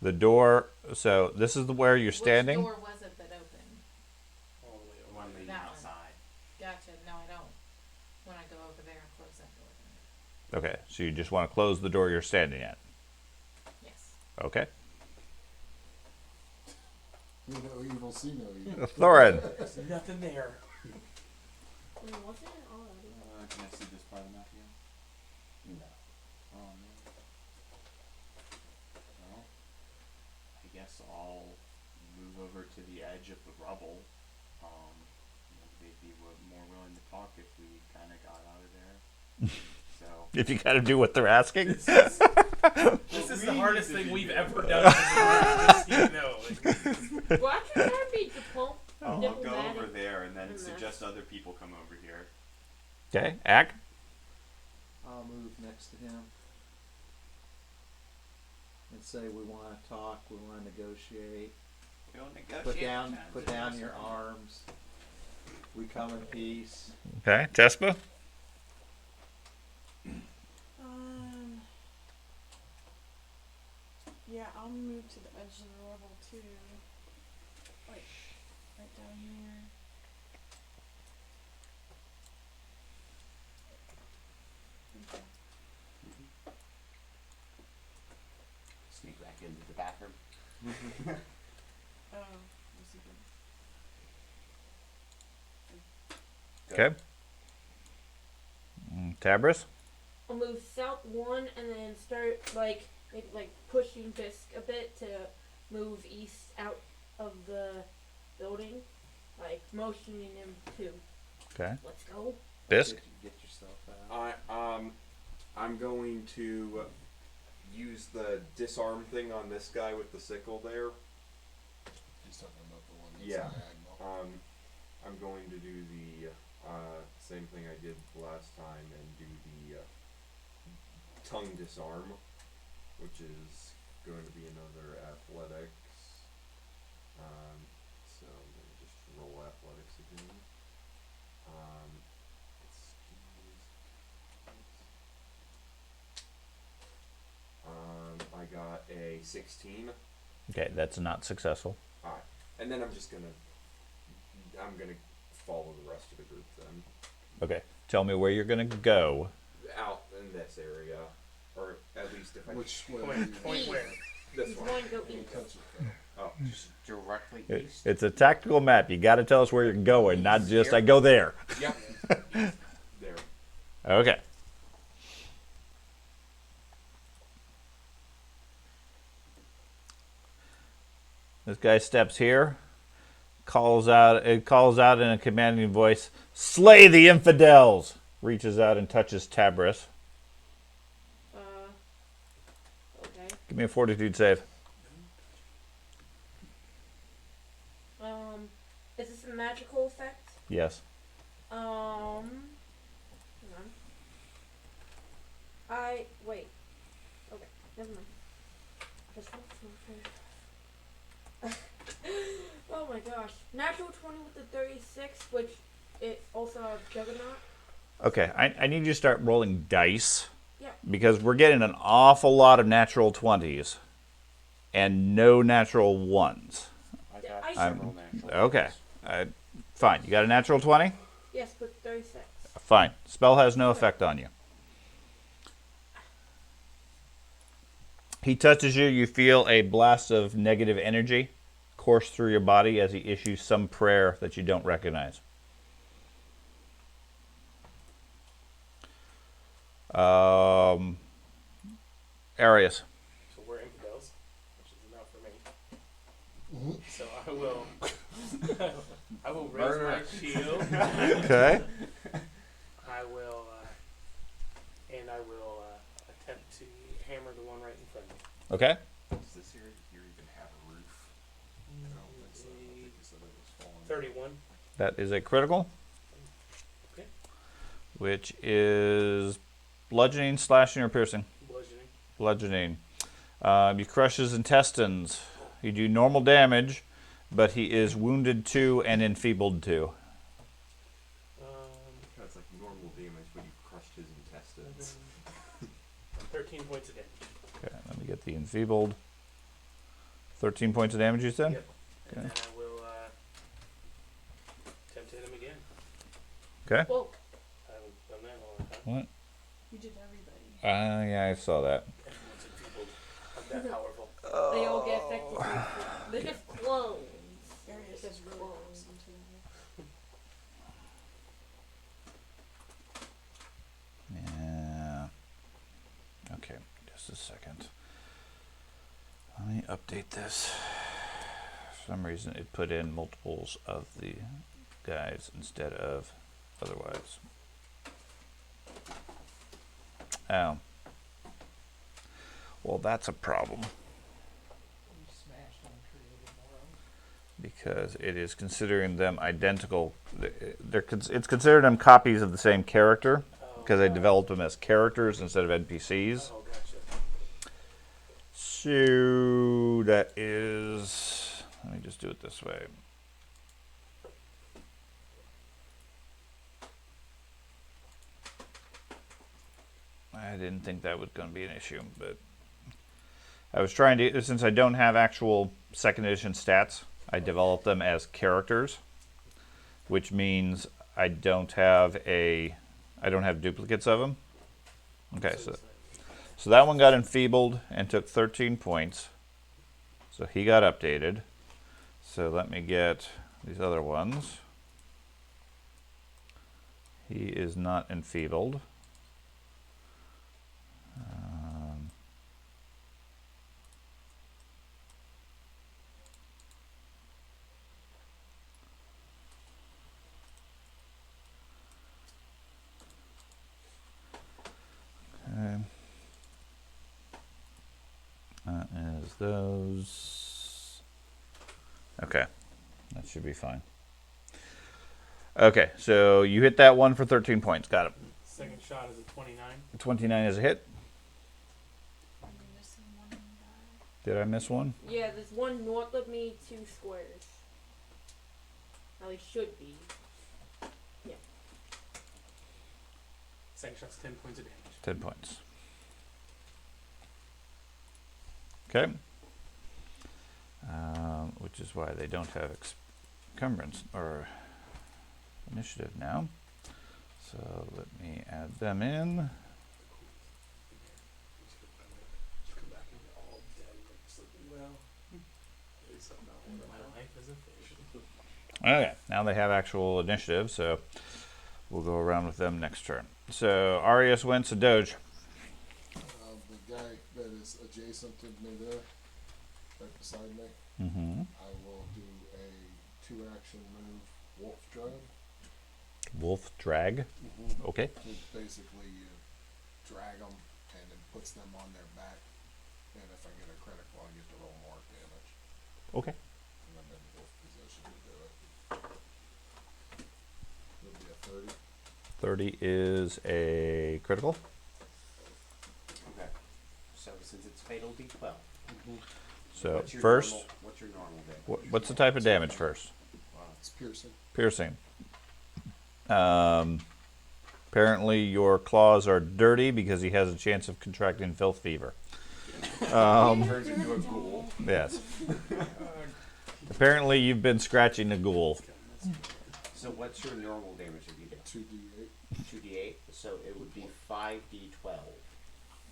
The door. So this is where you're standing. Which door was it that opened? All the way over. One leading That one. outside. Gotcha. No, I don't. When I go over there and close that door. Okay, so you just want to close the door you're standing at. Yes. Okay. You know evil, see no evil. Thorin. There's nothing there. Wait, wasn't it already? Can I see this part of the map again? No. Oh no. Well, I guess I'll move over to the edge of the rubble. They'd be more willing to talk if we kind of got out of there. So. If you got to do what they're asking. This is the hardest thing we've ever done. Just so you know. Like, Well, actually, that'd be I'll go diplomatic. over there and then and suggest other people come over here. Okay, Ack. I'll move next to him and say we want to talk, we want to negotiate. Go negotiate. Put down your arms. We come in peace. Okay, Tespa. Yeah, I'll move to the edge of the rubble too. Like, right down here. Okay. Sneak back into the bathroom. Oh, what's he doing? Okay. Tabris. I'll move south one and then start maybe pushing Fisk a bit to move east out of the building. like motioning him to Okay. let's go. Bisk. Get yourself out. I'm going to use the disarm thing on this guy with the sickle there. He's talking about the one that's Yeah. diagonal. I'm going to do the same thing I did last time and do the tongue disarm, which is going to be another athletics. So I'm going to just roll athletics again. I got a 16. Okay, that's not successful. Alright. And then I'm gonna follow the rest of the group then. Okay. Tell me where you're gonna go. Out in this area. Or at least if I Which way? Point where? this He's one. going to go east. Oh. Just directly It- east. it's a tactical map. You got to tell us where you're going, not just I go there. Yep. There. Okay. This guy steps here, calls out in a commanding voice, "Slay the infidels!" Reaches out and touches Tabris. Okay. Give me a fortitude save. Is this a magical effect? Yes. Hang on. Wait. Okay, never mind. Just oh my gosh. Natural 20 with the 36, which it also has Juggernaut. Okay, I need you to start rolling dice. Yeah. Because we're getting an awful lot of natural 20s and no natural 1s. I got I- several natural. Okay. Fine. You got a natural 20? Yes, but 36. Fine. Spell has no effect on you. He touches you. You feel a blast of negative energy course through your body as he issues some prayer that you don't recognize. Arius. So we're infidels, which is enough for me. So I will, I will raise my shield. Okay. I will, and I will attempt to hammer the one right in front of me. Okay. Does this here even have a roof? I don't think so. I think he said it was falling. 31. That is a critical. Okay. Which is bludgeoning, slashing, or piercing. Bludgeoning. Bludgeoning. You crush his intestines. You do normal damage, but he is wounded 2 and enfeebled 2. That's like normal damage when you crushed his intestines. 13 points of damage. Okay, let me get the enfeebled. 13 points of damage, you said? Yep. Okay. And then I will attempt to hit him again. Okay. Whoa. I haven't done that in a long time. What? You did everybody. Yeah, I saw that. Everyone's enfeebled. I'm that powerful. They all get affected. They're just clones. Arius They're is just really clones. close into Yeah. Okay, just a second. Let me update this. For some reason, it put in multiples of the guys instead of otherwise. Oh. Well, that's a problem. Because it is considering them identical. It's considering them copies of the same character because they developed them as characters instead of NPCs. Oh, gotcha. So that is. Let me just do it this way. I didn't think that was going to be an issue, but I was trying to, since I don't have actual second edition stats, I developed them as characters, which means I don't have duplicates of them. Okay, so that one got enfeebled and took 13 points. So he got updated. So let me get these other ones. He is not enfeebled. Because those. Okay, that should be fine. Okay, so you hit that one for 13 points. Got it. Second shot is a 29. 29 is a hit. Are you missing one guy? Did I miss one? Yeah, there's one north of me, 2 squares. At least should be. Second shot's 10 points of damage. 10 points. Okay. Which is why they don't have encumbrance or initiative now. So let me add them in. Just come back and we're all dead. It's like, well, at least I'm not one of My life is a fish. Okay, now they have actual initiative, so we'll go around with them next turn. So Arius went to Doge. The guy that is adjacent to me there, right beside me, Mm-hmm. I will do a 2-action move, Wolf Drag. Wolf drag. Okay. Basically, you drag them, and it puts them on their back. And if I get a critical, I get to roll more damage. Okay. And I'm in wolf position to do it. It'll be a 30. 30 is a critical. Okay. So since it's fatal, D12. So What's your first, what's your normal damage? what's the type of damage first? It's piercing. Piercing. Apparently your claws are dirty because he has a chance of contracting filth fever. Turns into a ghoul. Yes. Apparently you've been scratching a ghoul. So what's your normal damage if you do? 2d8. 2d8. So it would be 5d12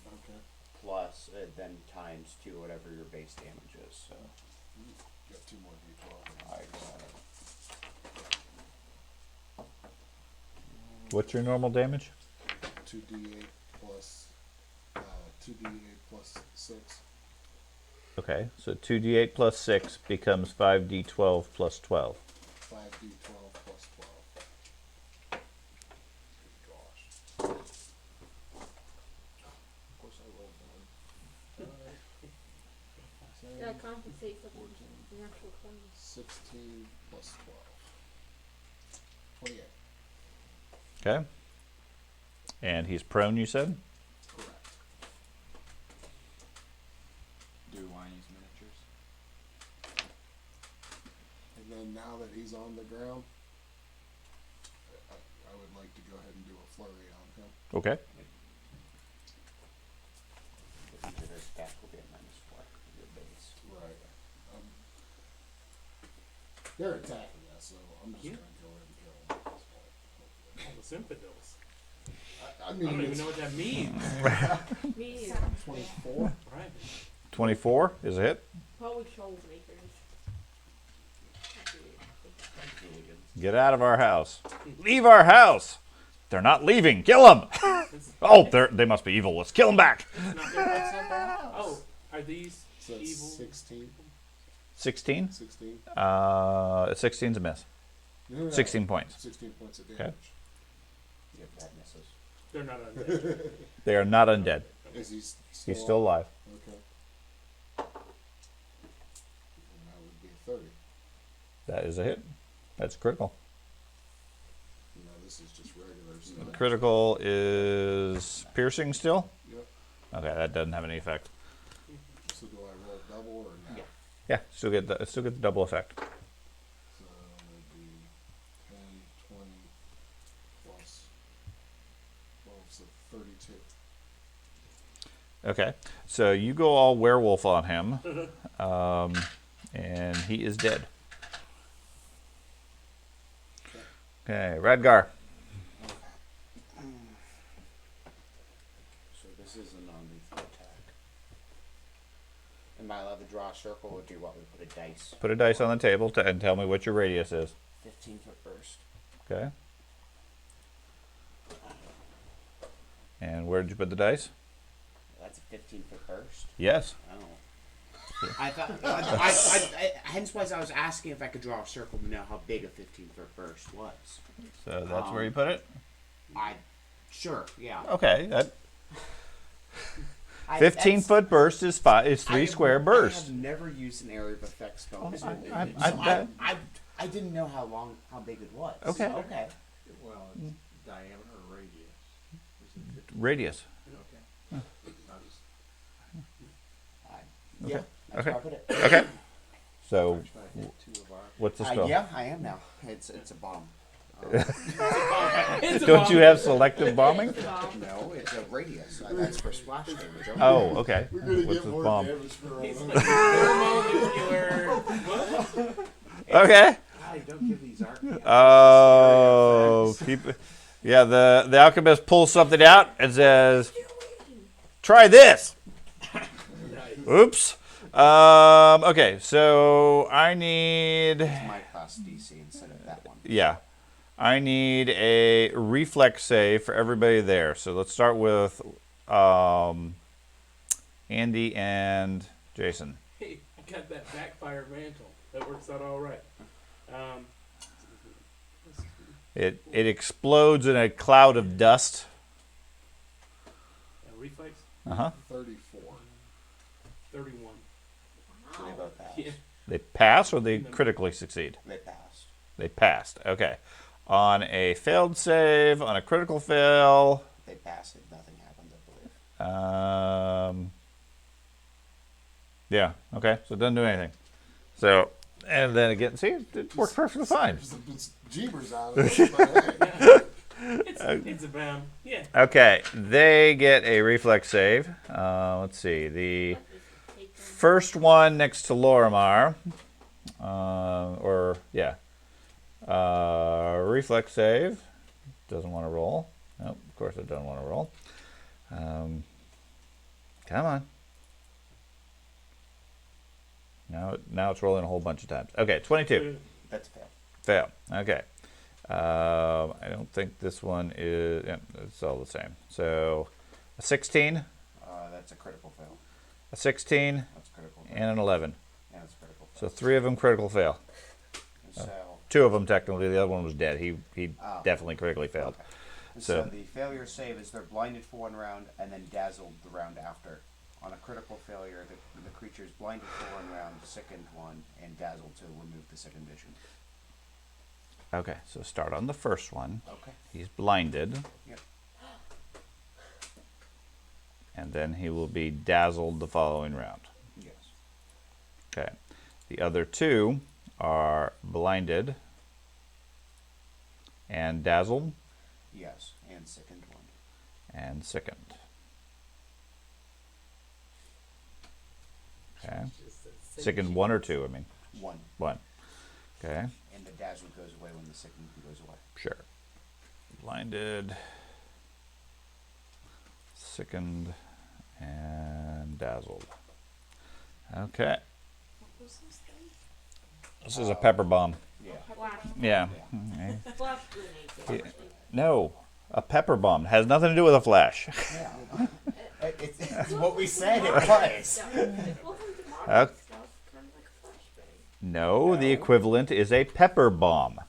Okay. plus then times 2 whatever your base damage is. So Got 2 more d12. I got it. What's your normal damage? 2d8 plus 6. Okay, so 2d8 plus 6 becomes 5d12 plus 12. 5d12 plus 12. Gosh. Of course I rolled 1. That compensates for the natural 20. 16 plus 12. 28. Okay. And he's prone, you said? Correct. Do I use miniatures? And then now that he's on the ground, I would like to go ahead and do a flurry on him. Okay. Each of their stats will be at -4 your base. Right. They're attacking us, so I'm just Yeah. going to go ahead and kill them at this point. All the Symphodils. I I mean, don't even it's know what that means. Me, 24. Right. 24 is a hit. probably troublemakers. Get out of our house. Leave our house. They're not leaving. Kill them. Oh, they must be evil. Let's kill them back. It's not their house not their house. Oh, are these So it's evil? 16. 16? 16. 16's a miss. No. 16 points. 16 points of Okay. damage. Yeah, that misses. They're not undead. They are not undead. Is he He's still alive. Okay. And that would be 30. That is a hit. That's critical. No, this is just regular stuff. Critical is piercing still? Yep. Okay, that doesn't have any effect. So do I roll double or no? Yeah. Yeah, still get the double effect. So it would be 10, 20 plus 12, so 32. Okay, so you go all werewolf on him, and he is dead. Okay, Radgar. So this is a non-lethal attack. Am I allowed to draw a circle, or do you want me to put a dice? Put a dice on the table and tell me what your radius is. 15 foot burst. Okay. And where did you put the dice? That's a 15-foot burst. Yes. Oh. I thought. Hence why I was asking if I could draw a circle to know how big a 15-foot burst was. So that's where you put it? Sure, yeah. Okay. 15-foot burst is three square bursts. I have never used an area of effect spell. Oh, So I didn't know how big it was. Okay. Okay. Well, it's diameter or radius? Is it 50? Radius. Okay. I was Yeah. That's Okay. where I put it. Okay. So, trying to hit 2 of our. what's the spell? Yeah, I am now. It's a bomb. Don't you have selective bombing? No, it's a radius. That's for splash damage. Oh, okay. We're gonna What's get this more bomb? damage for He's our like thermonuclear. Okay. I don't give these art. Oh, yeah. The alchemist pulls something out and says, "Try this." Oops. Okay, so I need. My class DC instead of that one. Yeah, I need a reflex save for everybody there. So let's start with Andy and Jason. Hey, I got that backfire mantle. That works out all right. It explodes in a cloud of dust. Reflex? 34. 31. So they both passed. Yeah. They pass or they critically succeed? They passed. They passed. Okay. On a failed save, on a critical fail. They passed it. Nothing happened, I believe. Yeah. Okay. So it doesn't do anything. So, and then again, see, it works perfectly fine. There's jeebers out of it, but hey. It's about, yeah. Okay. They get a reflex save. Let's see. The first one next to Lorimar. Reflex save. Doesn't want to roll. Nope, of course it doesn't want to roll. Come on. Now it's rolling a whole bunch of times. Okay, 22. That's fail. Fail. Okay. I don't think this one is. Yeah, it's all the same. So, a 16, That's a critical fail. a 16, That's critical fail. and an 11. And it's critical So fail. 3 of them critical fail. So, 2 of them technically. The other one was dead. He Oh. definitely critically failed. okay. So- So the failure save is they're blinded for 1 round and then dazzled the round after. On a critical failure, the creature is blinded for 1 round, sickened 1, and dazzled to remove the second vision. Okay, so start on the first one. Okay. He's blinded. Yep. And then he will be dazzled the following round. Yes. Okay. The other 2 are blinded and dazzled Yes. And sickened 1. and sickened. Okay. Sickened 1 or 2, I mean. 1. 1. Okay. And the dazzle goes away when the sickened goes away. Sure. Blinded, sickened, and dazzled. Okay. What was this thing? This is a pepper bomb. Yeah. Flash. Yeah. Flash grenade. No, a pepper bomb. Has nothing to do with a flash. Yeah. It's what we said it was. Welcome to modern stuff. Kind of like a flashbang. No, the equivalent is a pepper bomb.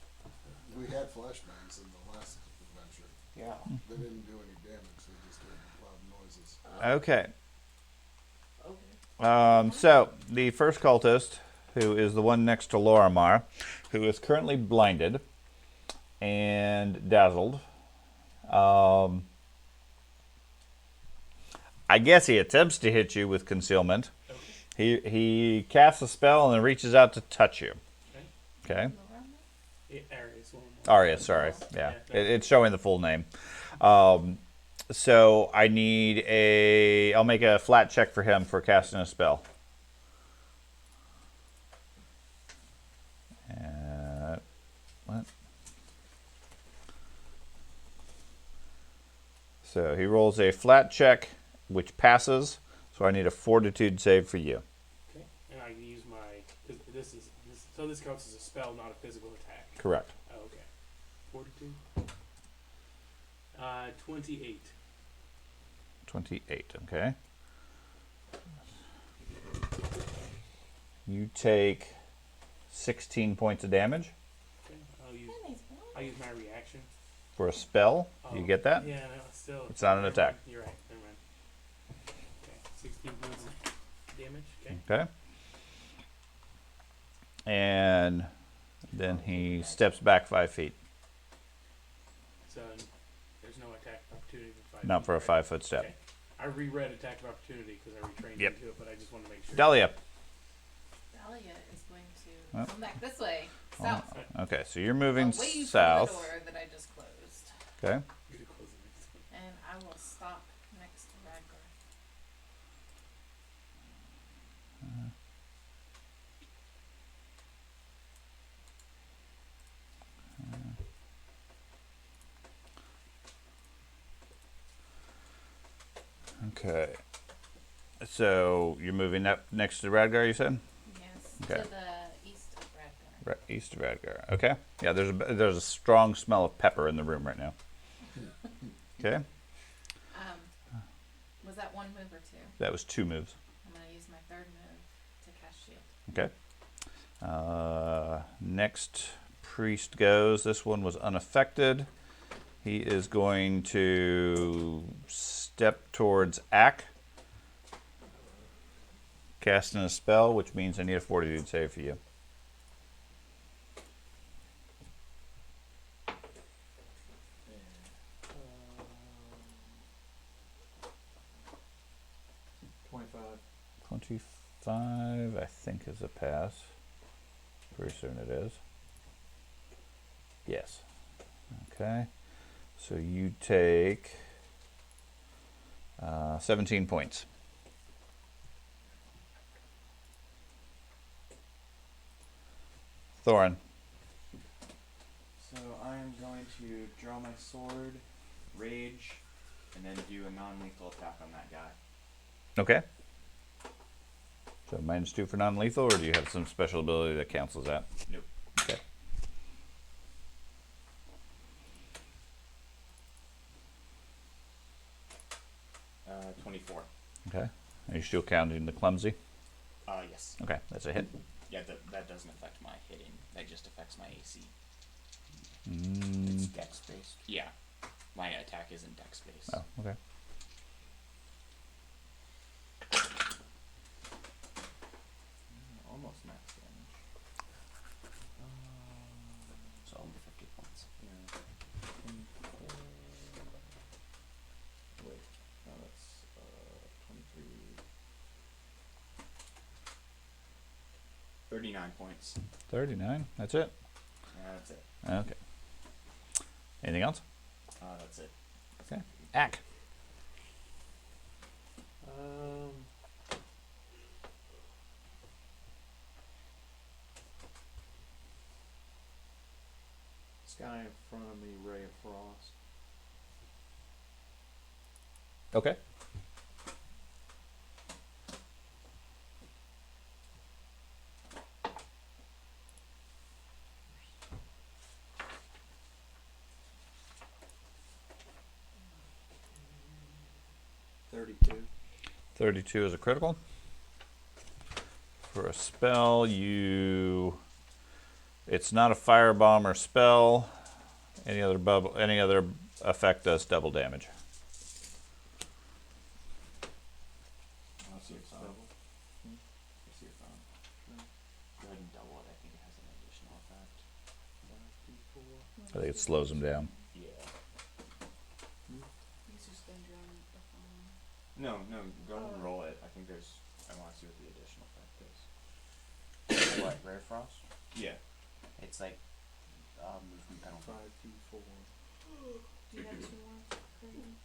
We had flashbangs in the last adventure. Yeah. They didn't do any damage, they just did loud noises. Okay. Okay. So, the first cultist, who is the one next to Lorimar, who is currently blinded and dazzled, I guess he attempts to hit you with concealment. He casts a spell and then reaches out to touch you. Okay. Arius, one more. Aria, sorry. Yeah, it's showing the full name. So I need I'll make a flat check for him for casting a spell. What? So he rolls a flat check, which passes. So I need a fortitude save for you. Okay. And I can use my. So this counts as a spell, not a physical attack. Correct. Oh, okay. 42. 28. 28, okay. You take 16 points of damage Okay. I'll use my reaction. for a spell. Oh, You get that? Yeah, no, still. It's not an never attack. mind. You're right. Never mind. Okay. damage. Okay. Okay. And then he steps back 5 feet. So there's no attack of opportunity for 5 Not feet, for a right? 5-foot step. Okay. I reread attack of opportunity because I retrained Yep. into it, but I just want to make sure. Dahlia. Dahlia is going to Oh. come back this way, Oh, south. okay, so you're moving Away south. from the door that I just closed. Okay. You could close the next one. And I will stop next to Radgar. Okay. So you're moving up next to Radgar, you said? Yes, Okay. to the east of Radgar. Right, east of Radgar. Okay. Yeah, there's a strong smell of pepper in the room right now. Okay. Was that one move or two? That was 2 moves. I'm going to use my third move to cast shield. Okay. Next priest goes. This one was unaffected. He is going to step towards Ack, casting a spell, which means I need a fortitude save for you. Um, 25. 25, I think, is a pass. Pretty soon it is. Yes. Okay. So you take 17 points. Thorin. So I'm going to draw my sword, rage, and then do a non-lethal attack on that guy. Okay. So -2 for non-lethal, or do you have some special ability that cancels that? Nope. Okay. Uh, 24. Okay. Are you still counting the clumsy? Yes. Okay, that's a hit. Yeah, that doesn't affect my hitting. That just affects my AC. It's dex based. Yeah. My attack isn't dex based. Oh, okay. Almost max damage. So only 50 points. Yeah. 24. Wait. No, that's 23. 39 points. 39, that's it? Yeah, that's it. Okay. Anything else? That's it. Okay. Ack. This guy in front of me, Ray of Frost. Okay. $32. 32 is a critical. For a spell, it's not a firebomb or spell. Any other effect does double damage. Let's see your phone. Let's see your phone. Go ahead and double it. I think it has an additional effect. I think it slows them down. Yeah. He's just been drawing the phone. No, go ahead and roll it. I think I want to see what the additional effect is. What, Rare Frost? Yeah. It's like movement penalty. 5d4. Do you have 2 more? Creighton?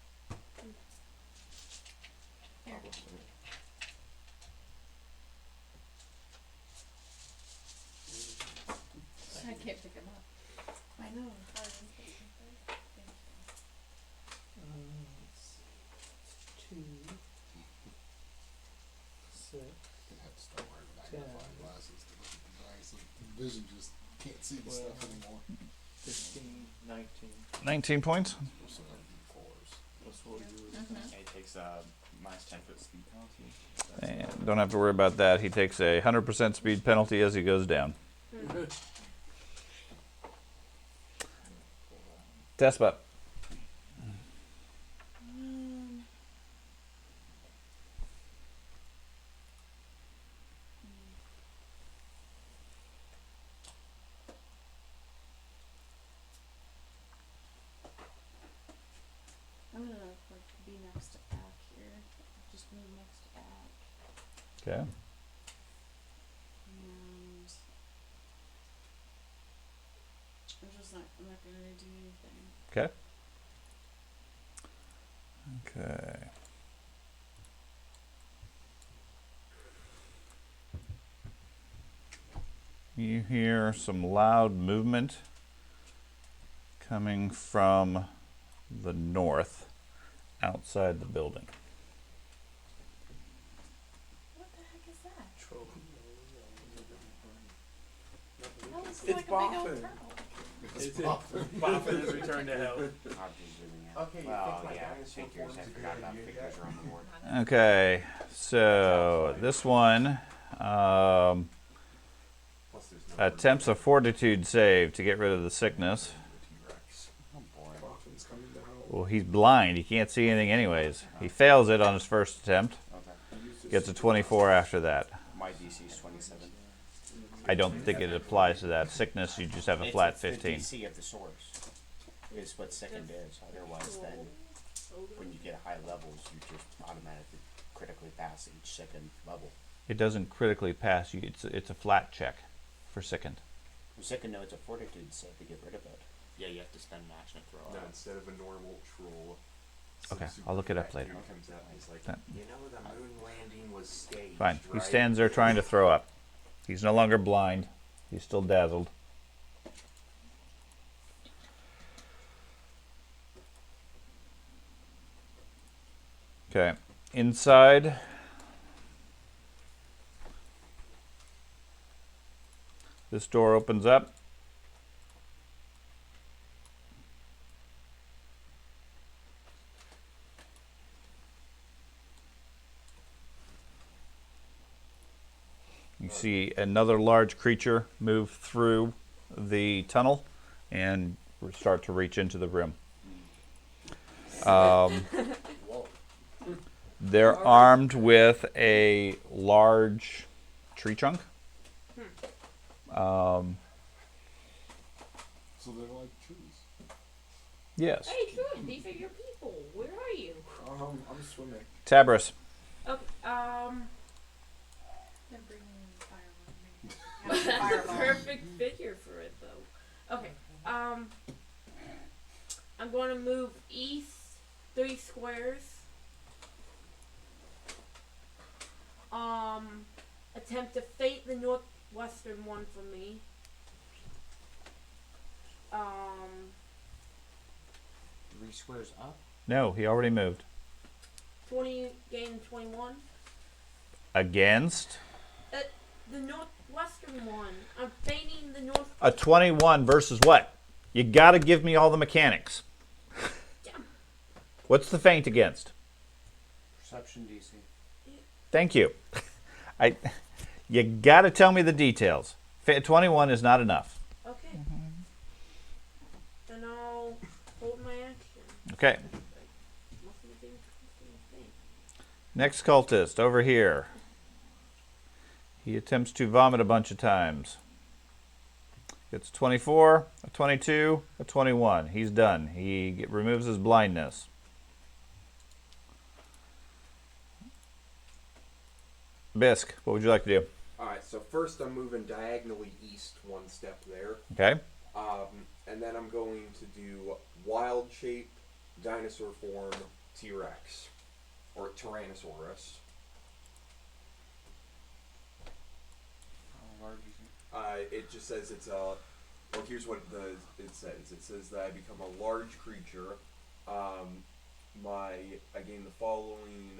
I can't pick him up. I know. It's 2, 6, You have to start wearing magnifying Yeah. glasses to look at the dice. The vision just can't see the stuff anymore. 15, 19. 19 points. So that'd be 4s. That's what you were Mhm. It takes minus 10-foot speed penalty. And don't have to worry about that. He takes a 100% speed penalty as he goes down. Despot. Okay. And I'm not gonna do anything. Okay. Okay. You hear some loud movement coming from the north outside the building. What the heck is that? Troll. That looks It's like a big old boffin. turtle. Boffin has returned to hell. I'm just zooming out. Okay, you Well, think my yeah, dinosaur figures. form's I a good forgot about idea figures yet? are on the board. Okay, so this one Plus there's no attempts a fortitude save to get rid of the sickness. T-Rex. Oh boy. Boffin's coming to help. Well, he's blind. He can't see anything anyways. He fails it on his first attempt. Okay. Gets a 24 after that. My DC is 27. I don't think it applies to that. Sickness, you just have a flat It's the 15. DC of the source is what second is. Otherwise, then when you get high levels, you just automatically critically pass each second level. It doesn't critically pass you. It's a flat check for sickened. The second, no, it's a fortitude save to get rid of it. Yeah, you have to spend an action to throw it No, out. instead of a normal troll. some Okay, super I'll look it up fat later. dude comes out and he's like, That- you know, the moon landing was staged. Fine. He right?" stands there trying to throw up. He's no longer blind. He's still dazzled. Okay. Inside. This door opens up. You see another large creature move through the tunnel and start to reach into the room. Whoa. They're armed with a large tree trunk. So they're like trees. Yes. Hey, Troy, these are your people. Where are you? I'm swimming. Tabris. Okay, They're bringing in the firework. Maybe. Have the that's a fireball. perfect figure for it, though. Okay, I'm going to move east 3 squares. Attempt to feint the northwestern one for me. 3 squares up. No, he already moved. 20 gain 21. Against The northwestern one. I'm feinting the north. a 21 versus what? You got to give me all the mechanics. Yeah. What's the feint against? Perception DC. Thank you. You got to tell me the details. 21 is not enough. Okay. Then I'll hold my action. Okay. Mustn't have been the same thing. Next cultist over here. He attempts to vomit a bunch of times. Gets 24, a 22, a 21. He's done. He removes his blindness. Bisk, what would you like to do? Alright, so first I'm moving diagonally east one step there. Okay. And then I'm going to do wild shape, dinosaur form, T-Rex. Or Tyrannosaurus. How large is it? It just says it's a. Well, here's what it says. It says that I become a large creature. I gain the following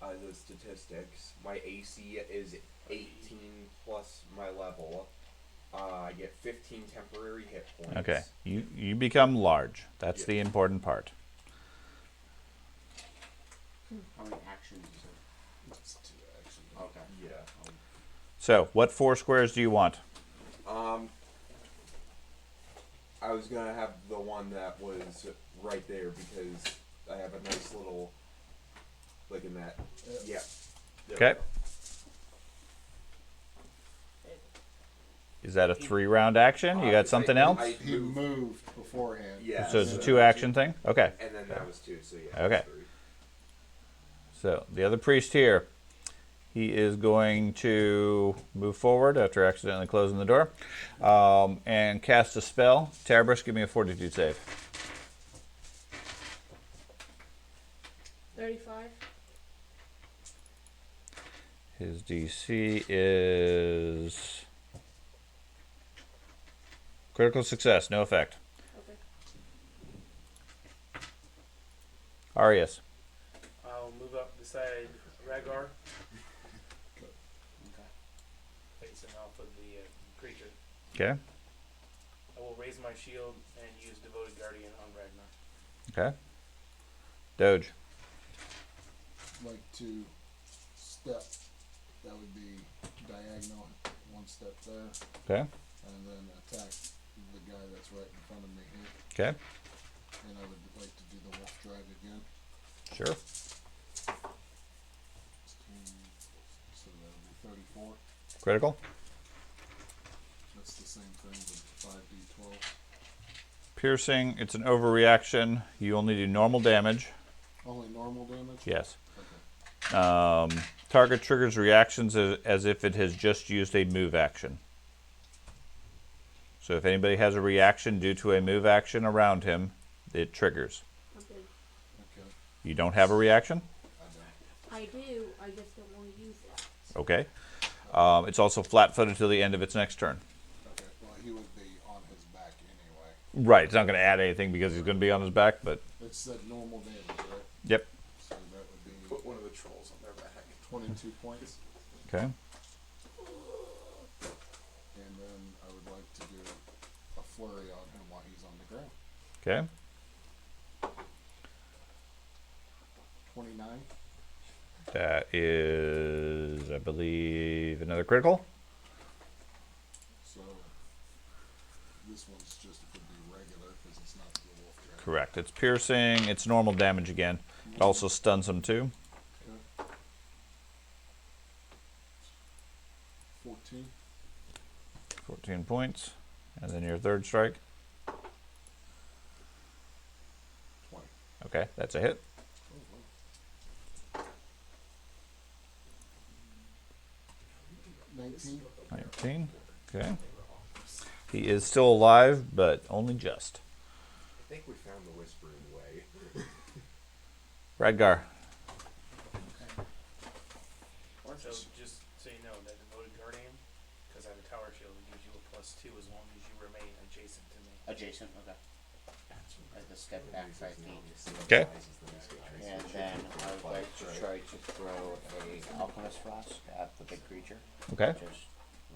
the statistics. My AC is 18 plus my level. I get 15 temporary hit points. Okay. You become large. That's Yeah. the important part. How many actions is it? It's 2 actually. Okay. Yeah. So, what 4 squares do you want? I was gonna have the one that was right there because I have a nice little, like in that. Yeah. There we Okay. go. Is that a 3-round action? You got something else? He moved beforehand. Yeah. So it's a 2-action thing? Okay. And then that was 2, so yeah. Okay. that's 3. So, the other priest here, He is going to move forward after accidentally closing the door and cast a spell. Tarabrush, give me a fortitude save. 35. His DC is critical success, no effect. Okay. Arias. I'll move up beside Rhaegar, Okay. facing off of the creature. Okay. I will raise my shield and use Devoted Guardian on Ragnar. Okay. Doge. Like to step. That would be diagonal, one step there, Okay. and then attack the guy that's right in front of me here. Okay. And I would like to do the wolf drag again. Sure. So that would be 34. Critical. That's the same thing with 5d12. Piercing, it's an overreaction. You only do normal damage. Only normal damage? Yes. Okay. Target triggers reactions as if it has just used a move action. So if anybody has a reaction due to a move action around him, it triggers. Okay. Okay. You don't have a reaction? I don't. I do. I just don't want to use that. Okay. It's also flat-footed till the end of its next turn. Okay. Well, he would be on his back anyway. Right. It's not going to add anything because he's going to be on his back, but It said normal damage, right? yep. So that would be Put one of the trolls on their back. 22 points. Okay. And then I would like to do a flurry on him while he's on the ground. Okay. 29. That is, I believe, another critical. So this one's just it would be regular because it's not the wolf drag. Correct. It's piercing. It's normal damage again. It also stuns him too. Okay. 14. 14 points. And then your third strike. 20. Okay, that's a hit. Oh, wow. 19. 19. Okay. He is still alive, but only just. I think we found the whispering way. Radgar. So just so you know, that Devoted Guardian, because I have a tower shield, it gives you a +2 as long as you remain adjacent to me. Adjacent, okay. I have to step back 5 feet. Okay. And then I would like to try to throw a alchemist flask at the big creature. Okay. Just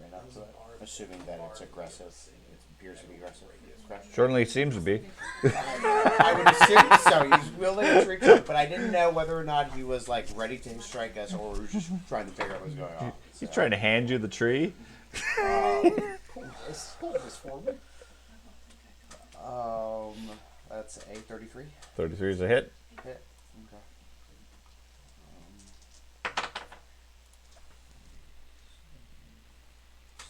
right up to it. Assuming that it's aggressive. It appears to be aggressive. Correct? Certainly seems to be. I would assume so. He's wielding a tree trunk, but I didn't know whether or not he was like ready to strike us or was just trying to figure out what was going on. He's trying to hand you the tree. Pull this for me. That's a 33 33 is a hit. hit. Okay.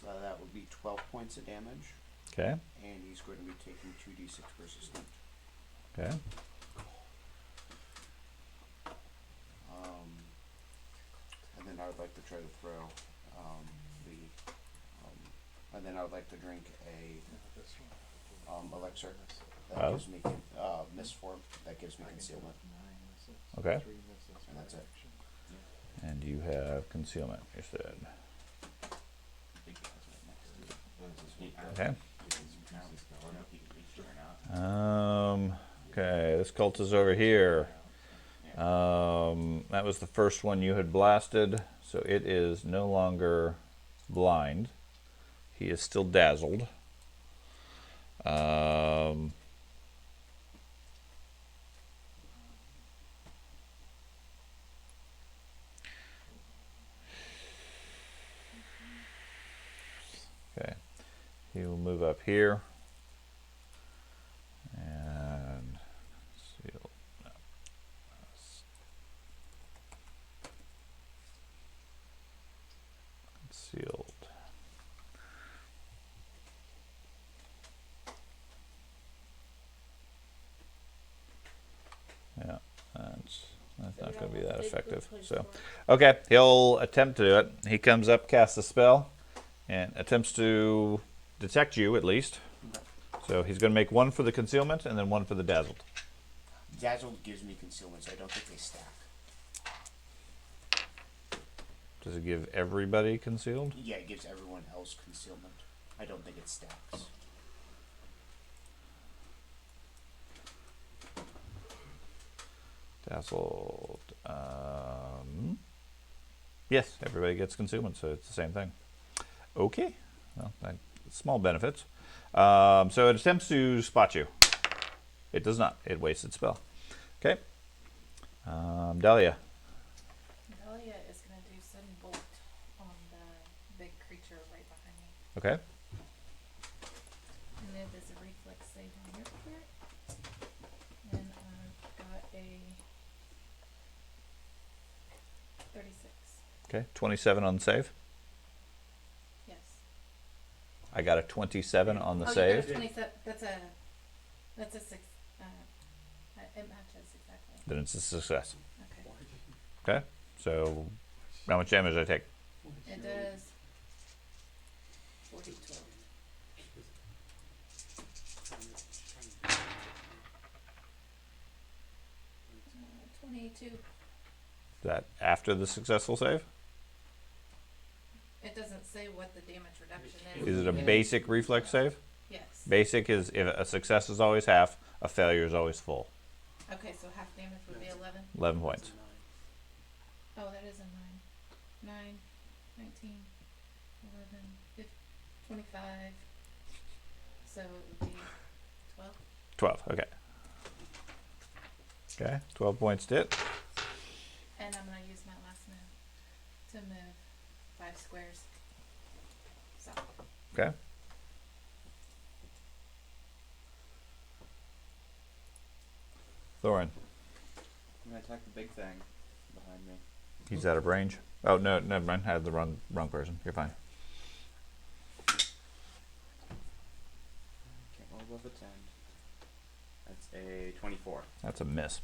So that would be 12 points of damage, Okay. and he's going to be taking 2d6 resistant. Okay. And then I would like to try to throw and then I would like to drink a elixir that Oh. gives me misform, that gives me concealment, Okay. and that's it. And you have concealment, you said. Okay. Okay, this cult is over here. That was the first one you had blasted, so it is no longer blind. He is still dazzled. Okay, he will move up here and seal. No. Sealed. Yeah, that's not going to be that They effective. So, okay, he'll attempt to do it. He comes up, casts a spell, and attempts to detect you at least. So he's going to make one for the concealment and then one for the dazzled. Dazzled gives me concealment, so I don't think they stack. Does it give everybody concealed? Yeah, it gives everyone else concealment. I don't think it stacks. Dazzled. Yes, everybody gets concealment, so it's the same thing. Okay. Well, small benefits. So it attempts to spot you. It does not. It wastes its spell. Okay. Dahlia. Dahlia is gonna do sudden bolt on the big creature right behind me. Okay. And it is a reflex save on your part. And I've got a 36. Okay. 27 on the save. Yes. I got a 27 on the Oh, you save. got a 27. That's a 6. It matches exactly. Then it's a success. Okay. Okay. So how much damage did I take? It does 40 12. 22. Is that after the successful save? It doesn't say what the damage reduction is. Is it a basic reflex save? Yes. Basic is if a success is always half, a failure is always full. Okay, so half damage would be 11. 11 points. Oh, that is a 9. 9, 19, 11, 15, 25. So it would be 12. 12. Okay. Okay. 12 points to it. And I'm going to use my last move to move 5 squares. So, Okay. Thorin. I'm gonna attack the big thing behind me. He's out of range. Oh no, never mind. I had the wrong person. You're fine. Can't roll above a 10. That's a 24. That's a miss.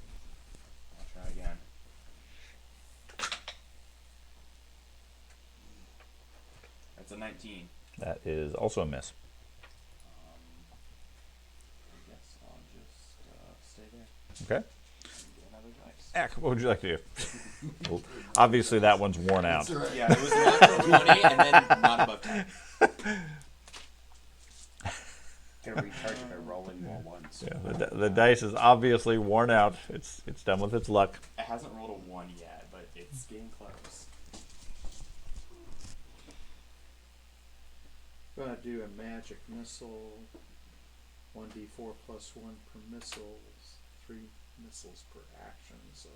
I'll try again. That's a 19. That is also a miss. I guess I'll just stay there Okay. and get another dice. Ack, what would you like to do? Well, obviously, that one's worn out. That's right. Yeah, it was a natural 20 and then not above 10. Gonna recharge it by rolling more once. Yeah, the dice is obviously worn out. It's done with its luck. It hasn't rolled a 1 yet, but it's getting close. Gonna do a magic missile. 1d4 plus 1 per missile. 3 missiles per action. So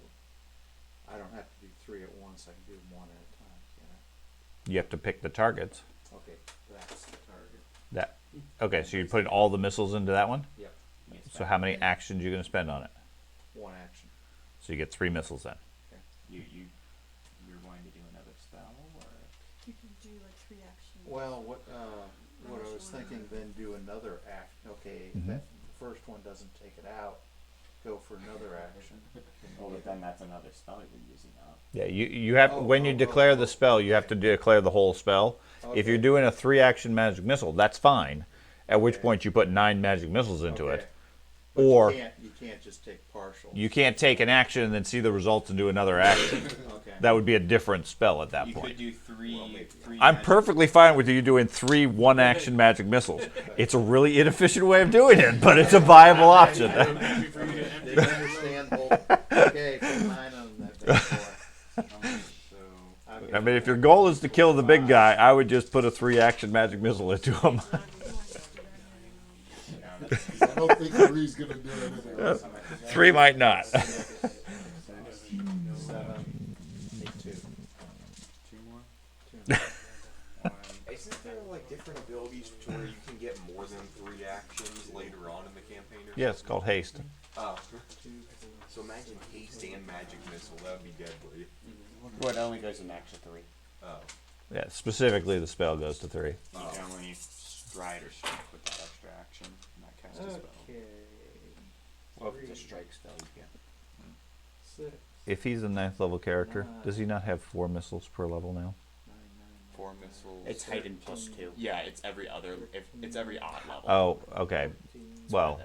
I don't have to do 3 at once. I can do them 1 at a time. Can You have to pick the targets. I? Okay, that's the target. Okay, so you put all the missiles into that one. Yep. So how many actions are you going to spend on it? 1 action. So you get 3 missiles then. You're going to do another spell, or You can do like 3 actions. Well, what I was thinking, then do another act. Okay, Mhm. that the first one doesn't take it out. Go for another action. well, but then that's another spell you're using up. Yeah, you have when you declare the spell, you have to declare the whole spell. If you're doing a 3-action magic missile, that's fine. At which Okay. point you put 9 magic missiles into Okay. it. But Or you can't just take partial. you can't take an action and then see the results and do another action. Okay. That would be a different spell at that You point. could do three. I'm magic- perfectly fine with you doing 3 1-action magic missiles. It's a really inefficient way of doing it, but it's a viable option. Happy for you to empty They understand both. Okay, put 9 on that big boy. I mean, if your goal is to kill the big guy, I would just put a 3-action magic missile into him. I don't think 3's gonna do it anyway. 3 might not. 7, 8, 2. 2 more. 2. Isn't there like different abilities to where you can get more than 3 actions later on in the campaign? Or Yeah, it's called haste. Oh. So imagine haste and magic missile. That would be deadly. Well, it only goes to max of 3. Oh. Yeah, specifically the spell goes to 3. You can only stride or strike with that extra action, not cast a spell. Okay. Well, if it's a strike spell, you can. 6. if he's a 9th level character, does he not have 4 missiles per level now? 4 missiles. It's heightened plus 2. Yeah, it's every other. It's every odd level. Oh, okay. Well,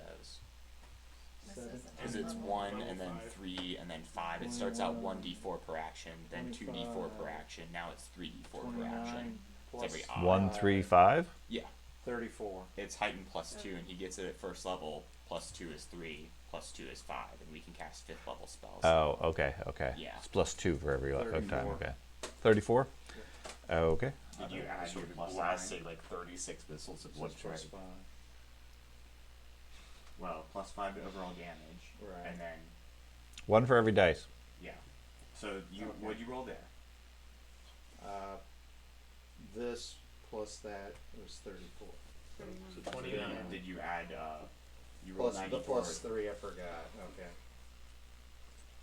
Because it's 1 and then 3 and then 5. It starts out 1d4 per action, then 2d4 per action. Now it's 3d4 per action. It's every odd. 1, 3, 5. Yeah, 34. it's heightened plus 2, and he gets it at first level. Plus 2 is 3. Plus 2 is 5, and we can cast 5th level spells. Oh, okay, okay. Yeah. It's plus 2 for every time. 34. Okay. 34. Okay. Did you add your blast, say, like 36 missiles of So wood it's plus strike? 5. Well, plus 5 to overall damage. Right. And then, 1 for every dice. yeah. So, what'd you roll there? This plus that was 34. So 29. And did you add, you rolled Plus the 94? plus 3, I forgot. Okay.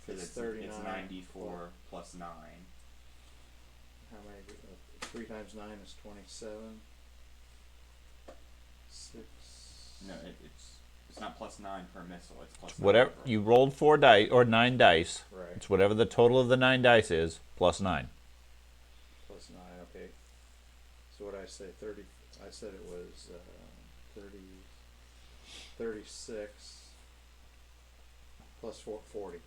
Because It's it's 39 94 plus 9. How many? 3 times 9 is 27. 6. No, it's not plus 9 per missile. It's plus 9 Whatever per- you rolled 4 dice or 9 dice. Right. It's whatever the total of the 9 dice is plus 9. Plus 9, okay. So what I say, 30, I said it was 36 plus 40.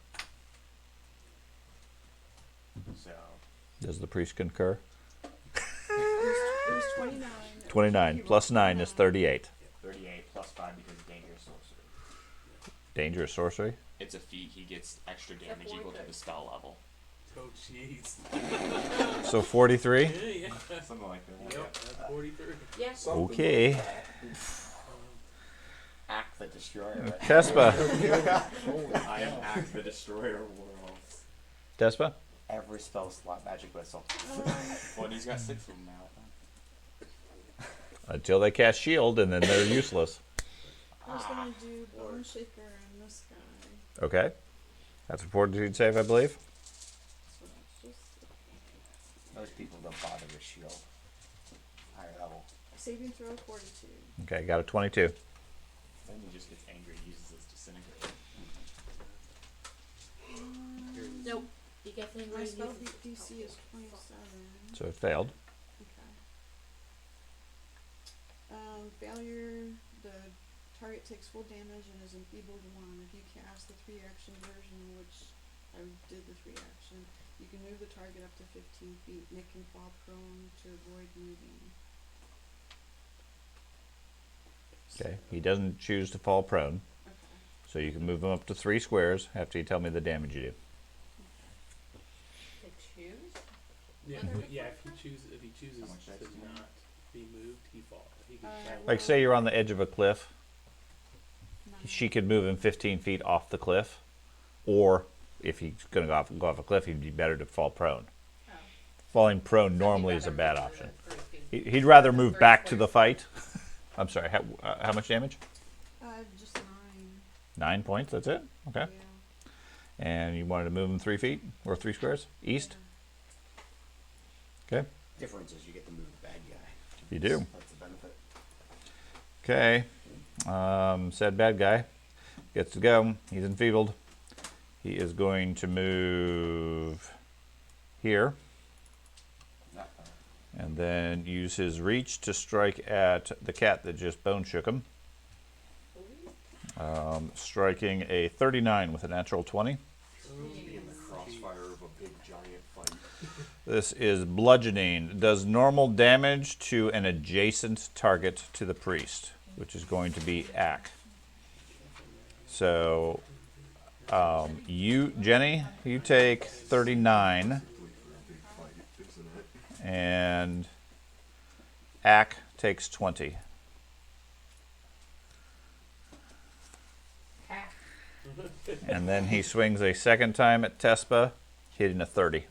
So, Does the priest concur? It was 29. 29 plus 9 is 38. 38 plus 5 because of dangerous sorcery. Dangerous sorcery. It's a feat. He gets extra damage equal to the spell level. Oh, jeez. So 43. Yeah, yeah. Something like that. Yep, that's 43. Yeah. Something Okay. like that. Act the Destroyer. Tespa. I am Act the Destroyer of Worlds. Tespa. Every spell slot magic missile. Well, he's got 6 of them now. Until they cast shield and then they're useless. I was gonna do Bone Shaker and this guy. Okay. That's a fortitude save, I believe. So that's just Most people don't bother with shield. Higher level. saving throw fortitude. Okay, got a 22. Then he just gets angry and uses his disintegrate. Nope. You get the My spell DC is 27. So it failed. Okay. Failure, the target takes full damage and is enfeebled 1. If you cast the 3-action version, which I did the 3-action, you can move the target up to 15 feet. Nick can fall prone to avoid moving. Okay. He doesn't choose to fall prone. Okay. So you can move him up to 3 squares after you tell me the damage you do. To choose? Yeah, Okay. yeah. If he chooses How much dice to do you not be moved, he falls. He can fall. Like, say you're on the edge of a cliff. 9. She could move him 15 feet off the cliff. Or if he's going to go off a cliff, he'd be better to fall prone. Oh. Falling prone So normally you'd is a rather bad move to option. the 3 feet. He'd rather move 3 back to the squares. fight. I'm sorry, how much damage? Just 9. 9 points, that's it? Okay. Yeah. And you wanted to move him 3 feet or 3 squares? East? Okay, Difference is you get to move the bad guy. you do. That's the benefit. Okay. Said bad guy gets to go. He's enfeebled. He is going to move here Not and then use his reach to strike at the cat that just bone shook him. Striking a 39 with a natural 20. Be in the crossfire of a big giant fight. This is bludgeoning. Does normal damage to an adjacent target to the priest, which is going to be Ack. So, Jenny, you take 39, For a big fight, isn't it? and Ack takes 20. And then he swings a second time at Tespa, hitting a 30.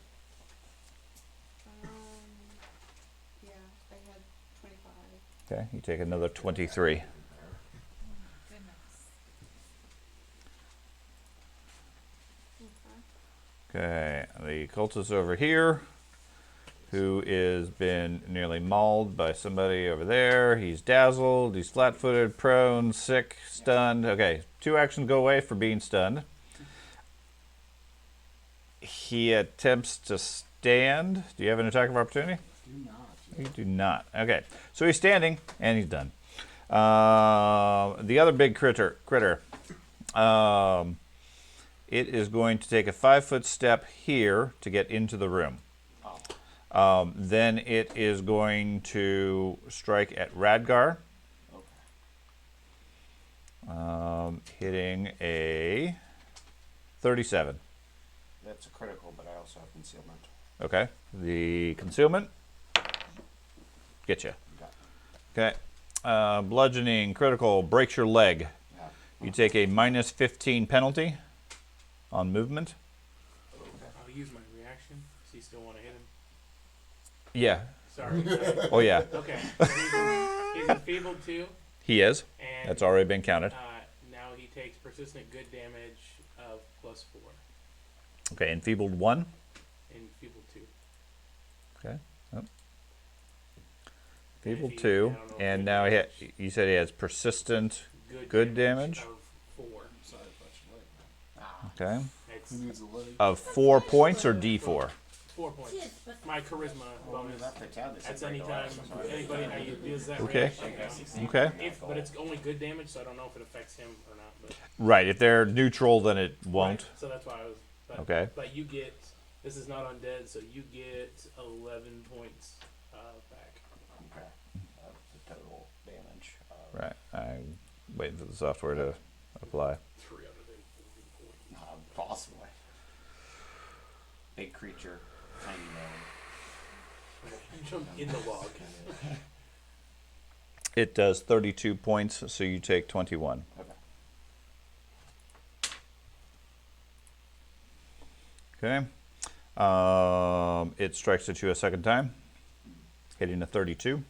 Yeah, I had 25. Okay, you take another 23. Goodness. Okay. Okay, the cultist over here, who is been nearly mauled by somebody over there. He's dazzled, he's flat-footed, prone, sick, stunned. Okay, 2 actions go away for being stunned. He attempts to stand. Do you have an attack of opportunity? Do not. You do not. Okay. So he's standing, and he's done. The other big critter. It is going to take a 5-foot step here to get into the room. Then it is going to strike at Radgar. Hitting a 37. That's a critical, but I also have concealment. Okay. The concealment. Get you. Okay. Bludgeoning critical breaks your leg. Yeah. You take a minus 15 penalty on movement. I'll use my reaction. Does he still want to hit him? Yeah. Sorry. Oh yeah. Okay. So he's enfeebled 2. He is. And That's already been counted. now he takes persistent good damage of +4. Okay. Enfeebled 1. Enfeebled 2. Okay. Oh. And Enfeebled if he- 2, I don't know if and he now has you said he has persistent good good damage. of 4. Sorry about your leg, man. Okay. It's Who needs a leg? Of 4 points or D4. 4 points. Yes, but My charisma Well, we bonus. left the town. That's anytime anybody uses that Okay. reaction. Okay. But it's only good damage, so I don't know if it affects him or not. But Right. If they're neutral, then it won't. Right, so that's why I was. But, Okay. But you get. This is not undead, so you get 11 points back. Okay. The total damage. Right. I'm waiting for the software to apply. 340 points. Possibly. Big creature, tiny man. Jump in the log. It does 32 points, so you take 21. Okay. Okay. It strikes at you a second time, hitting a 32.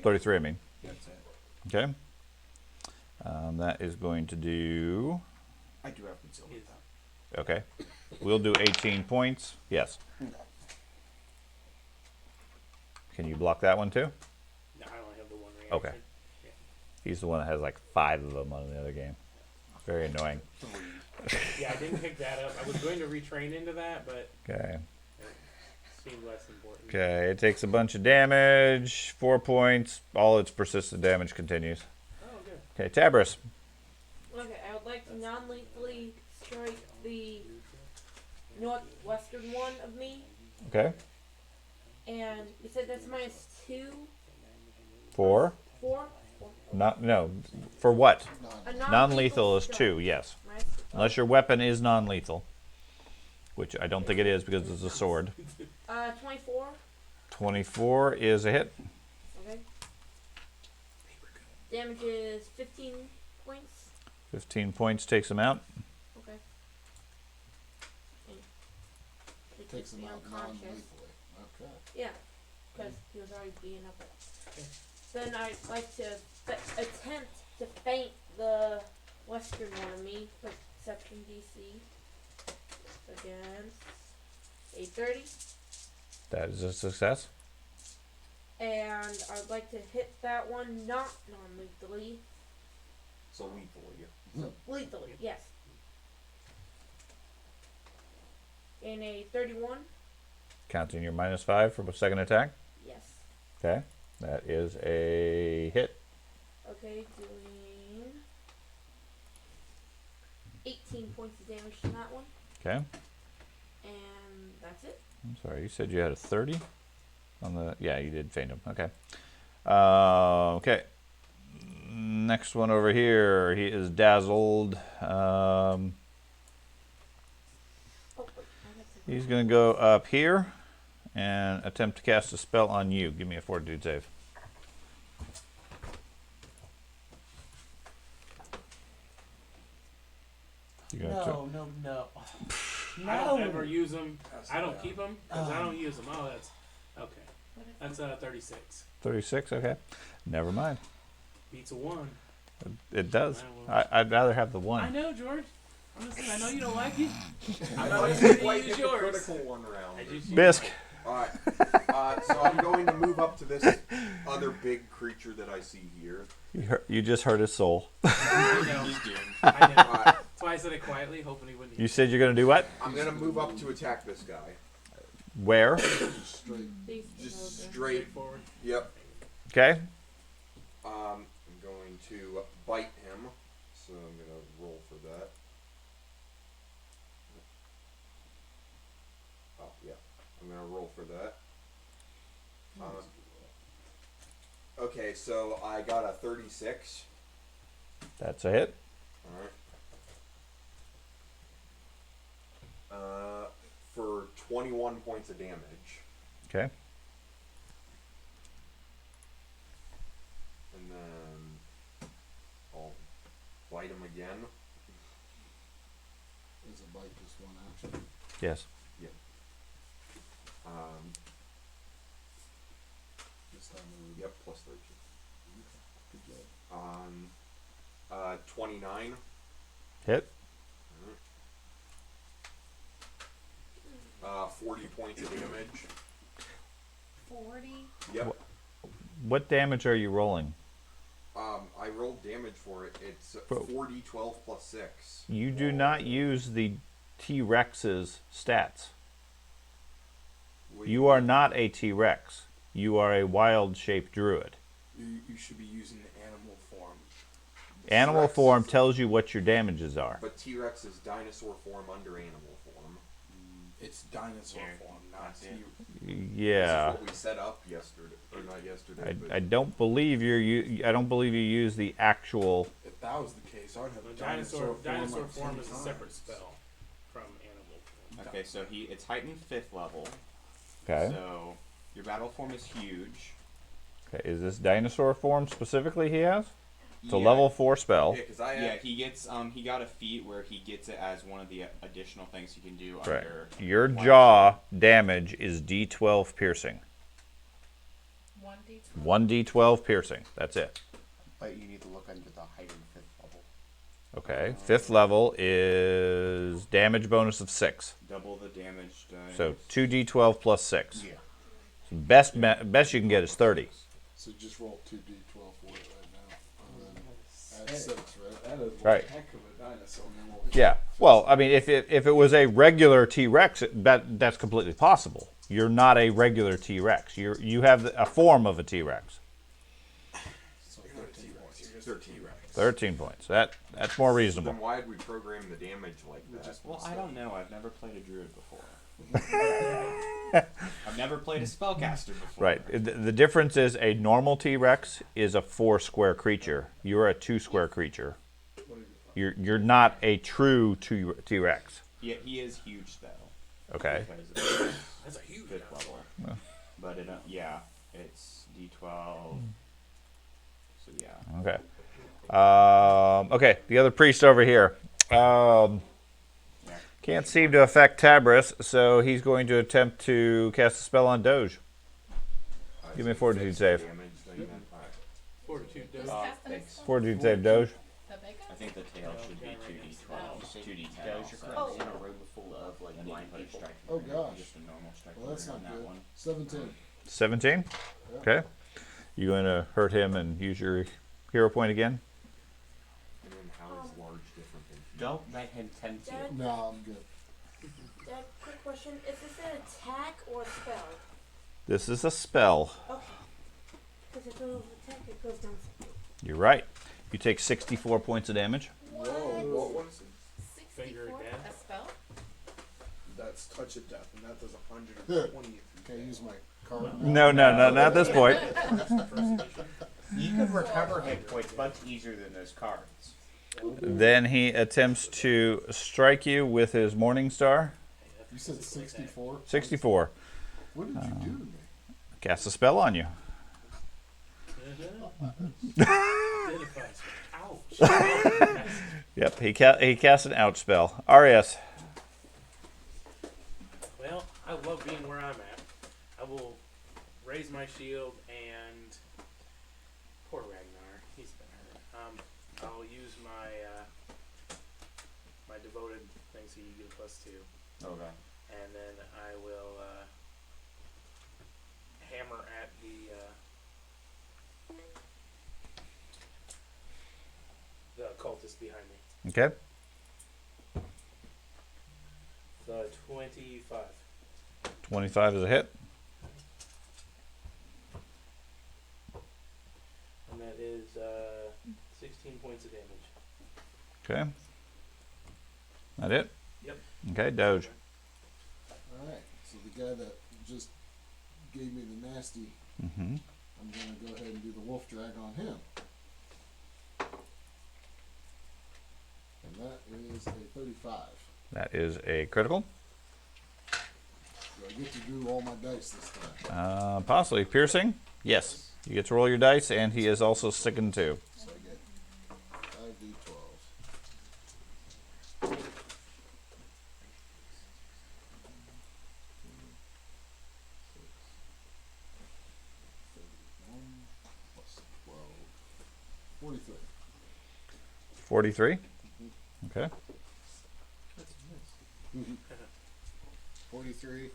33, I mean. That's it. Okay. That is going to do. I do have concealment. Okay. We'll do 18 points. Yes. Can you block that one too? No, I only have the one reaction. Okay. He's the one that has like 5 of them on the other game. Very annoying. Yeah, I didn't pick that up. I was going to retrain into that, but Okay. it seemed less important. Okay. It takes a bunch of damage. 4 points. All its persistent damage continues. Oh, good. Okay. Tabris. okay, I would like to non-lethally strike the northwestern one of me, Okay. and you said that's -2, 4. 4. Not no. For what? A Non-lethal is strike. 2. Yes. Right? Unless your weapon is non-lethal, which I don't think it is because it's a sword. 24. 24 is a hit. Okay. Damage is 15 points. 15 points takes him out. Okay. And it Takes him me out unconscious. non-lethally. Okay. Yeah, because he was already being up. Then I'd like to attempt to feint the western one of me, perception DC against a 30, That is a success. and I'd like to hit that one not non-lethally, So lethally. lethally, yes. In a 31, Counting your -5 for a second attack. yes. Okay. That is a hit. Okay, doing 18 points of damage to that one, Okay. and that's it. I'm sorry. You said you had a 30 on the. Yeah, you did feint him. Okay. Okay. Next one over here. He is dazzled. Oh, wait, I got to He's going to go up here and attempt to cast a spell on you. Give me a fortitude save. You gonna No. I don't ever use them. I don't keep them because I don't use them. Oh, that's okay. That's 36. 36? Okay. Never mind. Beats a 1. It does. Well. I'd rather have the I 1. know, George. I'm just saying, I know you don't like it. I know might it's gonna might use hit the yours. critical one round. I just Bisque. Alright. So I'm going to move up to this other big creature that I see here. You just hurt his soul. I know. He's doomed. I know. Alright. That's why I I said it quietly, hoping he wouldn't. You said you're going to do what? I'm gonna move up to attack this guy. Where? Straight. These Just those are- straight. forward. Yep. Okay. I'm going to bite him, so I'm gonna roll for that. Oh yeah, I'm gonna roll for that. Okay, so I got a 36. That's a hit. Alright. For 21 points of damage. Okay. And then I'll bite him again. Is a bite just one action? Yes. This time it would. Yep, plus 13. Good job. 29. Hit. 40 points of damage. 40. Yep. What damage are you rolling? I rolled damage for it. It's Bro. 4d 12 plus 6. You do not use the T-Rex's stats. You are not a T-Rex. You are a wild-shaped druid. You should be using the animal form. Animal T-Rex form is- tells you what your damages are. But T-Rex is dinosaur form under animal form. It's dinosaur Yeah, form, not that's T. it. Yeah. This is what we set up yesterday, or not yesterday. but I don't believe I don't believe you use the actual. If that was the case, I would have The dinosaur dinosaur form form like is a 10 separate times. spell from animal form. Okay, so it's heightened 5th level. Okay. So your battle form is huge. Okay. Is this dinosaur form specifically he has? It's a Yeah. level 4 spell. Yeah, because I Yeah, had, he gets he got a feat where he gets it as one of the additional things he can do Right. under Your wild jaw damage is D12 piercing. 1d12. 1D12 piercing. That's it. But you need to look under the heightened 5th level. Okay. 5th level is damage bonus of 6. shape. Double the damage dice. So 2D12 plus 6. Yeah. So best you can get is 30. So just roll 2d12 for it right now. And then add 6, right? That is one Right. heck of a dinosaur. Yeah. Well, I mean, if it was a regular T-Rex, that's completely possible. You're not a regular T-Rex. You have a form of a T-Rex. So You're not a 13 T-Rex, you're just 13. a T-Rex. 13 points. That's more then reasonable. why did we program the damage like that? Well, I don't know. I've never played a druid before. I've never played a spellcaster before. Right. The difference is a normal T-Rex is a 4-square creature. You're a 2-square creature. You're not a true T-Rex. He is huge though. Okay. Because That's a huge 5th level. Well. But it's D12. So yeah. Okay. Okay. The other priest over here. Can't seem to affect Tabris, so he's going to attempt to cast a spell on Doge. Give me a fortitude save. Damage, so you meant- Fortitude Who's does. casting thanks. this spell? Fortitude save, Doge. The big I guy? think the tail should be 2d12, 2d10. Doge also. occurs in a room full of like And then blind you put a people. strike Oh, ring, gosh. just a normal strike Well, that's ring not on that good. one. 17. 17? Yeah. Okay. You going to hurt him and use your hero point again? And then how is large different than huge? Don't let him tempt you. Dad, No, I'm good. Dad, quick question. Is this an attack or a spell? This is a spell. Okay. Because if it was an attack, it goes down. You're right. You take 64 points of damage. Whoa, what was it? 64? dead. A spell? That's touch of death, and that does 120 if you Can I use my card? No, not at this point. That's the first edition. You could recover hit points much easier than those cards. Then he attempts to strike you with his Morning Star. You said 64? 64. What did you do to me? Cast a spell on you. Identifies. Ouch. Yep, he cast an ouch spell. Arias. Well, I love being where I'm at. I will raise my shield and poor Ragnar. He's been hurt. I'll use my my devoted thing so you get a +2, Okay. and then I will hammer at the cultist behind me. Okay. 25. 25 is a hit. And that is 16 points of damage. Okay. That it? Yep. Okay, Doge. Alright, so the guy that just gave me the nasty, Mm-hmm. I'm gonna go ahead and do the wolf drag on him. And that is a 35. That is a critical. Do I get to do all my dice this time? Possibly piercing. Yes. You get to roll your dice, and he is also sickened too. So I get 5d12. Plus 12. 43. 43. Okay. That's a miss. 43,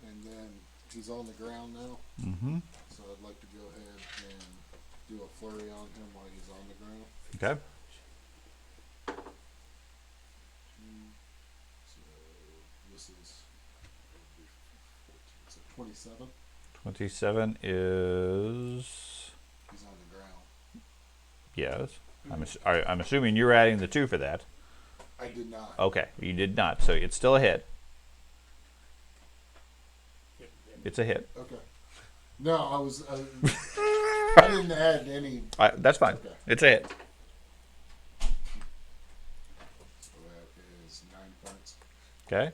and then he's on the ground now, Mm-hmm. so I'd like to go ahead and do a flurry on him while he's on the ground. Okay. So this is 14, so 27. 27 is... He's on the ground. Yes. I'm assuming you're adding the 2 for that. I did not. Okay, you did not, so it's still a hit. Yep. It's a hit. Okay. No, I didn't add any. That's fine. Okay. It's a hit. So that is 9 points, Okay. and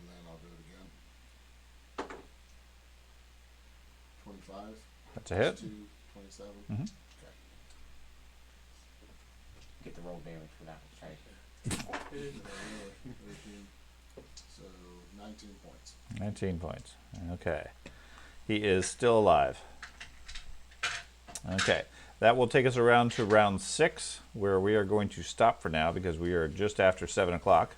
then I'll do it again. 25. That's a hit. 2, 27. Mhm. Okay. Get the roll damage for that. Right. 13. So 19 points. 19 points. Okay. He is still alive. Okay. That will take us around to round 6, where we are going to stop for now because we are just after 7 o'clock.